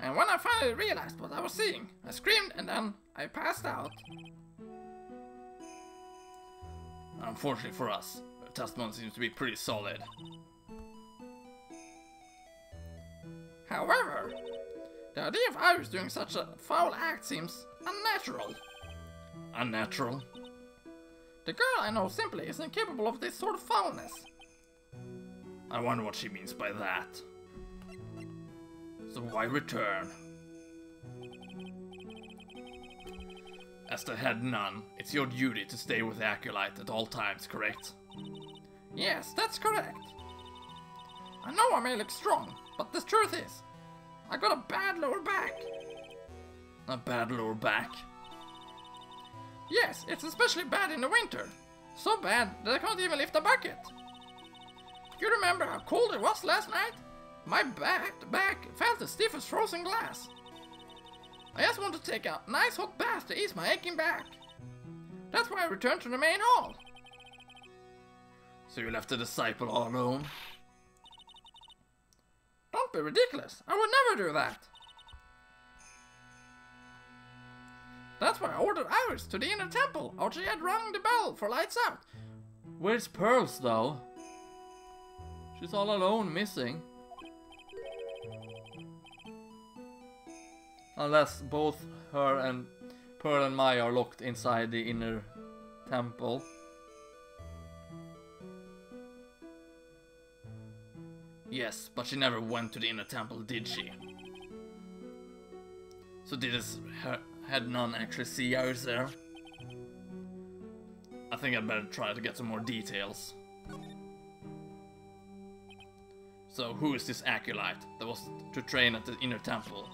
And when I finally realized what I was seeing, I screamed and then I passed out. Unfortunately for us, her testimony seems to be pretty solid. However, the idea of Iris doing such a foul act seems unnatural. Unnatural? The girl I know simply is incapable of this sort of foulness. I wonder what she means by that. So why return? As the head nun, it's your duty to stay with the acolyte at all times, correct? Yes, that's correct. I know I may look strong, but the truth is, I got a bad lower back. A bad lower back? Yes, it's especially bad in the winter. So bad that I can't even lift a bucket. You remember how cold it was last night? My back felt as stiff as frozen glass. I just want to take a nice hot bath to ease my aching back. That's why I returned to the main hall. So you left the disciple all alone? Don't be ridiculous. I would never do that. That's why I ordered Iris to the inner temple after she had rung the bell for lights out. Where's Pearls, though? She's all alone, missing. Unless both her and Pearl and Maya are locked inside the inner temple. Yes, but she never went to the inner temple, did she? So did his head nun actually see I was there? I think I'd better try to get some more details. So who is this acolyte that was to train at the inner temple?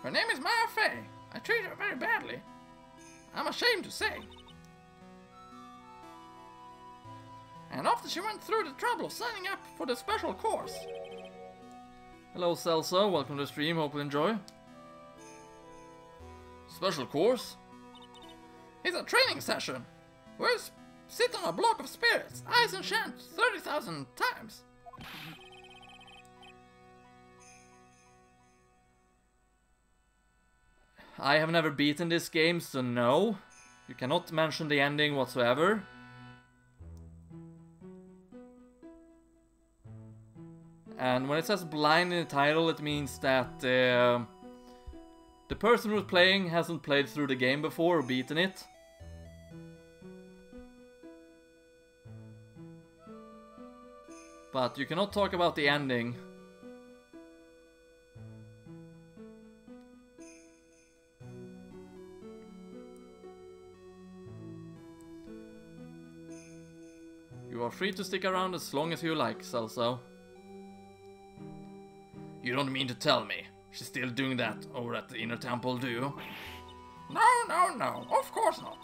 Her name is Maya Fey. I treated her very badly. I'm ashamed to say. And after she went through the trouble of signing up for the special course. Hello Celso, welcome to the stream, hope you enjoy. Special course? It's a training session. We'll sit on a block of spirits, ice and chant 30,000 times. I have never beaten this game, so no. You cannot mention the ending whatsoever. And when it says blind in the title, it means that the person who's playing hasn't played through the game before or beaten it. But you cannot talk about the ending. You are free to stick around as long as you like, Celso. You don't mean to tell me she's still doing that over at the inner temple, do you? No, of course not.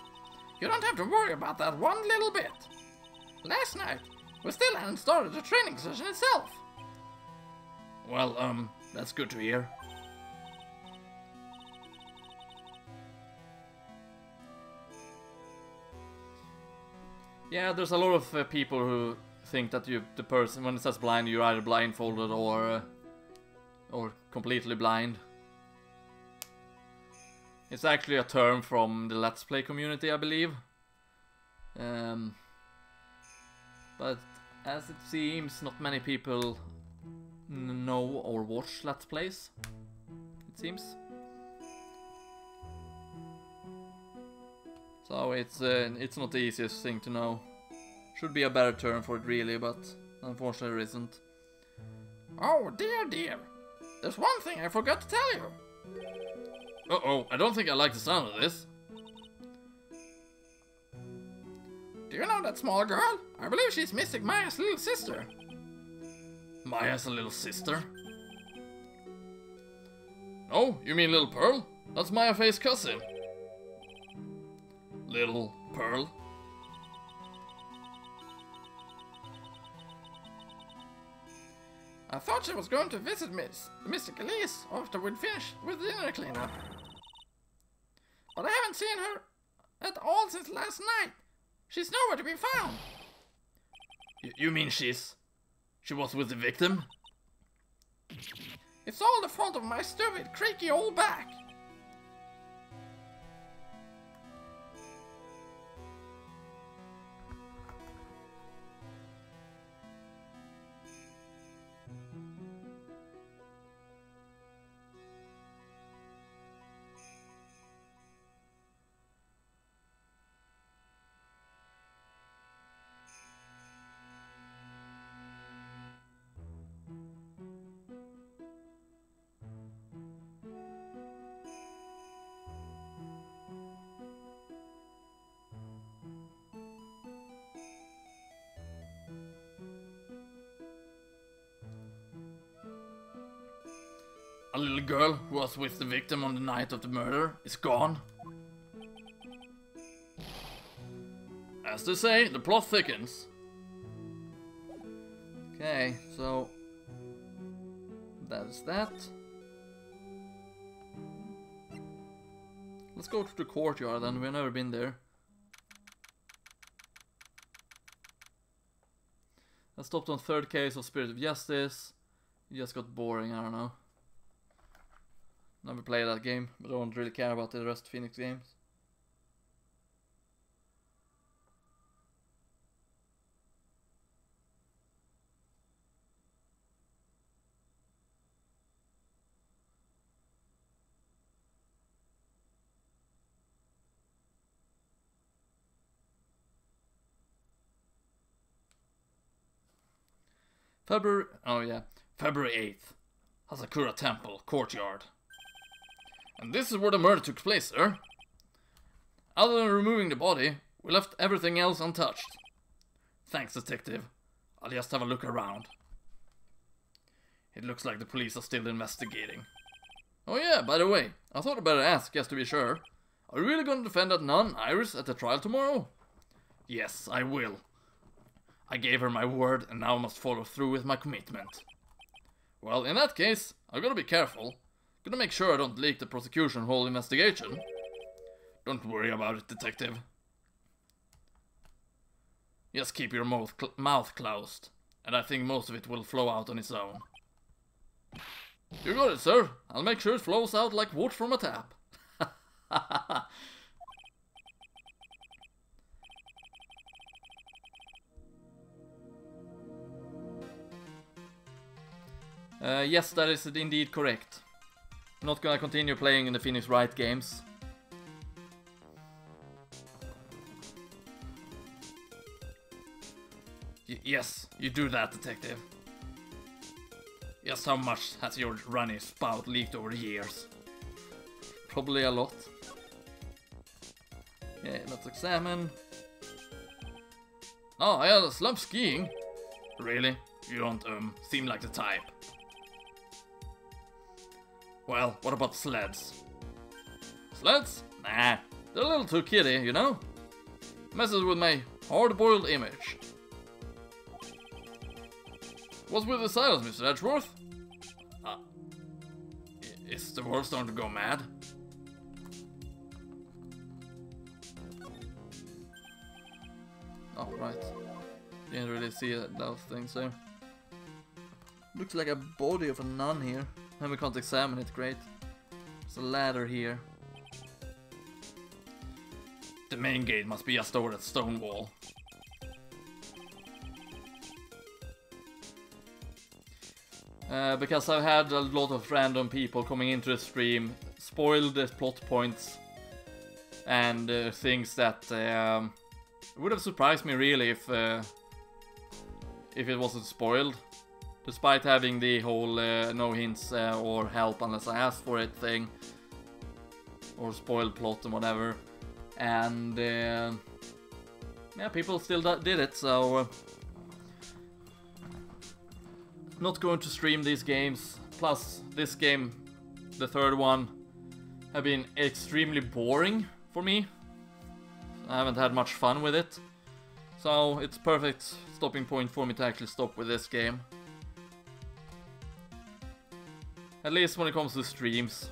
You don't have to worry about that one little bit. Last night, we still hadn't started the training session itself. Well, that's good to hear. Yeah, there's a lot of people who think that the person, when it says blind, you're either blindfolded or completely blind. It's actually a term from the Let's Play community, I believe. But as it seems, not many people know or watch Let's Plays, it seems. So it's not the easiest thing to know. Should be a better term for it really, but unfortunately there isn't. Oh dear. There's one thing I forgot to tell you. Uh-oh, I don't think I like the sound of this. Do you know that small girl? I believe she's Mystic Maya's little sister. Maya's a little sister? Oh, you mean Little Pearl? That's Maya Fey's cousin. Little Pearl? I thought she was going to visit Mystic Elise after we'd finished with dinner cleanup. But I haven't seen her at all since last night. She's nowhere to be found. You mean she was with the victim? It's all the fault of my stupid, creaky old back. A little girl who was with the victim on the night of the murder is gone. As they say, the plot thickens. Okay, so that is that. Let's go to the courtyard then, we've never been there. I stopped on third case of Spirit of Justice. It just got boring, I don't know. Never played that game, but I don't really care about the rest of Phoenix games. February, oh yeah. February 8th. Hasakura Temple, courtyard. And this is where the murder took place, sir. Other than removing the body, we left everything else untouched. Thanks, detective. I'll just have a look around. It looks like the police are still investigating. Oh yeah, by the way, I thought I'd better ask just to be sure. Are you really going to defend that nun, Iris, at the trial tomorrow? Yes, I will. I gave her my word and now must follow through with my commitment. Well, in that case, I've got to be careful. Gonna make sure I don't leak the prosecution whole investigation. Don't worry about it, detective. Just keep your mouth closed, and I think most of it will flow out on its own. You got it, sir. I'll make sure it flows out like water from a tap. Yes, that is indeed correct. I'm not gonna continue playing in the Phoenix Wright games. Yes, you do that, detective. Just how much has your runny spout leaked over the years? Probably a lot. Okay, let's examine. Oh, I had a slump skiing. Really? You don't, seem like the type. Well, what about sleds? Sleds? Nah, they're a little too kiddie, you know? Messes with my hard-boiled image. What's with the silence, Mr. Edgeworth? Is the world starting to go mad? Oh, right. Didn't really see those things there. Looks like a body of a nun here. And we can't examine it, great. There's a ladder here. The main gate must be just over that stone wall. Because I've had a lot of random people coming into the stream, spoiled the plot points and things that would have surprised me really if it wasn't spoiled. Despite having the whole no hints or help unless I ask for it thing, or spoiled plot and whatever, and yeah, people still did it, so not going to stream these games. Plus, this game, the third one, have been extremely boring for me. I haven't had much fun with it, so it's perfect stopping point for me to actually stop with this game. At least when it comes to streams.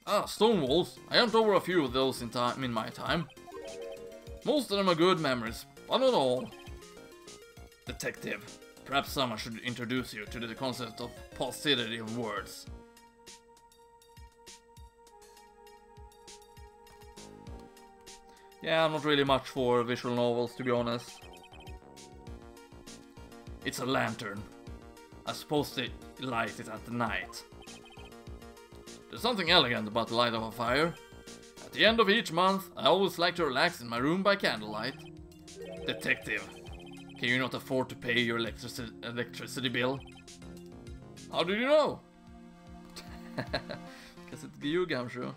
Ah, stone walls. I jumped over a few of those in my time. Most of them are good memories, but not all. Detective, perhaps someone should introduce you to the concept of paucity of words. Yeah, I'm not really much for visual novels, to be honest. It's a lantern. I suppose they light it at the night. There's something elegant about the light of a fire. At the end of each month, I always like to relax in my room by candlelight. Detective, can you not afford to pay your electricity bill? How did you know? Because it's you, Gumshoe.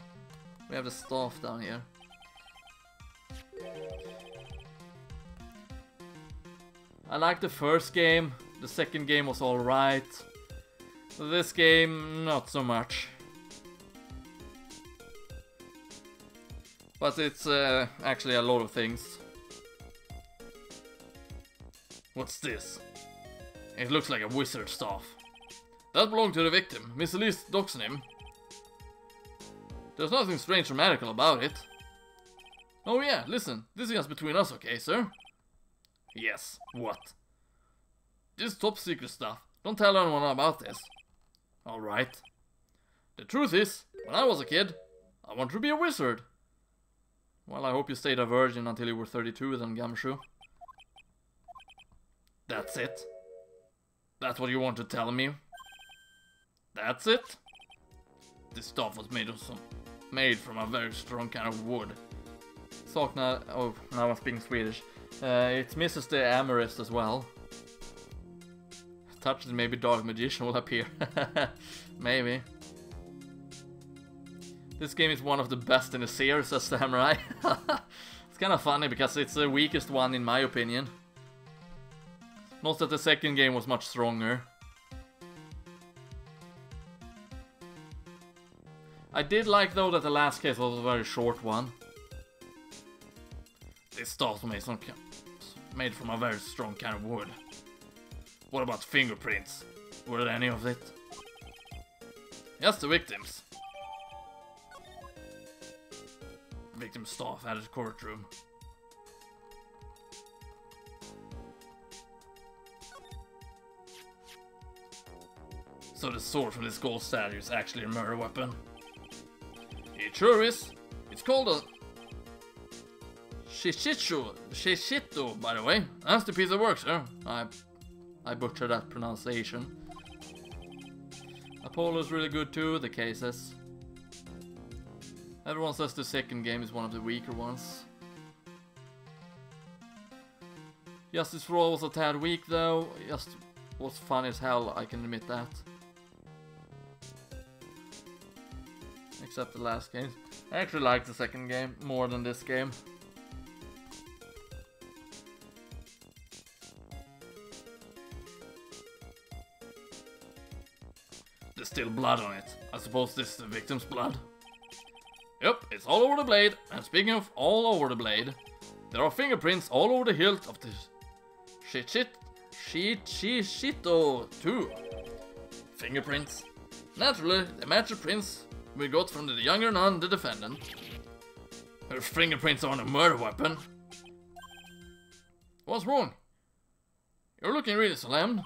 We have the staff down here. I liked the first game, the second game was alright. This game, not so much. But it's actually a lot of things. What's this? It looks like a wizard staff. That belonged to the victim, Miss Elise Doxonym. There's nothing strange or magical about it. Oh yeah, listen, this is just between us, okay, sir? Yes, what? This is top secret stuff. Don't tell anyone about this. Alright. The truth is, when I was a kid, I wanted to be a wizard. Well, I hope you stayed a virgin until you were 32 then, Gumshoe. That's it? That's what you want to tell me? That's it? This stuff was made from a very strong kind of wood. Sakna... Oh, now I'm speaking Swedish. It misses the amethyst as well. touch it, maybe Dark Magician will appear. Maybe. This game is one of the best in the series, says Samurai. It's kind of funny because it's the weakest one in my opinion. Not that the second game was much stronger. I did like though that the last case was a very short one. This staff made from a very strong kind of wood. What about fingerprints? Were there any of it? Yes, the victims. Victim staff at the courtroom. So the sword from this gold statue is actually a murder weapon. It sure is. It's called a Shishito, by the way. That's the piece of work, sir. I butchered that pronunciation. Apollo's really good too, the cases. Everyone says the second game is one of the weaker ones. Justice for All was a tad weak though. Just was fun as hell, I can admit that. Except the last game. I actually like the second game more than this game. There's still blood on it. I suppose this is the victim's blood. Yep, it's all over the blade. And speaking of all over the blade, there are fingerprints all over the hilt of the Shishito too. Fingerprints. Naturally, they match the prints we got from the younger nun, the defendant. Her fingerprints on a murder weapon. What's wrong? You're looking really solemn.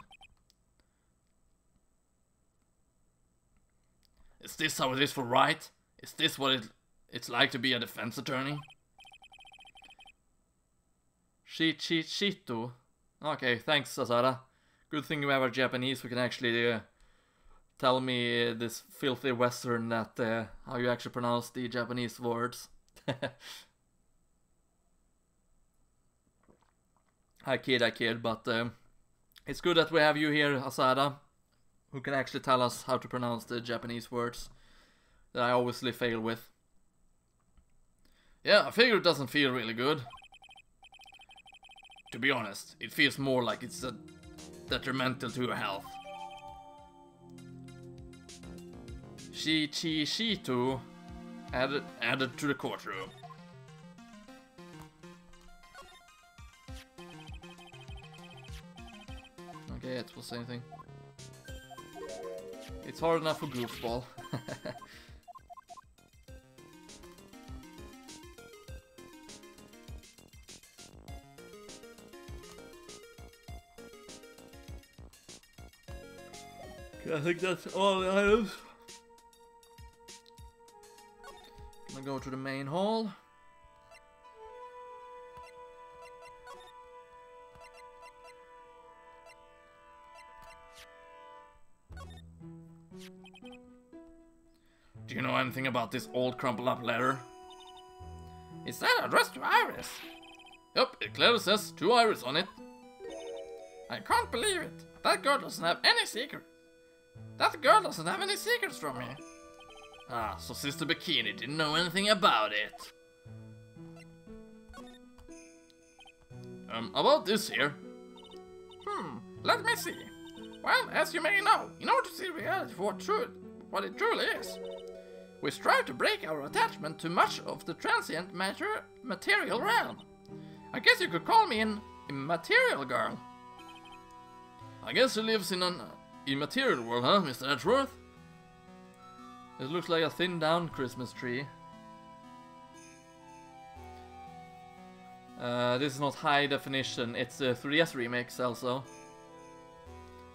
Is this how it is for Wright? Is this what it's like to be a defense attorney? Shito. Okay, thanks, Asada. Good thing we have our Japanese who can actually tell me this filthy western that how you actually pronounce the Japanese words. I kid, but it's good that we have you here, Asada, who can actually tell us how to pronounce the Japanese words that I obviously fail with. Yeah, I figure it doesn't feel really good. To be honest, it feels more like it's detrimental to your health. Shito added to the courtroom. Okay, it was the same thing. It's hard enough for Goofball. I think that's all the items. I'm gonna go to the main hall. Do you know anything about this old crumpled up letter? Is that addressed to Iris? Yep, it clearly says to Iris on it. I can't believe it. That girl doesn't have any secret. That girl doesn't have any secrets from me. Ah, so Sister Bikini didn't know anything about it. About this here. Let me see. Well, as you may know, in order to see reality for what it truly is, we strive to break our attachment to much of the transient material realm. I guess you could call me an immaterial girl. I guess he lives in an immaterial world, huh, Mr. Edgeworth? It looks like a thinned down Christmas tree. This is not high definition, it's the 3DS remix also.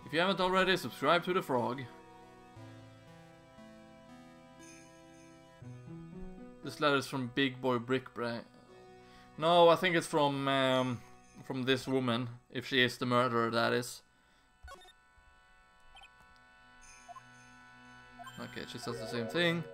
If you haven't already, subscribe to the frog. This letter is from Big Boy Brickbreak. No, I think it's from this woman, if she is the murderer, that is. Okay, she says the same thing.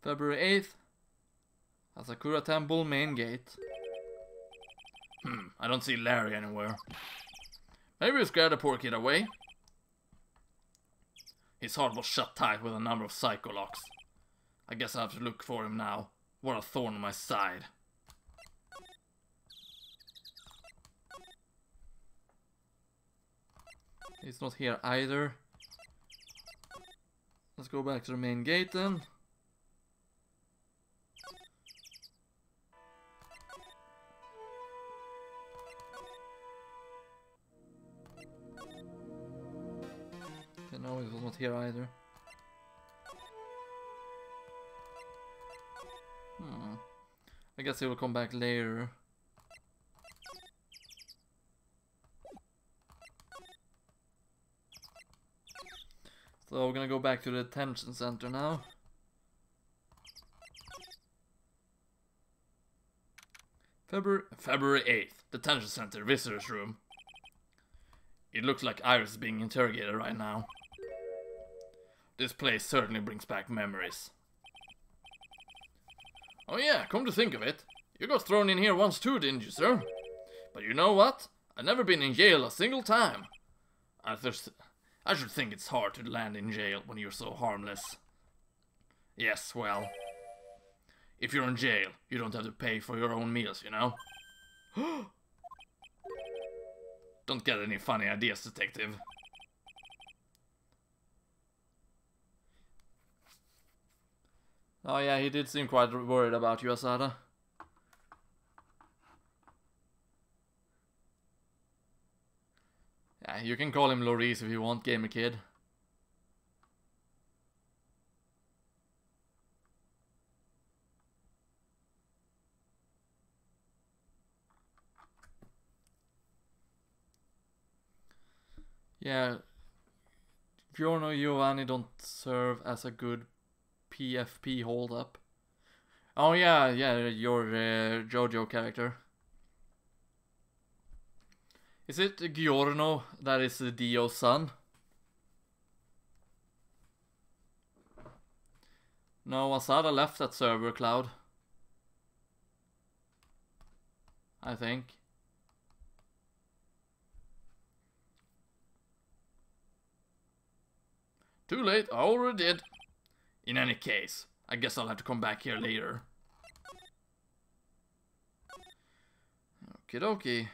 February 8th. Asakura Temple main gate. I don't see Larry anywhere. Maybe he scared the poor kid away. His heart was shut tight with a number of psycho locks. I guess I have to look for him now. What a thorn in my side. He's not here either. Let's go back to the main gate then. Okay, no, he was not here either. I guess he will come back later. So we're gonna go back to the detention center now. February 8th, detention center, visitors room. It looks like Iris is being interrogated right now. This place certainly brings back memories. Oh yeah, come to think of it, you got thrown in here once too, didn't you, sir? But you know what? I've never been in jail a single time. I should think it's hard to land in jail when you're so harmless. Yes, well, if you're in jail, you don't have to pay for your own meals, you know? Don't get any funny ideas, detective. Oh yeah, he did seem quite worried about you, Asada. Yeah, you can call him Loris if you want, Gamer Kid. Yeah, Giorno Giovanni don't serve as a good PFP hold-up. Oh yeah, your JoJo character. Is it Giorno that is Dio's son? No, Asada left that server, Cloud. I think. Too late, I already did. In any case, I guess I'll have to come back here later. Okie dokie.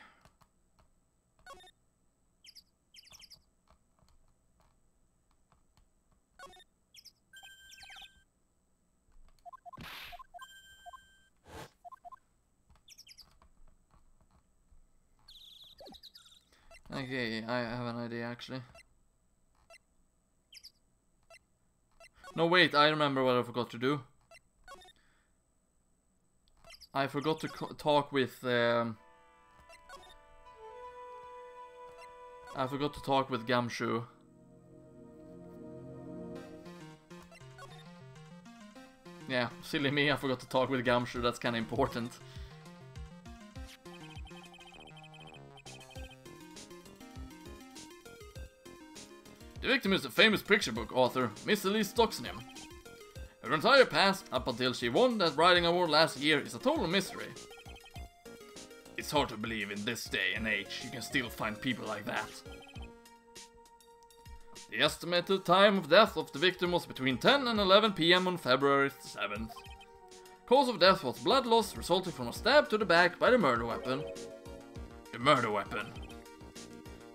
Okay, I have an idea actually. No, wait, I remember what I forgot to do. I forgot to talk with Gamshu. Yeah, silly me, I forgot to talk with Gamshu, that's kinda important. The victim is the famous picture book author, Miss Elise Stockton. Her entire past, up until she won that writing award last year, is a total mystery. It's hard to believe in this day and age you can still find people like that. The estimated time of death of the victim was between 10 and 11 PM on February 7th. Cause of death was blood loss resulting from a stab to the back by the murder weapon. The murder weapon.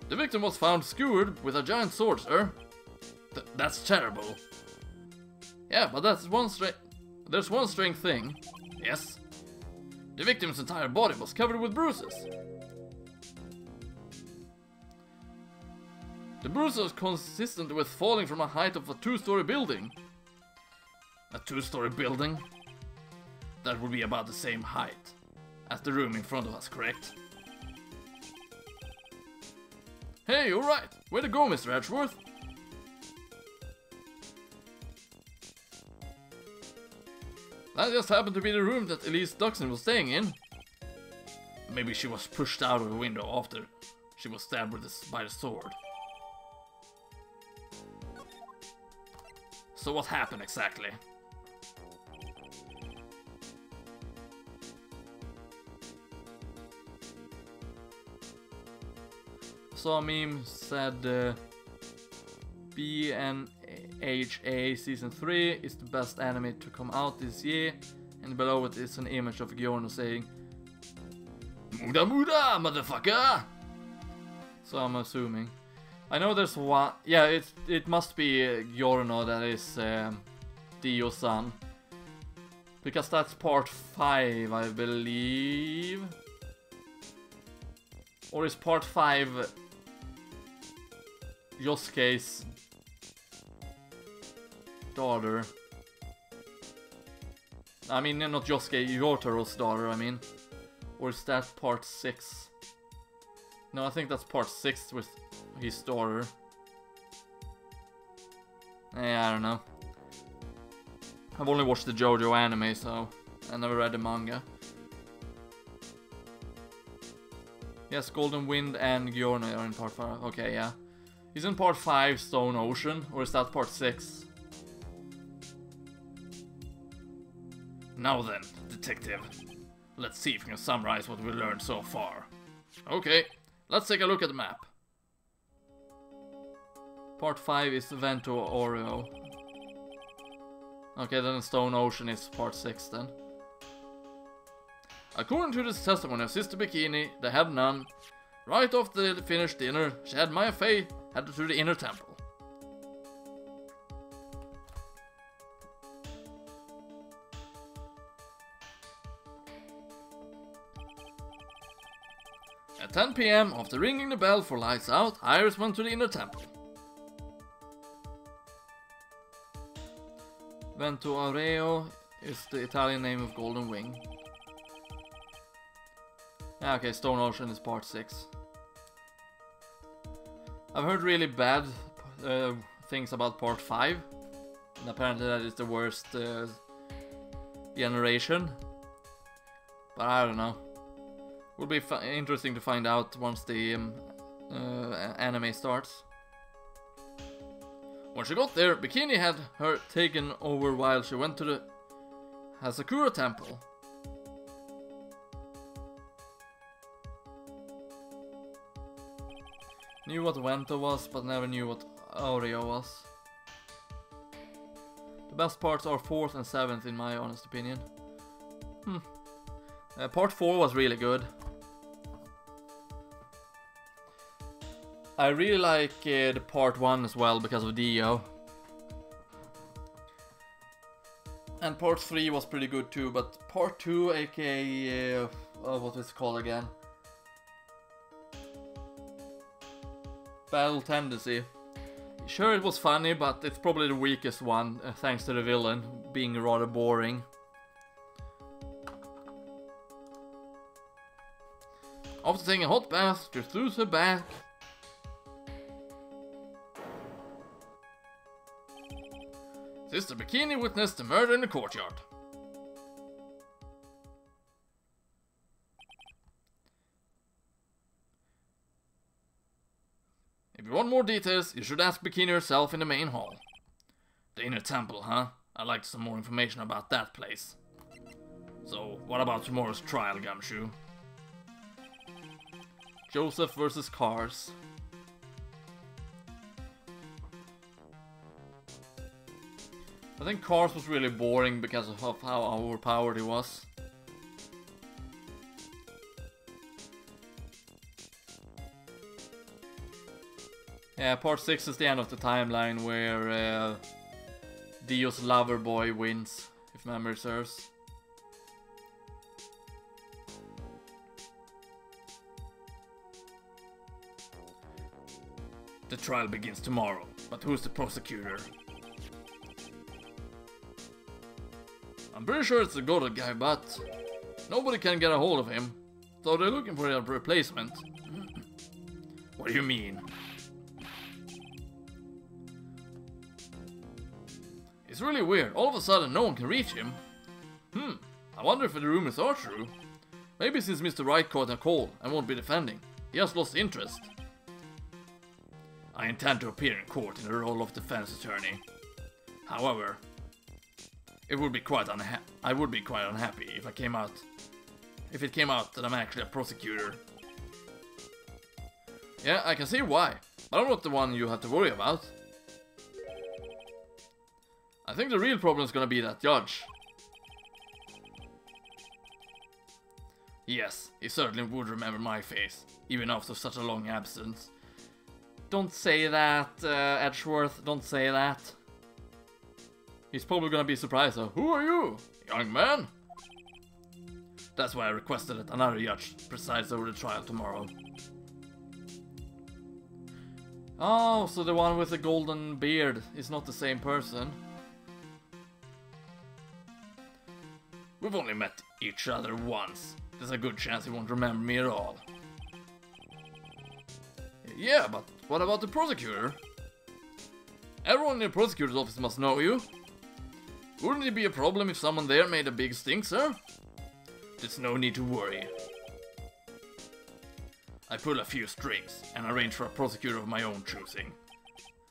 The victim was found skewered with a giant sword, sir. That's terrible. Yeah, but there's one strange thing. Yes. The victim's entire body was covered with bruises. The bruises was consistent with falling from a height of a 2-story building. A 2-story building? That would be about the same height as the room in front of us, correct? Hey, alright! Way to go, Mr. Edgeworth! That just happened to be the room that Elise Duxon was staying in. Maybe she was pushed out of the window after she was stabbed by the sword. So what happened exactly? saw a meme said BNHA Season 3 is the best anime to come out this year, and below it is an image of Giorno saying "Muda Muda, motherfucker!" So I'm assuming. I know there's one. Yeah, it must be Giorno that is Dio's son. Because that's part 5, I believe. Or is part 5 Yosuke's daughter? I mean, not Yosuke, Yotaro's daughter, I mean. Or is that part 6? No, I think that's part 6 with his daughter. Yeah, I don't know. I've only watched the JoJo anime, so I never read the manga. Yes, Golden Wind and Giorno are in part 5. Okay, yeah. Isn't part 5 Stone Ocean, or is that part 6? Now then, detective. Let's see if we can summarize what we learned so far. Okay, let's take a look at the map. Part 5 is Vento Oreo. Okay, then Stone Ocean is part 6 then. According to this testimony of Sister Bikini, they had none. Right after they finished dinner, she had Maya Fey headed to the inner temple. At 10 PM, after ringing the bell for lights out, Iris went to the inner temple. Vento Oreo is the Italian name of Golden Wing. Yeah, okay, Stone Ocean is part 6. I've heard really bad things about part 5. And apparently that is the worst generation. But I don't know. Will be interesting to find out once the anime starts. When she got there, Bikini had her taken over while she went to the Hazakura temple. Knew what Vento was, but never knew what Oreo was. The best parts are 4th and 7th in my honest opinion. Part 4 was really good. I really like the part 1 as well because of Dio. And part 3 was pretty good too, but part 2, aka what is it called again? Battle Tendency. Sure, it was funny, but it's probably the weakest one, thanks to the villain being rather boring. After taking a hot bath, she threw her back. Sister Bikini witnessed the murder in the courtyard. If you want more details, you should ask Bikini herself in the main hall. The inner temple, huh? I'd like some more information about that place. So, what about tomorrow's trial, Gumshoe? Joseph versus Cars. I think Cars was really boring because of how overpowered he was. Yeah, part 6 is the end of the timeline where Dio's lover boy wins, if memory serves. The trial begins tomorrow, but who's the prosecutor? I'm pretty sure it's the Godot guy, but nobody can get a hold of him, so they're looking for a replacement. What do you mean? It's really weird, all of a sudden no one can reach him. I wonder if the rumors are true. Maybe since Mr. Wright caught a call and won't be defending, he has lost interest. I intend to appear in court in the role of defense attorney. However, I would be quite unhappy if it came out that I'm actually a prosecutor. Yeah, I can see why. But I'm not the one you have to worry about. I think the real problem is gonna be that judge. Yes, he certainly would remember my face, even after such a long absence. Don't say that, Edgeworth, don't say that. He's probably gonna be surprised. Who are you, young man? That's why I requested that another judge presides over the trial tomorrow. Oh, so the one with the golden beard is not the same person. We've only met each other once. There's a good chance he won't remember me at all. Yeah, but what about the prosecutor? Everyone in the prosecutor's office must know you. Wouldn't it be a problem if someone there made a big stink, sir? There's no need to worry. I pull a few strings and arrange for a prosecutor of my own choosing.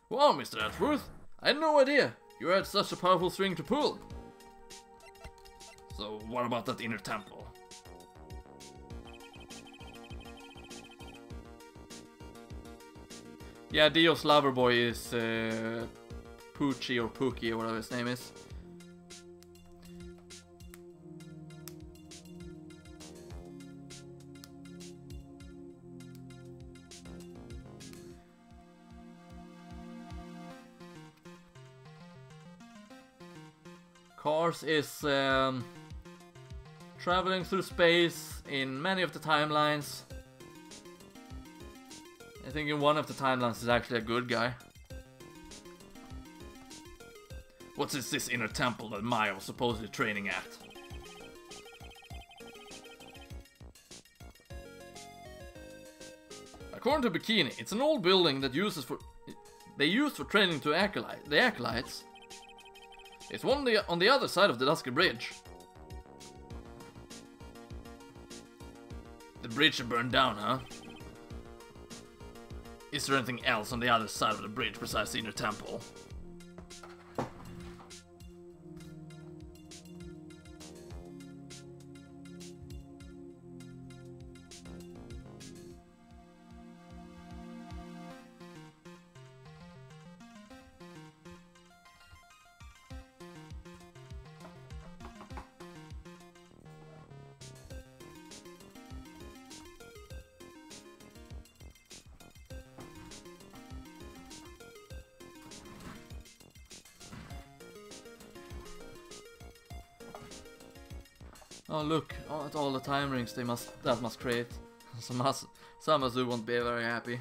Wow, Mr. Ashworth, I had no idea you had such a powerful string to pull. So what about that inner temple? Yeah, Dio's lover boy is Poochie or Pookie or whatever his name is. Cars is traveling through space in many of the timelines. I think in one of the timelines is actually a good guy. What is this inner temple that Maya was supposedly training at? According to Bikini, it's an old building that they use for training to the acolytes. It's one on the other side of the Dusky Bridge. The bridge burned down, huh? Is there anything else on the other side of the bridge besides the inner temple? Oh look, at all the time rings that must create. Samazu won't be very happy.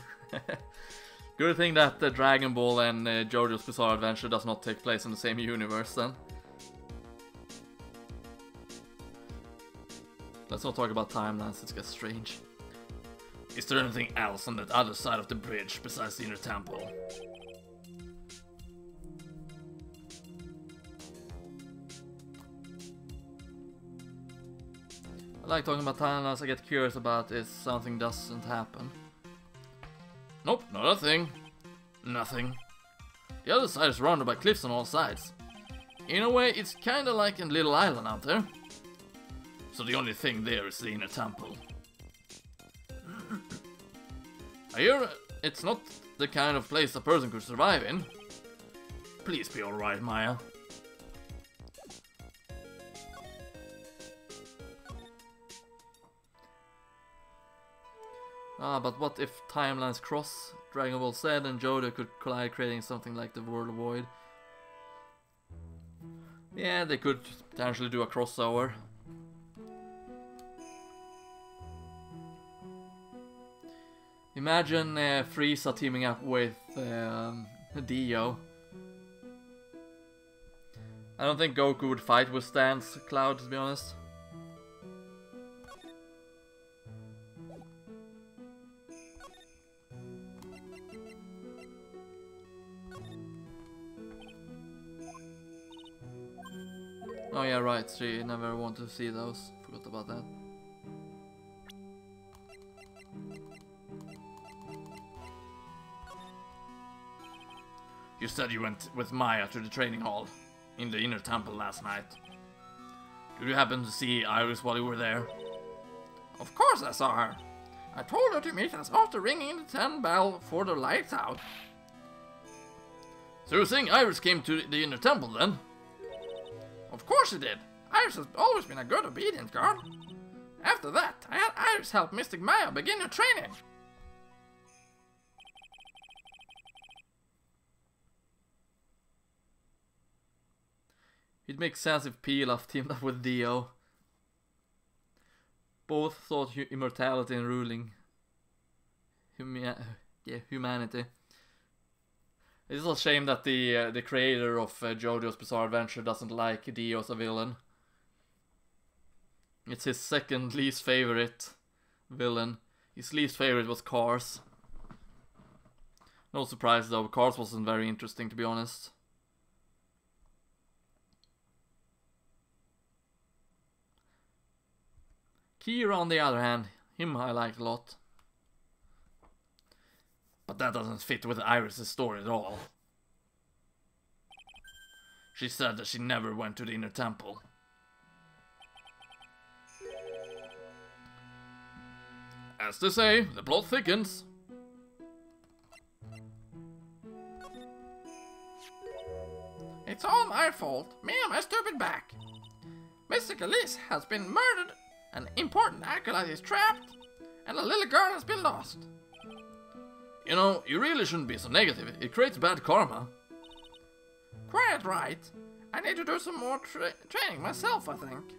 Good thing that the Dragon Ball and JoJo's Bizarre Adventure does not take place in the same universe then. Let's not talk about timelines, it gets strange. Is there anything else on that other side of the bridge besides the inner temple? I like talking about timelines. I get curious about if something doesn't happen. Nope, not a thing. Nothing. The other side is surrounded by cliffs on all sides. In a way, it's kinda like a little island out there. So the only thing there is the inner temple. I hear it's not the kind of place a person could survive in. Please be alright, Maya. But what if timelines cross? Dragon Ball Z and JoJo could collide, creating something like the World Void. Yeah, they could potentially do a crossover. Imagine Frieza teaming up with Dio. I don't think Goku would fight with Stan's Cloud, to be honest. Oh yeah, right, she never wanted to see those. Forgot about that. You said you went with Maya to the training hall in the inner temple last night. Did you happen to see Iris while you were there? Of course I saw her. I told her to meet us after ringing the 10 bell for the lights out. So you're saying Iris came to the inner temple then? Of course she did. Iris has always been a good obedient girl. After that, I had Iris help Mystic Maya begin her training. It makes sense if Pilaf teamed up with Dio. Both sought immortality and ruling humanity. It's a shame that the creator of JoJo's Bizarre Adventure doesn't like Dio as a villain. It's his second least favorite villain. His least favorite was Cars. No surprise though, Cars wasn't very interesting to be honest. Kira on the other hand, him I like a lot. But that doesn't fit with Iris' story at all. She said that she never went to the inner temple. As they say, the plot thickens. It's all my fault, me and my stupid back. Mystic Elise has been murdered, an important acolyte is trapped, and a little girl has been lost. You know, you really shouldn't be so negative. It creates bad karma. Quite right. I need to do some more training myself, I think.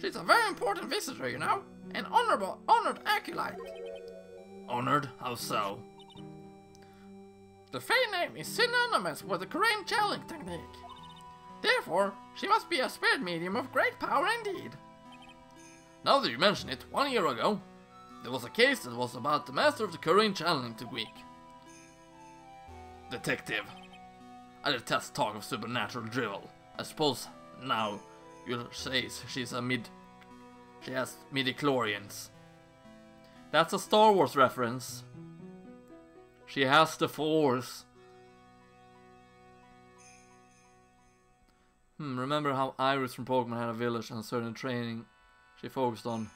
She's a very important visitor, you know. An honored acolyte. Honored? How so? The Fey name is synonymous with the Korean channeling technique. Therefore, she must be a spirit medium of great power indeed. Now that you mention it, 1 year ago, there was a case that was about the master of the Korean channeling technique. Detective. I detest talk of supernatural drivel. I suppose now you'll say she has midi-chlorians. That's a Star Wars reference. She has the Force. Remember how Iris from Pokemon had a village and a certain training she focused on?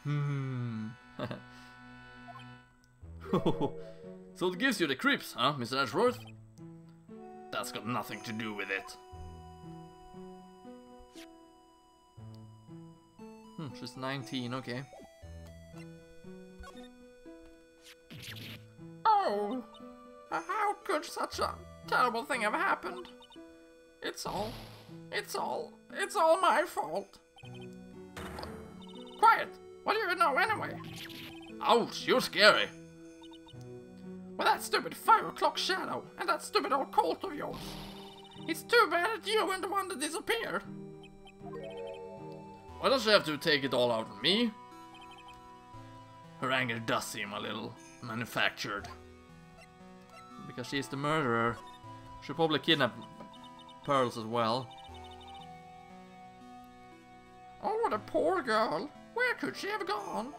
So it gives you the creeps, huh, Mr. Edgeworth? That's got nothing to do with it. She's 19, okay. Oh, how could such a terrible thing have happened? It's all my fault. Quiet! What do you know anyway? Ouch, you're scary. With that stupid 5 o'clock shadow and that stupid old colt of yours. It's too bad that you were the one that disappeared. Why does she have to take it all out on me? Her anger does seem a little manufactured. Because she's the murderer. She'll probably kidnap Pearls as well. Oh, the poor girl. Where could she have gone?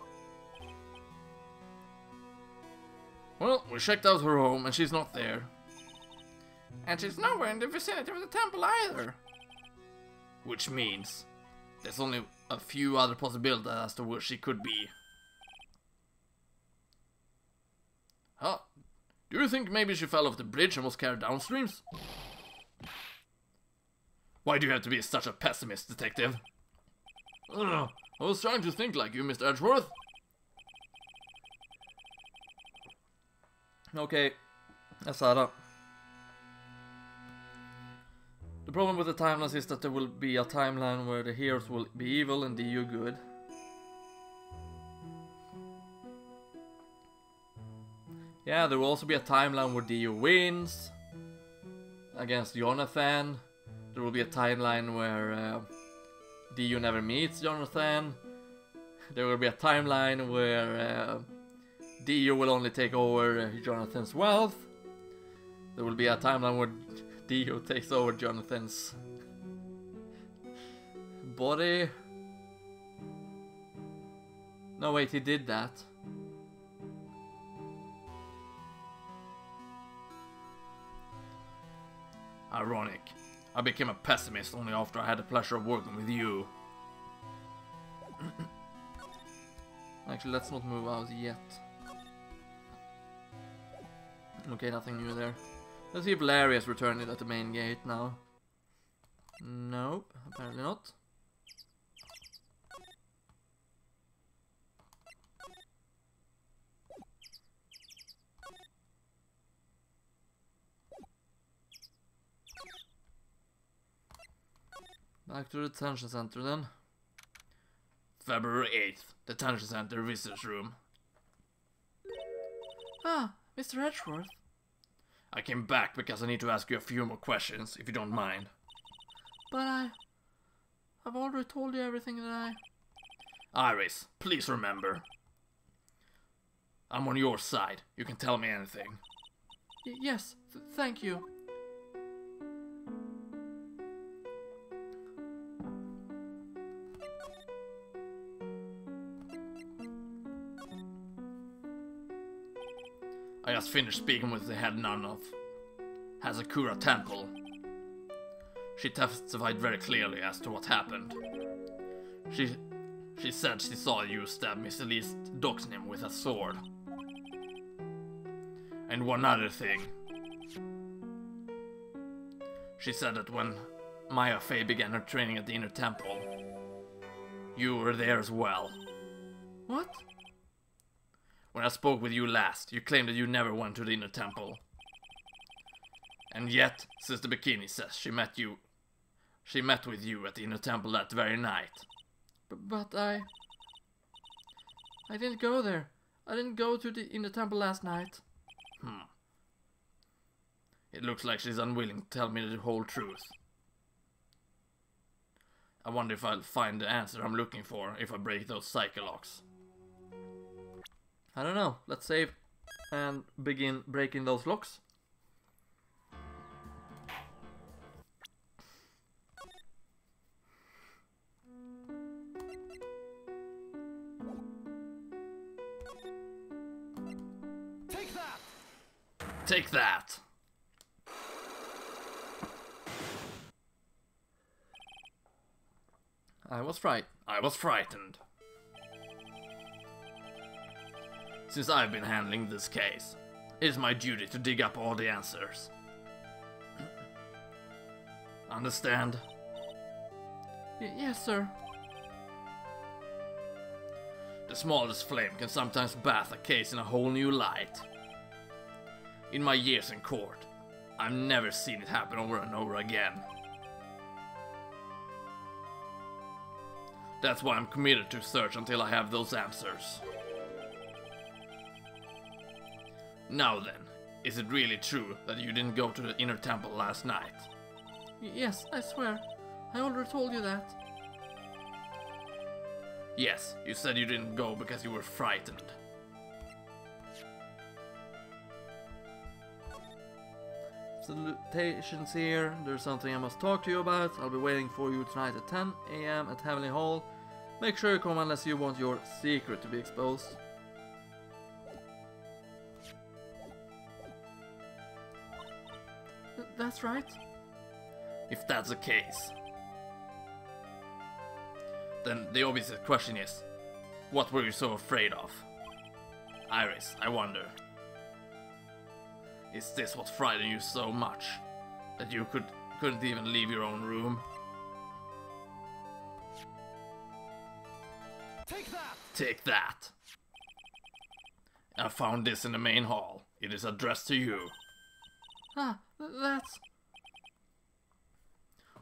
Well, we checked out her home and she's not there. And she's nowhere in the vicinity of the temple either. Which means there's only a few other possibilities as to where she could be. Huh? Do you think maybe she fell off the bridge and was carried downstreams? Why do you have to be such a pessimist, detective? I was trying to think like you, Mr. Edgeworth. Okay, that's that up. The problem with the timelines is that there will be a timeline where the heroes will be evil and Dio good. Yeah, there will also be a timeline where Dio wins against Jonathan. There will be a timeline where Dio never meets Jonathan. There will be a timeline where Dio will only take over Jonathan's wealth. There will be a timeline where Dio takes over Jonathan's body. No, wait, he did that. Ironic. I became a pessimist only after I had the pleasure of working with you. Actually, let's not move out yet. Okay, nothing new there. Let's see if Larry has returned it at the main gate now. Nope, apparently not. Back to the detention center then. February 8th, detention center visitors room. Ah, Mr. Edgeworth. I came back because I need to ask you a few more questions, if you don't mind. But I've already told you everything that Iris, please remember. I'm on your side. You can tell me anything. Yes, thank you. I just finished speaking with the head nun of Hazakura Temple. She testified very clearly as to what happened. She said she saw you stab Miss Elise Doxnim with a sword. And one other thing. She said that when Maya Fey began her training at the Inner Temple, you were there as well. What? When I spoke with you last, you claimed that you never went to the Inner Temple. And yet, Sister Bikini says she met with you at the Inner Temple that very night. But I didn't go there. I didn't go to the Inner Temple last night. It looks like she's unwilling to tell me the whole truth. I wonder if I'll find the answer I'm looking for if I break those cycle locks. I don't know. Let's save and begin breaking those locks. Take that! Take that! I was frightened. Since I've been handling this case, it is my duty to dig up all the answers. Understand? Yes, sir. The smallest flame can sometimes bath a case in a whole new light. In my years in court, I've never seen it happen over and over again. That's why I'm committed to search until I have those answers. Now then, is it really true that you didn't go to the Inner Temple last night? Yes, I swear. I already told you that. Yes, you said you didn't go because you were frightened. Salutations here. There's something I must talk to you about. I'll be waiting for you tonight at 10 AM at Heavenly Hall. Make sure you come unless you want your secret to be exposed. That's right. If that's the case, then the obvious question is, what were you so afraid of? Iris, I wonder. Is this what frightened you so much that you couldn't even leave your own room? Take that! Take that! I found this in the main hall. It is addressed to you. Ah, that's...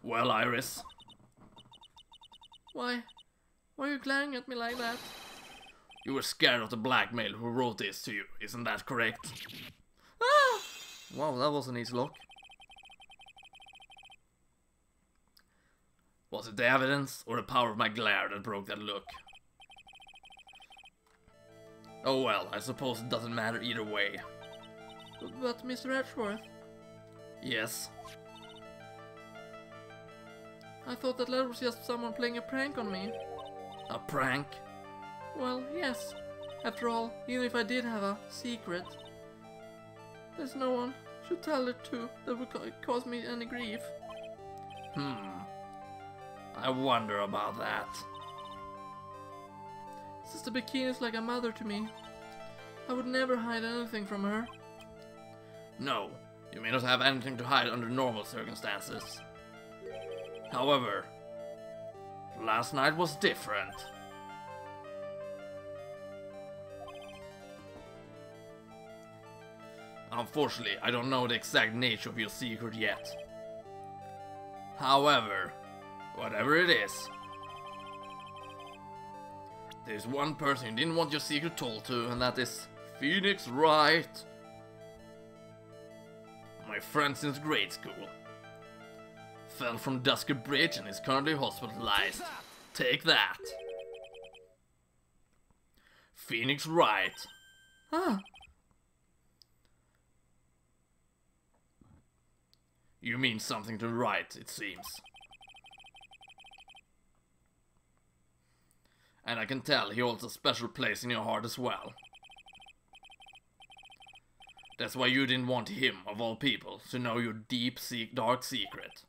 Well, Iris? Why are you glaring at me like that? You were scared of the blackmailer who wrote this to you, isn't that correct? Ah! Wow, that was an easy lock. Was it the evidence or the power of my glare that broke that look? Oh well, I suppose it doesn't matter either way. But Mr. Edgeworth, Yes? I thought that letter was just someone playing a prank on me. A prank? Well, yes. After all, even if I did have a secret, there's no one should tell it to that would cause me any grief. I wonder about that. Sister Bikini is like a mother to me. I would never hide anything from her. No, you may not have anything to hide under normal circumstances. However, last night was different. Unfortunately, I don't know the exact nature of your secret yet. However, whatever it is, there's one person you didn't want your secret told to, and that is Phoenix Wright. My friend since grade school. Fell from Dusky Bridge and is currently hospitalized. Take that! Phoenix Wright. Ah, You mean something to Wright, it seems. And I can tell he holds a special place in your heart as well. That's why you didn't want him, of all people, to know your deep, dark secret.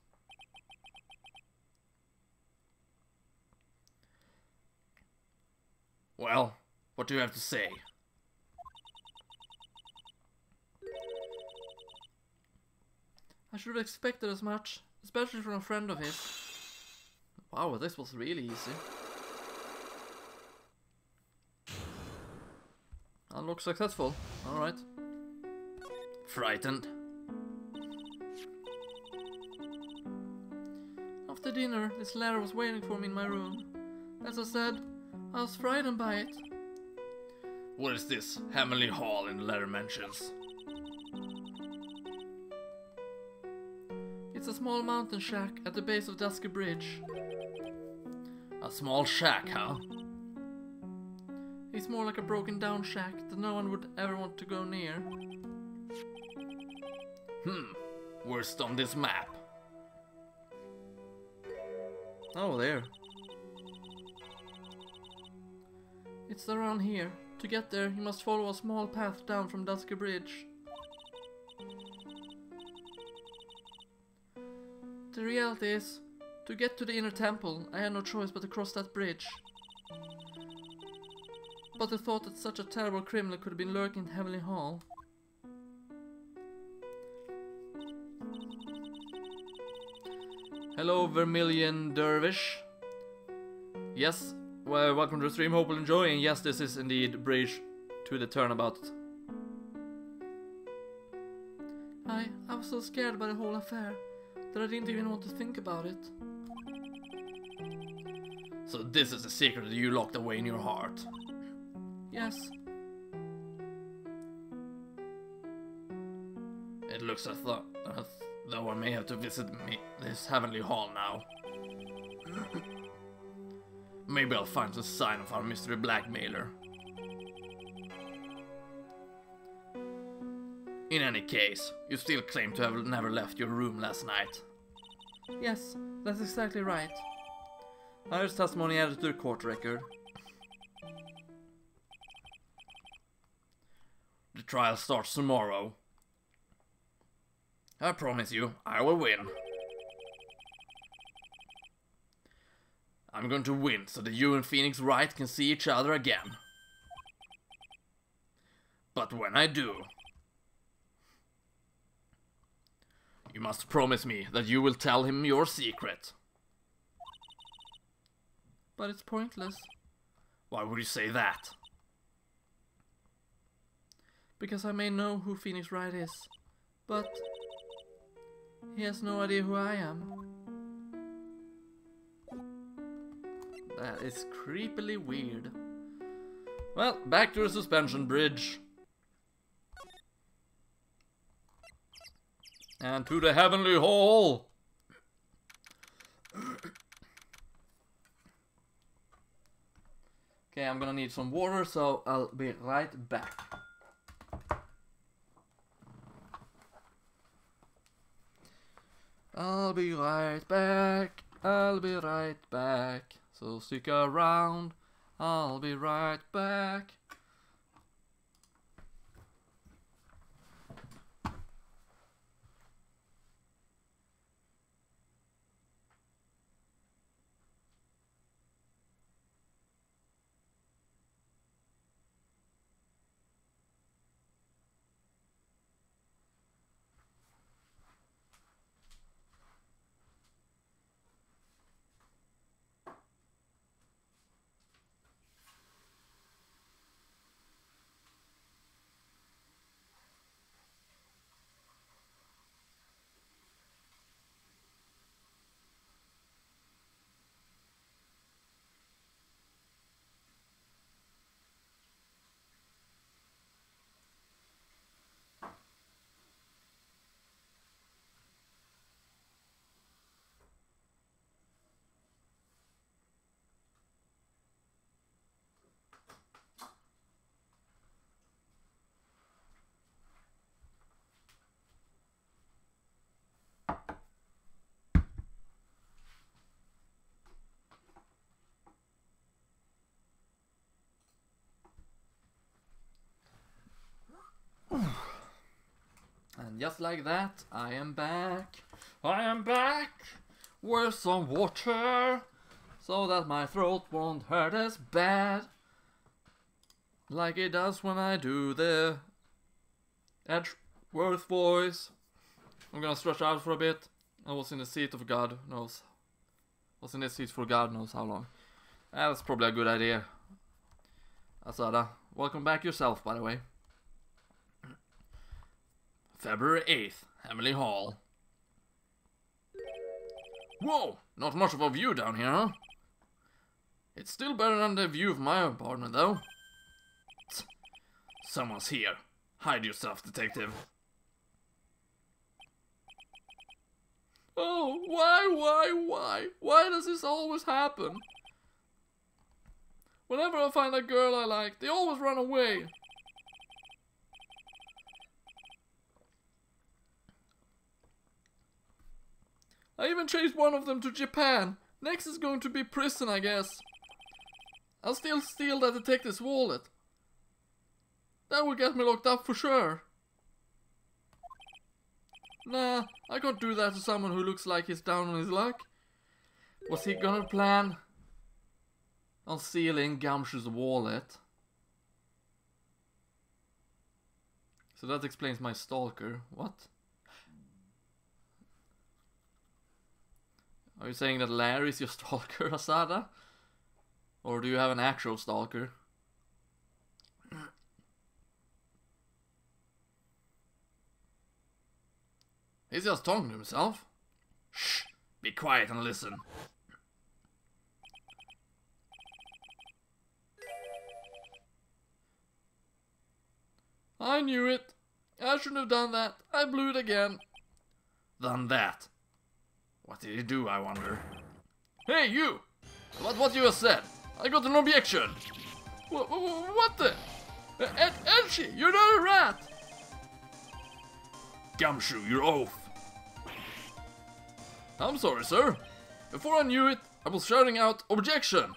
Well, what do you have to say? I should have expected as much, especially from a friend of his. Wow, this was really easy. Unlock successful. Alright. Frightened? After dinner, this letter was waiting for me in my room. As I said, I was frightened by it. What is this Heavenly Hall in the letter mentions? It's a small mountain shack at the base of Dusky Bridge. A small shack, huh? It's more like a broken down shack that no one would ever want to go near. Where's on this map? Oh, there. It's around here. To get there, you must follow a small path down from Dusky Bridge. The reality is, to get to the inner temple, I had no choice but to cross that bridge. But the thought that such a terrible criminal could have been lurking in Heavenly Hall. Hello, Vermilion Dervish. Yes, well, welcome to the stream, hope you'll enjoy, and yes, this is indeed bridge to the turnabout. I was so scared by the whole affair that I didn't even want to think about it. So this is a secret that you locked away in your heart. Yes, It looks as though I may have to visit this Heavenly Hall now. Maybe I'll find some sign of our mystery blackmailer. In any case, you still claim to have never left your room last night. yes, that's exactly right. There's testimony added to the court record. The trial starts tomorrow. I promise you, I will win. I'm going to win so that you and Phoenix Wright can see each other again. But when I do, you must promise me that you will tell him your secret. But it's pointless, Why would you say that? because I may know who Phoenix Wright is, but he has no idea who I am. That is creepily weird. Well, back to the suspension bridge. And to the Heavenly Hall. Okay, I'm gonna need some water, so I'll be right back. I'll be right back. I'll be right back. So stick around. I'll be right back. And just like that, I am back. I am back with some water so that my throat won't hurt as bad like it does when I do the Edgeworth voice. I'm gonna stretch out for a bit. I was in the seat of God knows. Was in this seat for God knows how long. That's probably a good idea. Asada, welcome back yourself, by the way. February 8th, Emily Hall. Whoa, not much of a view down here, huh? It's still better than the view of my apartment, though. Someone's here. Hide yourself, detective. Oh, why? Why does this always happen? Whenever I find a girl I like, they always run away. I even chased one of them to Japan. Next is going to be prison, I guess. I'll still steal that detective's wallet. That will get me locked up for sure. Nah, I can't do that to someone who looks like he's down on his luck. Was he gonna plan on stealing Gumshoe's wallet? So that explains my stalker. What? Are you saying that Larry's your stalker, Asada? Or do you have an actual stalker? He's just talking to himself. Shh! Be quiet and listen. I knew it. I shouldn't have done that. I blew it again. Done that. What did he do, I wonder? Hey, you! What you just said? I got an objection! What the? Elchie, you're not a rat! Gumshoe, you're off! I'm sorry, sir. Before I knew it, I was shouting out, objection!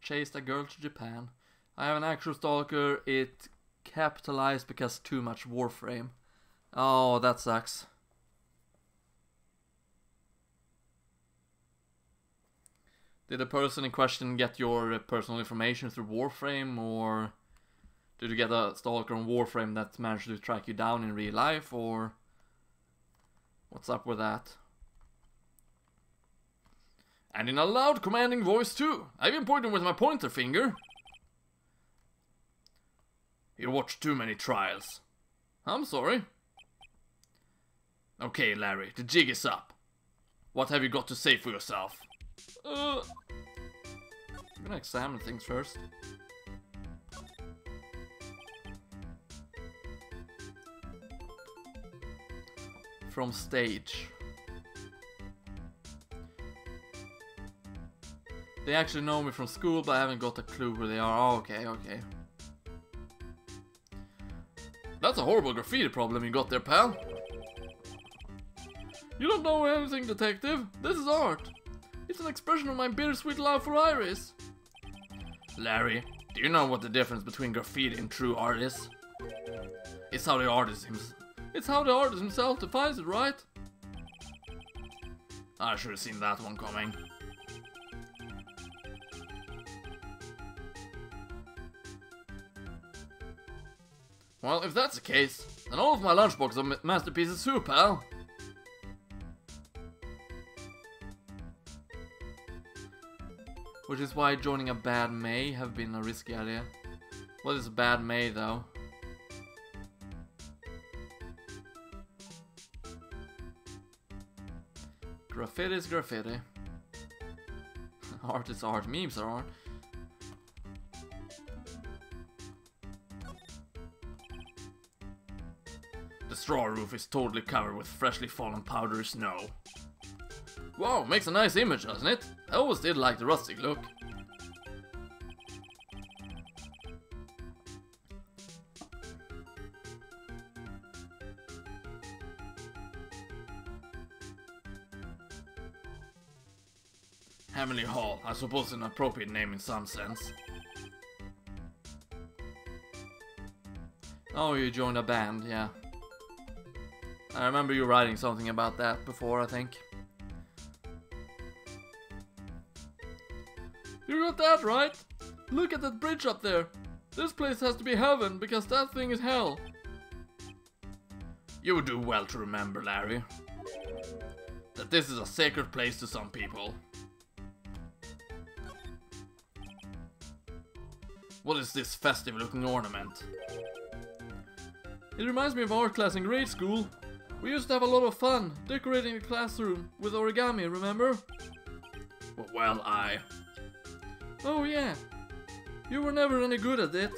Chased a girl to Japan. I have an actual stalker. It capitalized because too much Warframe. Oh, that sucks. Did the person in question get your personal information through Warframe, or did you get a stalker on Warframe that managed to track you down in real life, or what's up with that? And in a loud commanding voice too. I've been pointing with my pointer finger. You watch too many trials. I'm sorry. Okay, Larry, the jig is up. What have you got to say for yourself? I'm gonna examine things first. From stage. They actually know me from school, but I haven't got a clue where they are. Oh, okay. That's a horrible graffiti problem you got there, pal. You don't know anything, detective. This is art. It's an expression of my bittersweet love for Iris. Larry, do you know what the difference between graffiti and true art is? It's how the artist himself defines it, right? I should have seen that one coming. Well, if that's the case, then all of my lunchboxes are masterpieces too, pal. Which is why joining a bad may have been a risky idea. What is a bad may, though? Graffiti is graffiti. Art is art. Memes are art. The straw roof is totally covered with freshly fallen powdery snow. Wow, makes a nice image, doesn't it? I always did like the rustic look. Heavenly Hall, I suppose an appropriate name in some sense. Oh, you joined a band, yeah. I remember you writing something about that before, I think. You got that right? Look at that bridge up there. This place has to be heaven because that thing is hell. You would do well to remember, Larry, that this is a sacred place to some people. What is this festive looking ornament? It reminds me of art class in grade school. We used to have a lot of fun decorating the classroom with origami, remember? Well, Oh yeah. You were never any good at it.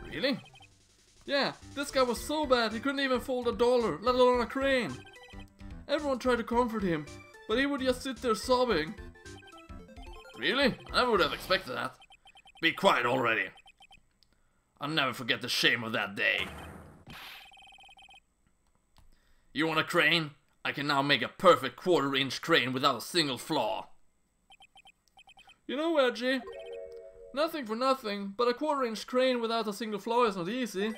Really? Yeah, this guy was so bad he couldn't even fold $1, let alone a crane. Everyone tried to comfort him, but he would just sit there sobbing. Really? I never would have expected that. Be quiet already. I'll never forget the shame of that day. You want a crane? I can now make a perfect 1/4-inch crane without a single flaw. You know, Edgy, nothing for nothing, but a 1/4-inch crane without a single flaw is not easy.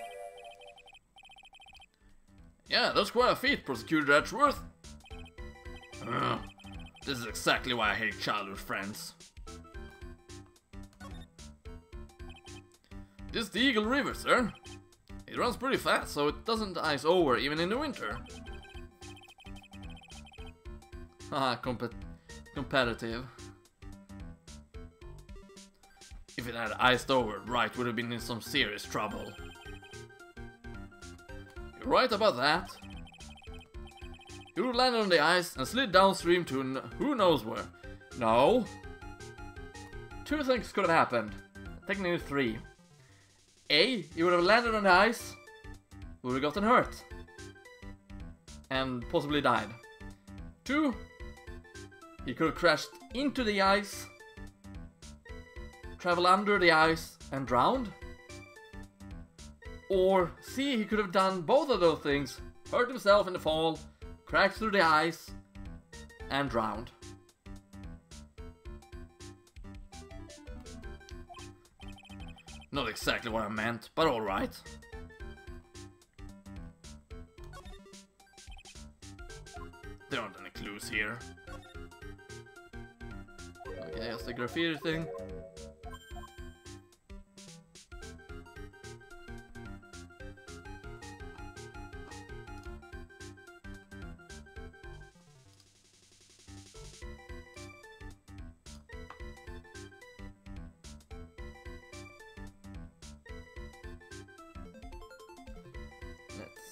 Yeah, that's quite a feat, Prosecutor Edgeworth. This is exactly why I hate childhood friends. This is the Eagle River, sir. It runs pretty fast, so it doesn't ice over even in the winter. Haha, competitive. If it had iced over, Wright would have been in some serious trouble. You're right about that. He would have landed on the ice and slid downstream to who knows where. No. 2 things could have happened. Technically 3. A, he would have landed on the ice, would have gotten hurt, and possibly died. 2, he could have crashed into the ice, traveled under the ice, and drowned. Or C, he could have done both of those things, hurt himself in the fall, crashed through the ice, and drowned. Not exactly what I meant, but alright. There aren't any clues here. Okay, that's the graffiti thing.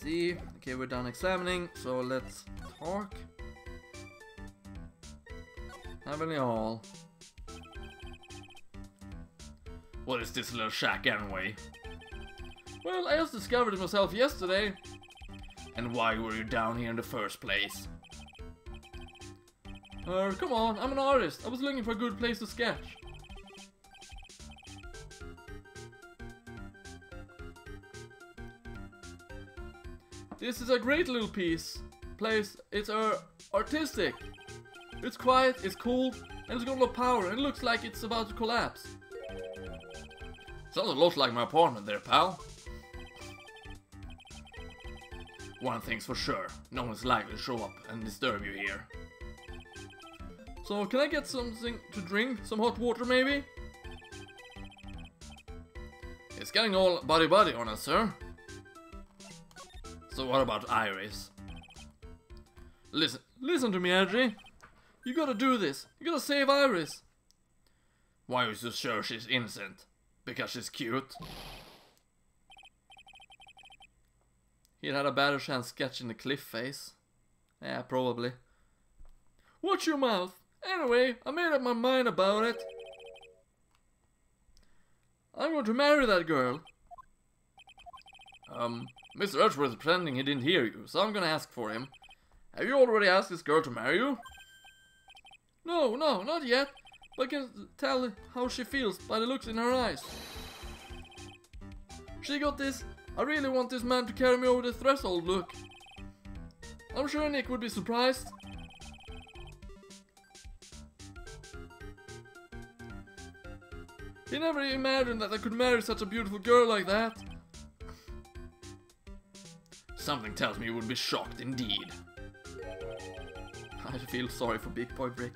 See. Okay, we're done examining, so let's talk. Heavenly Hall. What is this little shack anyway? Well, I just discovered it myself yesterday. And why were you down here in the first place? Come on, I'm an artist. I was looking for a good place to sketch. This is a great little place. It's artistic. It's quiet, it's cool, and it's got a lot of power, and it looks like it's about to collapse. Sounds a lot like my apartment there, pal. One thing's for sure, no one's likely to show up and disturb you here. So, can I get something to drink? Some hot water, maybe? It's getting all buddy-buddy on us, sir. So what about Iris? Listen to me, Edgy. You gotta do this. You gotta save Iris. Why are you so sure she's innocent? Because she's cute? He'd had a better chance sketching the cliff face. Yeah, probably. Watch your mouth. Anyway, I made up my mind about it. I'm going to marry that girl. Mr. Edgeworth is pretending he didn't hear you, so I'm gonna ask for him. Have you already asked this girl to marry you? No, not yet. But I can tell how she feels by the looks in her eyes. She got this, I really want this man to carry me over the threshold look. I'm sure Nick would be surprised. He never imagined that I could marry such a beautiful girl like that. Something tells me you would be shocked indeed. I feel sorry for Big Boy Brick.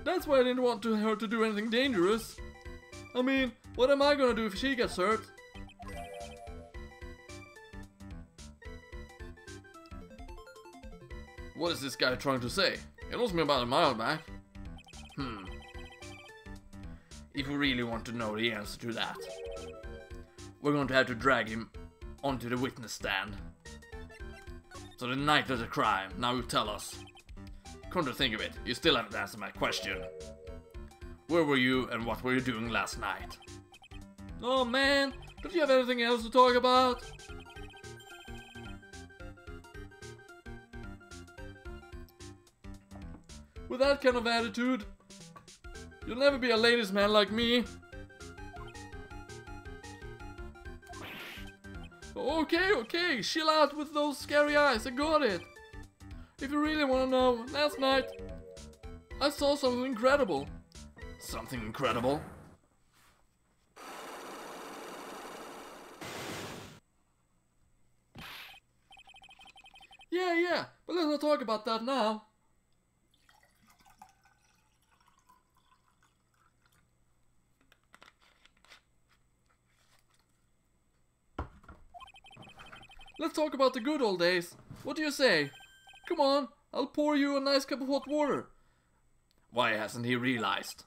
That's why I didn't want her to do anything dangerous. I mean, what am I gonna do if she gets hurt? What is this guy trying to say? He lost me about a mile back. If we really want to know the answer to that, we're going to have to drag him onto the witness stand. So the night of the crime, now you tell us. Come to think of it, you still haven't answered my question. Where were you and what were you doing last night? Oh man, don't you have anything else to talk about? With that kind of attitude, you'll never be a ladies' man like me. Okay, chill out with those scary eyes, I got it. If you really want to know, last night, I saw something incredible. Something incredible? Yeah, but let's not talk about that now. Let's talk about the good old days. What do you say? Come on, I'll pour you a nice cup of hot water. Why hasn't he realized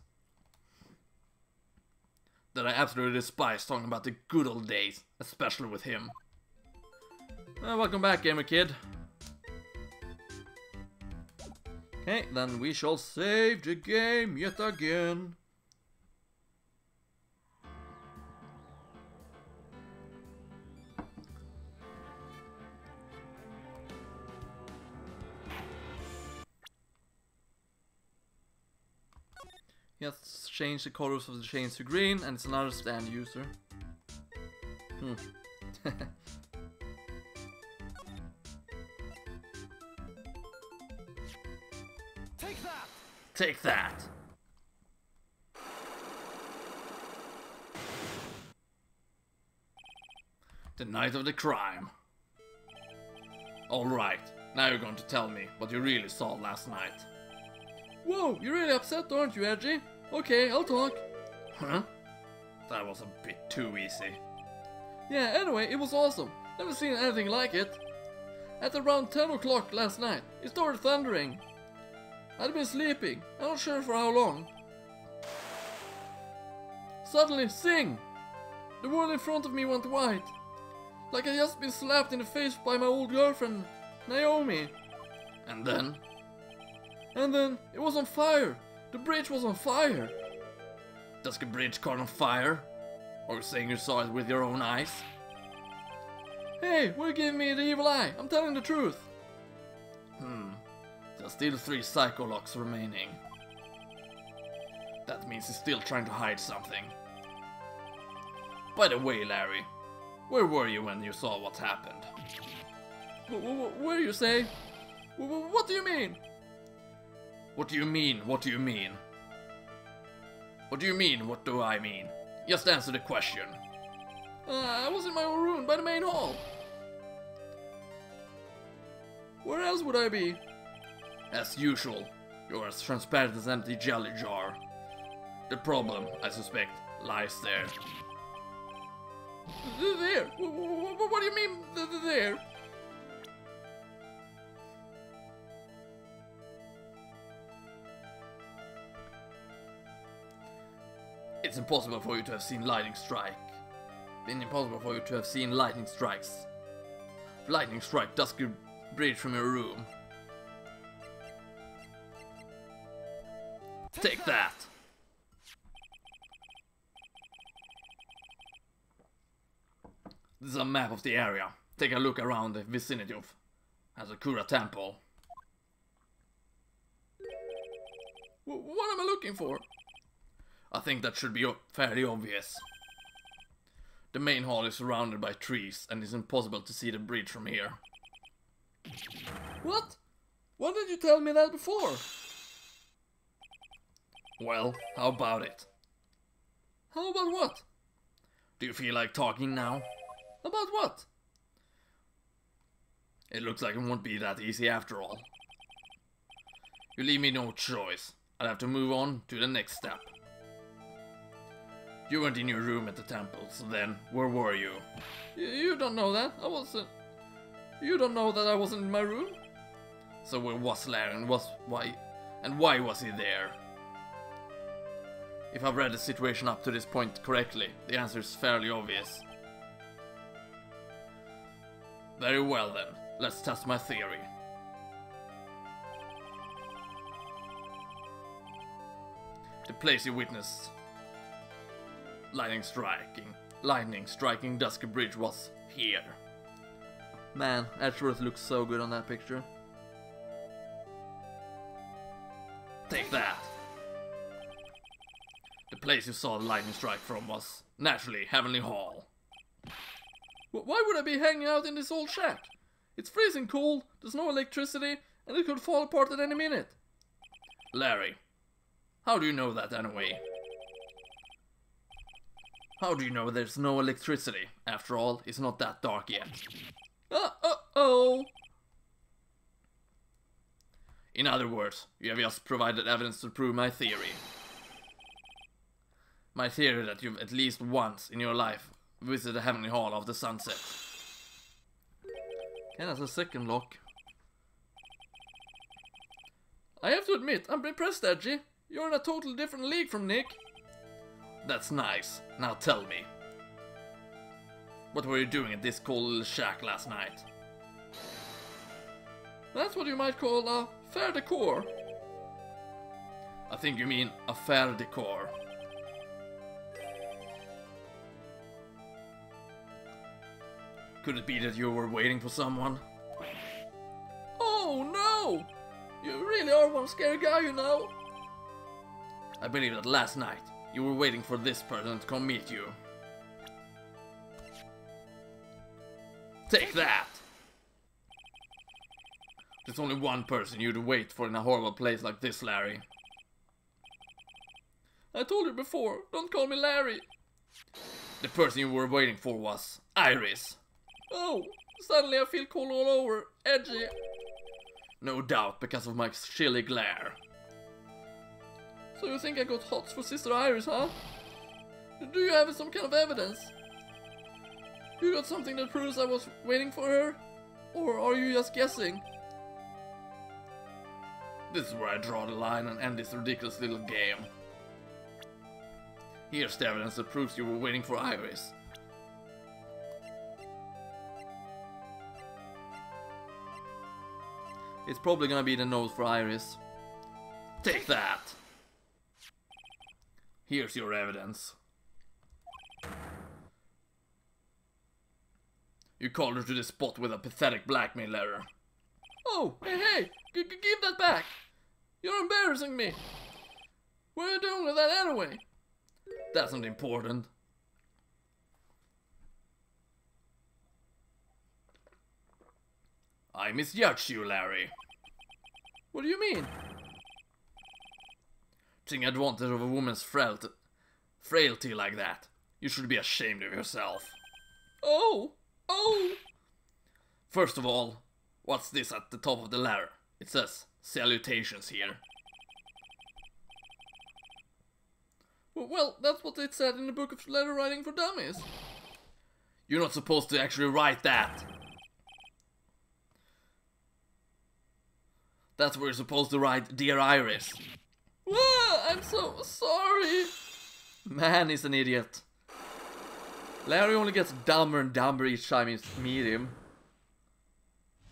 that I absolutely despise talking about the good old days, especially with him? Welcome back, gamer kid. Okay, then we shall save the game yet again. Let's change the colors of the chains to green, and it's another stand user. Take that! Take that! The night of the crime. Alright, now you're going to tell me what you really saw last night. Whoa, you're really upset, aren't you, Edgy? Okay, I'll talk. Huh? That was a bit too easy. Yeah, anyway, it was awesome. Never seen anything like it. At around 10 o'clock last night, it started thundering. I'd been sleeping, I'm not sure for how long. Suddenly, sing! The world in front of me went white. Like I'd just been slapped in the face by my old girlfriend, Naomi. And then? And then, it was on fire. The bridge was on fire. Does the bridge caught on fire? Or you saying you saw it with your own eyes? Hey, why are you giving me the evil eye? I'm telling the truth. There's still 3 psycho locks remaining. That means he's still trying to hide something. By the way, Larry, where were you when you saw what happened? Where you say? What do you mean? What do you mean? What do you mean? What do you mean? What do I mean? Just answer the question. I was in my own room by the main hall. Where else would I be? As usual, you're as transparent as an empty jelly jar. The problem, I suspect, lies there. There? What do you mean, there? It's impossible for you to have seen lightning strike. Been impossible for you to have seen lightning strikes. Lightning strike dusky bridge from your room. Take that! This is a map of the area. Take a look around the vicinity of Hazakura Temple. What am I looking for? I think that should be fairly obvious. The main hall is surrounded by trees and it's impossible to see the bridge from here. What? Why didn't you tell me that before? Well, how about it? How about what? Do you feel like talking now? About what? It looks like it won't be that easy after all. You leave me no choice. I'll have to move on to the next step. You weren't in your room at the temple, so then, where were you? You don't know that. I wasn't... You don't know that I wasn't in my room? So where was Larry and why was he there? If I've read the situation up to this point correctly, the answer is fairly obvious. Very well then, let's test my theory. The place you witnessed lightning striking Dusky Bridge was here. Man, Edgeworth looks so good on that picture. Take that! The place you saw the lightning strike from was, naturally, Heavenly Hall. Why would I be hanging out in this old shack? It's freezing cold, there's no electricity, and it could fall apart at any minute. Larry, how do you know that anyway? How do you know there's no electricity? After all, it's not that dark yet. Uh-oh! In other words, you have just provided evidence to prove my theory. My theory that you've at least once in your life visited the Heavenly Hall after sunset. Okay, that's a second lock. I have to admit, I'm impressed, Edgy. You're in a totally different league from Nick. That's nice. Now tell me. What were you doing at this cold little shack last night? That's what you might call a fair decor. I think you mean a fair decor. Could it be that you were waiting for someone? Oh no! You really are one scary guy, you know. I believe that last night you were waiting for this person to come meet you. Take that! There's only one person you'd wait for in a horrible place like this, Larry. I told you before, don't call me Larry. The person you were waiting for was Iris. Oh, suddenly I feel cold all over, Edgy. No doubt because of my chilly glare. So you think I got hots for Sister Iris, huh? Do you have some kind of evidence? You got something that proves I was waiting for her? Or are you just guessing? This is where I draw the line and end this ridiculous little game. Here's the evidence that proves you were waiting for Iris. It's probably gonna be the note for Iris. Take that! Here's your evidence. You called her to the spot with a pathetic blackmail letter. Oh, hey, give that back! You're embarrassing me! What are you doing with that anyway? That's not important. I misjudged you, Larry. What do you mean? Taking advantage of a woman's frailty like that. You should be ashamed of yourself. Oh! First of all, what's this at the top of the ladder? It says, salutations here. Well, that's what it said in the book of letter writing for dummies. You're not supposed to actually write that. That's where you're supposed to write, Dear Iris. Whoa, I'm so sorry. Man, he's an idiot. Larry only gets dumber and dumber each time you meet him.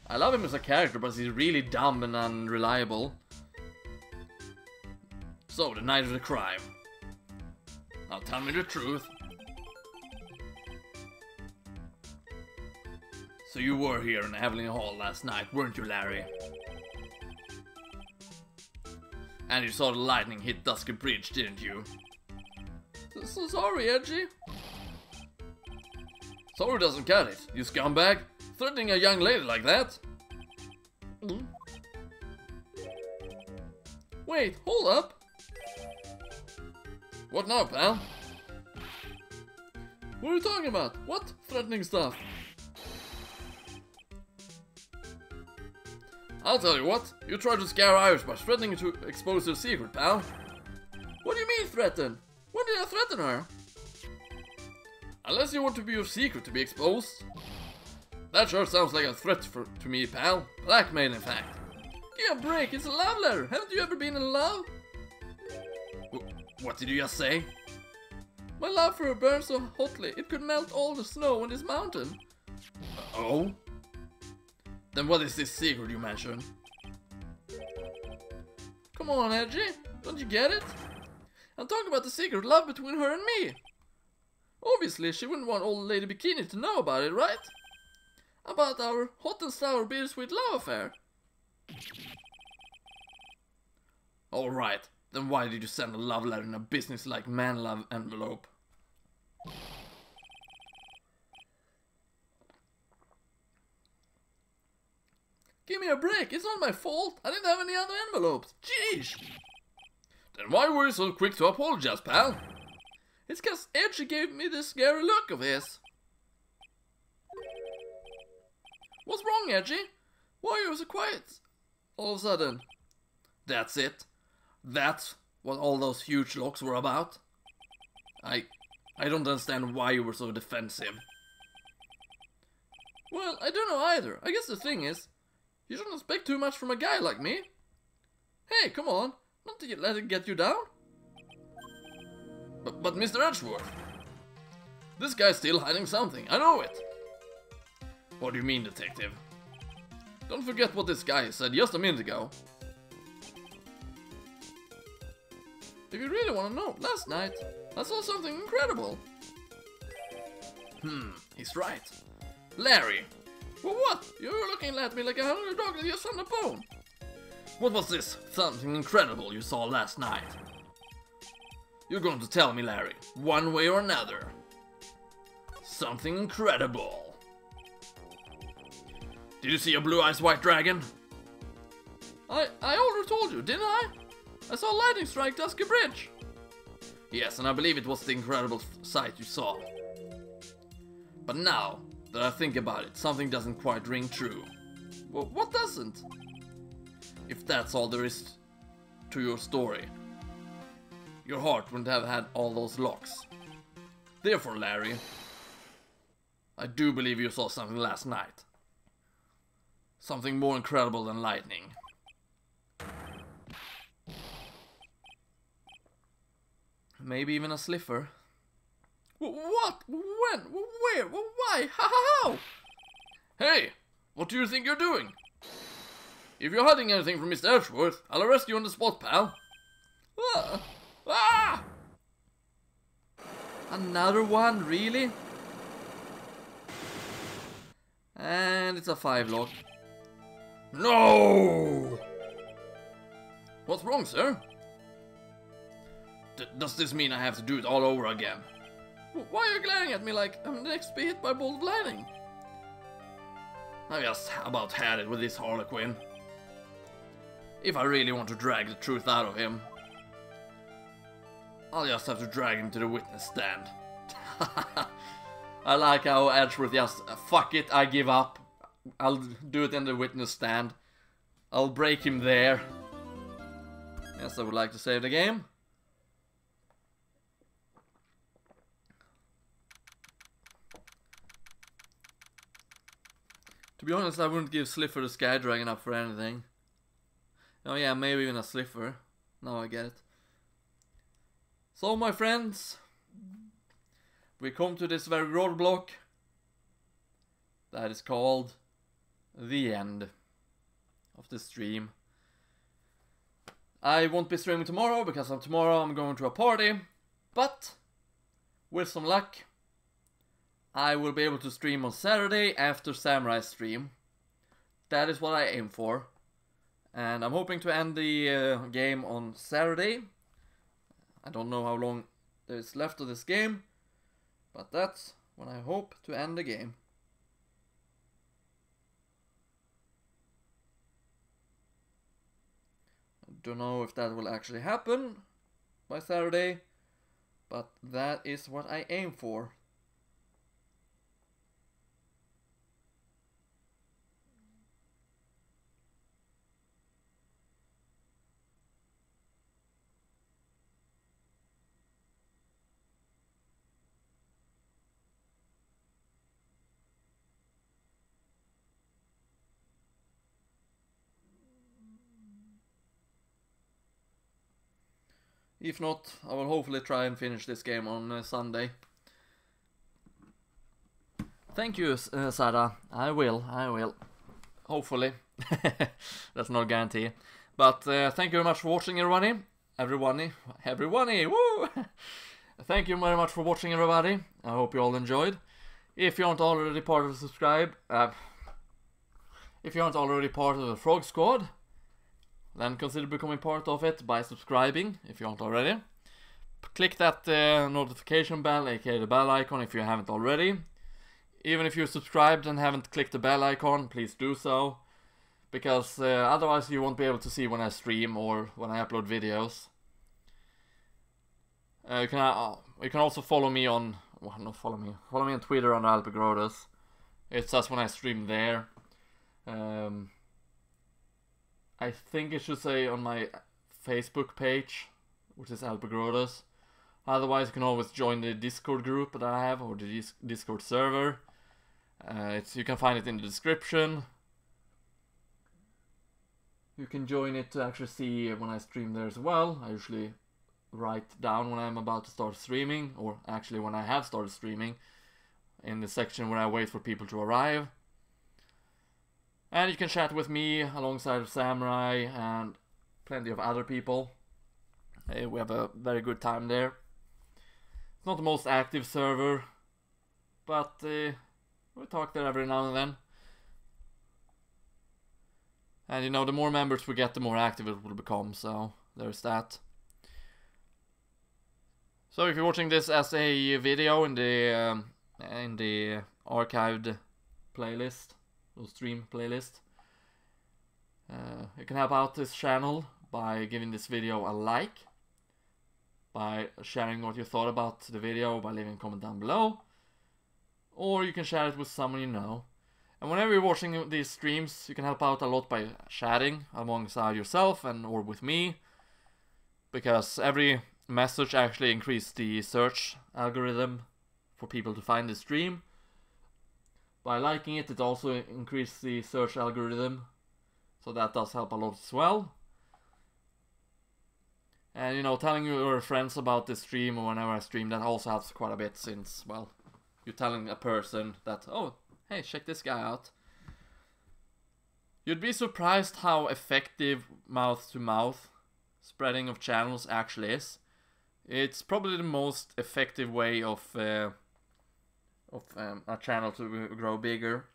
I love him as a character, but he's really dumb and unreliable. So, the night of the crime. Now tell me the truth. So you were here in Heavenly Hall last night, weren't you, Larry? And you saw the lightning hit Dusky Bridge, didn't you? So sorry, Edgy. Sorry doesn't cut it, you scumbag. Threatening a young lady like that. Wait, hold up. What now, pal? What are you talking about? What threatening stuff? I'll tell you what. You tried to scare Iris by threatening to expose your secret, pal. What do you mean threaten? When did I threaten her? Unless you want your secret to be exposed. That sure sounds like a threat to me, pal. Blackmail, in fact. Give me a break, it's a love letter. Haven't you ever been in love? What did you just say? My love for her burned so hotly, it could melt all the snow on this mountain. Oh? Then what is this secret you mentioned? Come on, Edgy. Don't you get it? I'm talking about the secret love between her and me. Obviously, she wouldn't want old Lady Bikini to know about it, right? About our hot and sour bittersweet love affair. Alright, then why did you send a love letter in a business-like man-love envelope? Give me a break, it's not my fault. I didn't have any other envelopes. Jeez! Then why were you so quick to apologize, pal? It's cause Edgy gave me this scary look of his. What's wrong, Edgy? Why are you so quiet all of a sudden? That's it. That's what all those huge locks were about. I don't understand why you were so defensive. Well, I don't know either. I guess the thing is, you shouldn't expect too much from a guy like me. Hey, come on. Not to let it get you down. But Mr. Edgeworth, this guy's still hiding something. I know it. What do you mean, detective? Don't forget what this guy said just a minute ago. If you really want to know, last night I saw something incredible. He's right. Larry. Well, what? You're looking at me like a hungry dog that just found a bone. What was this something incredible you saw last night? You're going to tell me, Larry, one way or another. Something incredible. Did you see a blue-eyed white dragon? I already told you, didn't I? I saw lightning strike Dusky Bridge. Yes, and I believe it was the incredible sight you saw. But now that I think about it, something doesn't quite ring true. Well, what doesn't? If that's all there is to your story, your heart wouldn't have had all those locks. Therefore, Larry, I do believe you saw something last night. Something more incredible than lightning. Maybe even a sliver. What? When? Where? Why? How? Hey! What do you think you're doing? If you're hiding anything from Mr. Edgeworth, I'll arrest you on the spot, pal. Ah! Another one, really? And it's a 5 lock. No! What's wrong, sir? Does this mean I have to do it all over again? Why are you glaring at me like I'm next to be hit by a bolt of lightning? I just about had it with this Harlequin. If I really want to drag the truth out of him, I'll just have to drag him to the witness stand. I like how Edgeworth just, fuck it, I give up. I'll do it in the witness stand. I'll break him there. Yes, I would like to save the game. To be honest, I wouldn't give Slifer the Sky Dragon up for anything. Oh yeah, maybe even a Slifer. Now I get it. So my friends, we come to this very roadblock that is called the end of the stream. I won't be streaming tomorrow because tomorrow I'm going to a party, but with some luck I will be able to stream on Saturday after Samurai's stream. That is what I aim for. And I'm hoping to end the game on Saturday. I don't know how long there's left of this game, but that's when I hope to end the game. I don't know if that will actually happen by Saturday, but that is what I aim for. If not, I will hopefully try and finish this game on Sunday. Thank you, Sarah. I will. Hopefully. That's not a guarantee. But thank you very much for watching, everybody. Everyone, woo! Thank you very much for watching, everybody. I hope you all enjoyed. If you aren't already part of the Frog Squad, then consider becoming part of it by subscribing, if you aren't already. Click that notification bell, aka the bell icon, if you haven't already. Even if you're subscribed and haven't clicked the bell icon, please do so. Because otherwise you won't be able to see when I stream or when I upload videos. You can also follow me on... Well, not follow me. Follow me on Twitter under LPGrodus. It's just when I stream there. I think it should say on my Facebook page, which is LPGrodus. Otherwise, you can always join the Discord group that I have, or the Discord server. You can find it in the description. You can join it to actually see when I stream there as well. I usually write down when I'm about to start streaming, or actually when I have started streaming, in the section where I wait for people to arrive. And you can chat with me alongside Samurai and plenty of other people. We have a very good time there. It's not the most active server, but we talk there every now and then. And you know, the more members we get, the more active it will become, so there's that. So if you're watching this as a video in the archived playlist, or stream playlist, you can help out this channel by giving this video a like, by sharing what you thought about the video, by leaving a comment down below, or you can share it with someone you know. And whenever you're watching these streams, you can help out a lot by chatting alongside yourself or with me, because every message actually increases the search algorithm for people to find the stream. By liking it, it also increases the search algorithm, so that does help a lot as well. And you know, telling your friends about this stream or whenever I stream, that also helps quite a bit, since, well, you're telling a person that, oh, hey, check this guy out. You'd be surprised how effective mouth-to-mouth spreading of channels actually is. It's probably the most effective way of a channel to grow bigger.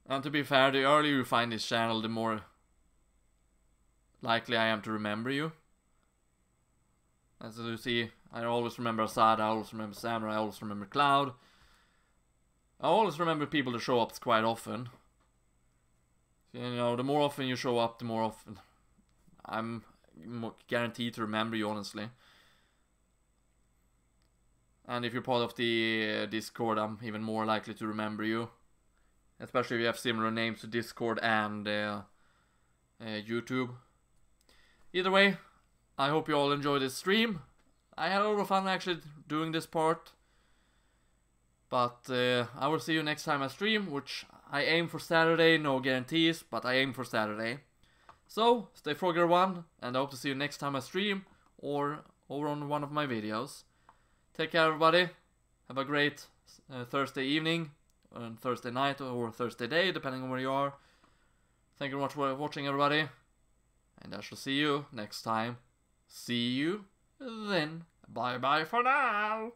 And to be fair, the earlier you find this channel, the more likely I am to remember you. As you see, I always remember Asada, I always remember Samurai, I always remember Cloud. I always remember people that show up quite often. So, you know, the more often you show up, the more often I'm guaranteed to remember you, honestly. And if you're part of the Discord, I'm even more likely to remember you. Especially if you have similar names to Discord and YouTube. Either way, I hope you all enjoyed this stream. I had a lot of fun actually doing this part. But I will see you next time I stream, which I aim for Saturday, no guarantees, but I aim for Saturday. So, stay froggy everyone, and I hope to see you next time I stream, or over on one of my videos. Take care everybody, have a great Thursday evening, or Thursday night, or Thursday day, depending on where you are. Thank you very much for watching everybody, and I shall see you next time. See you then. Bye bye for now.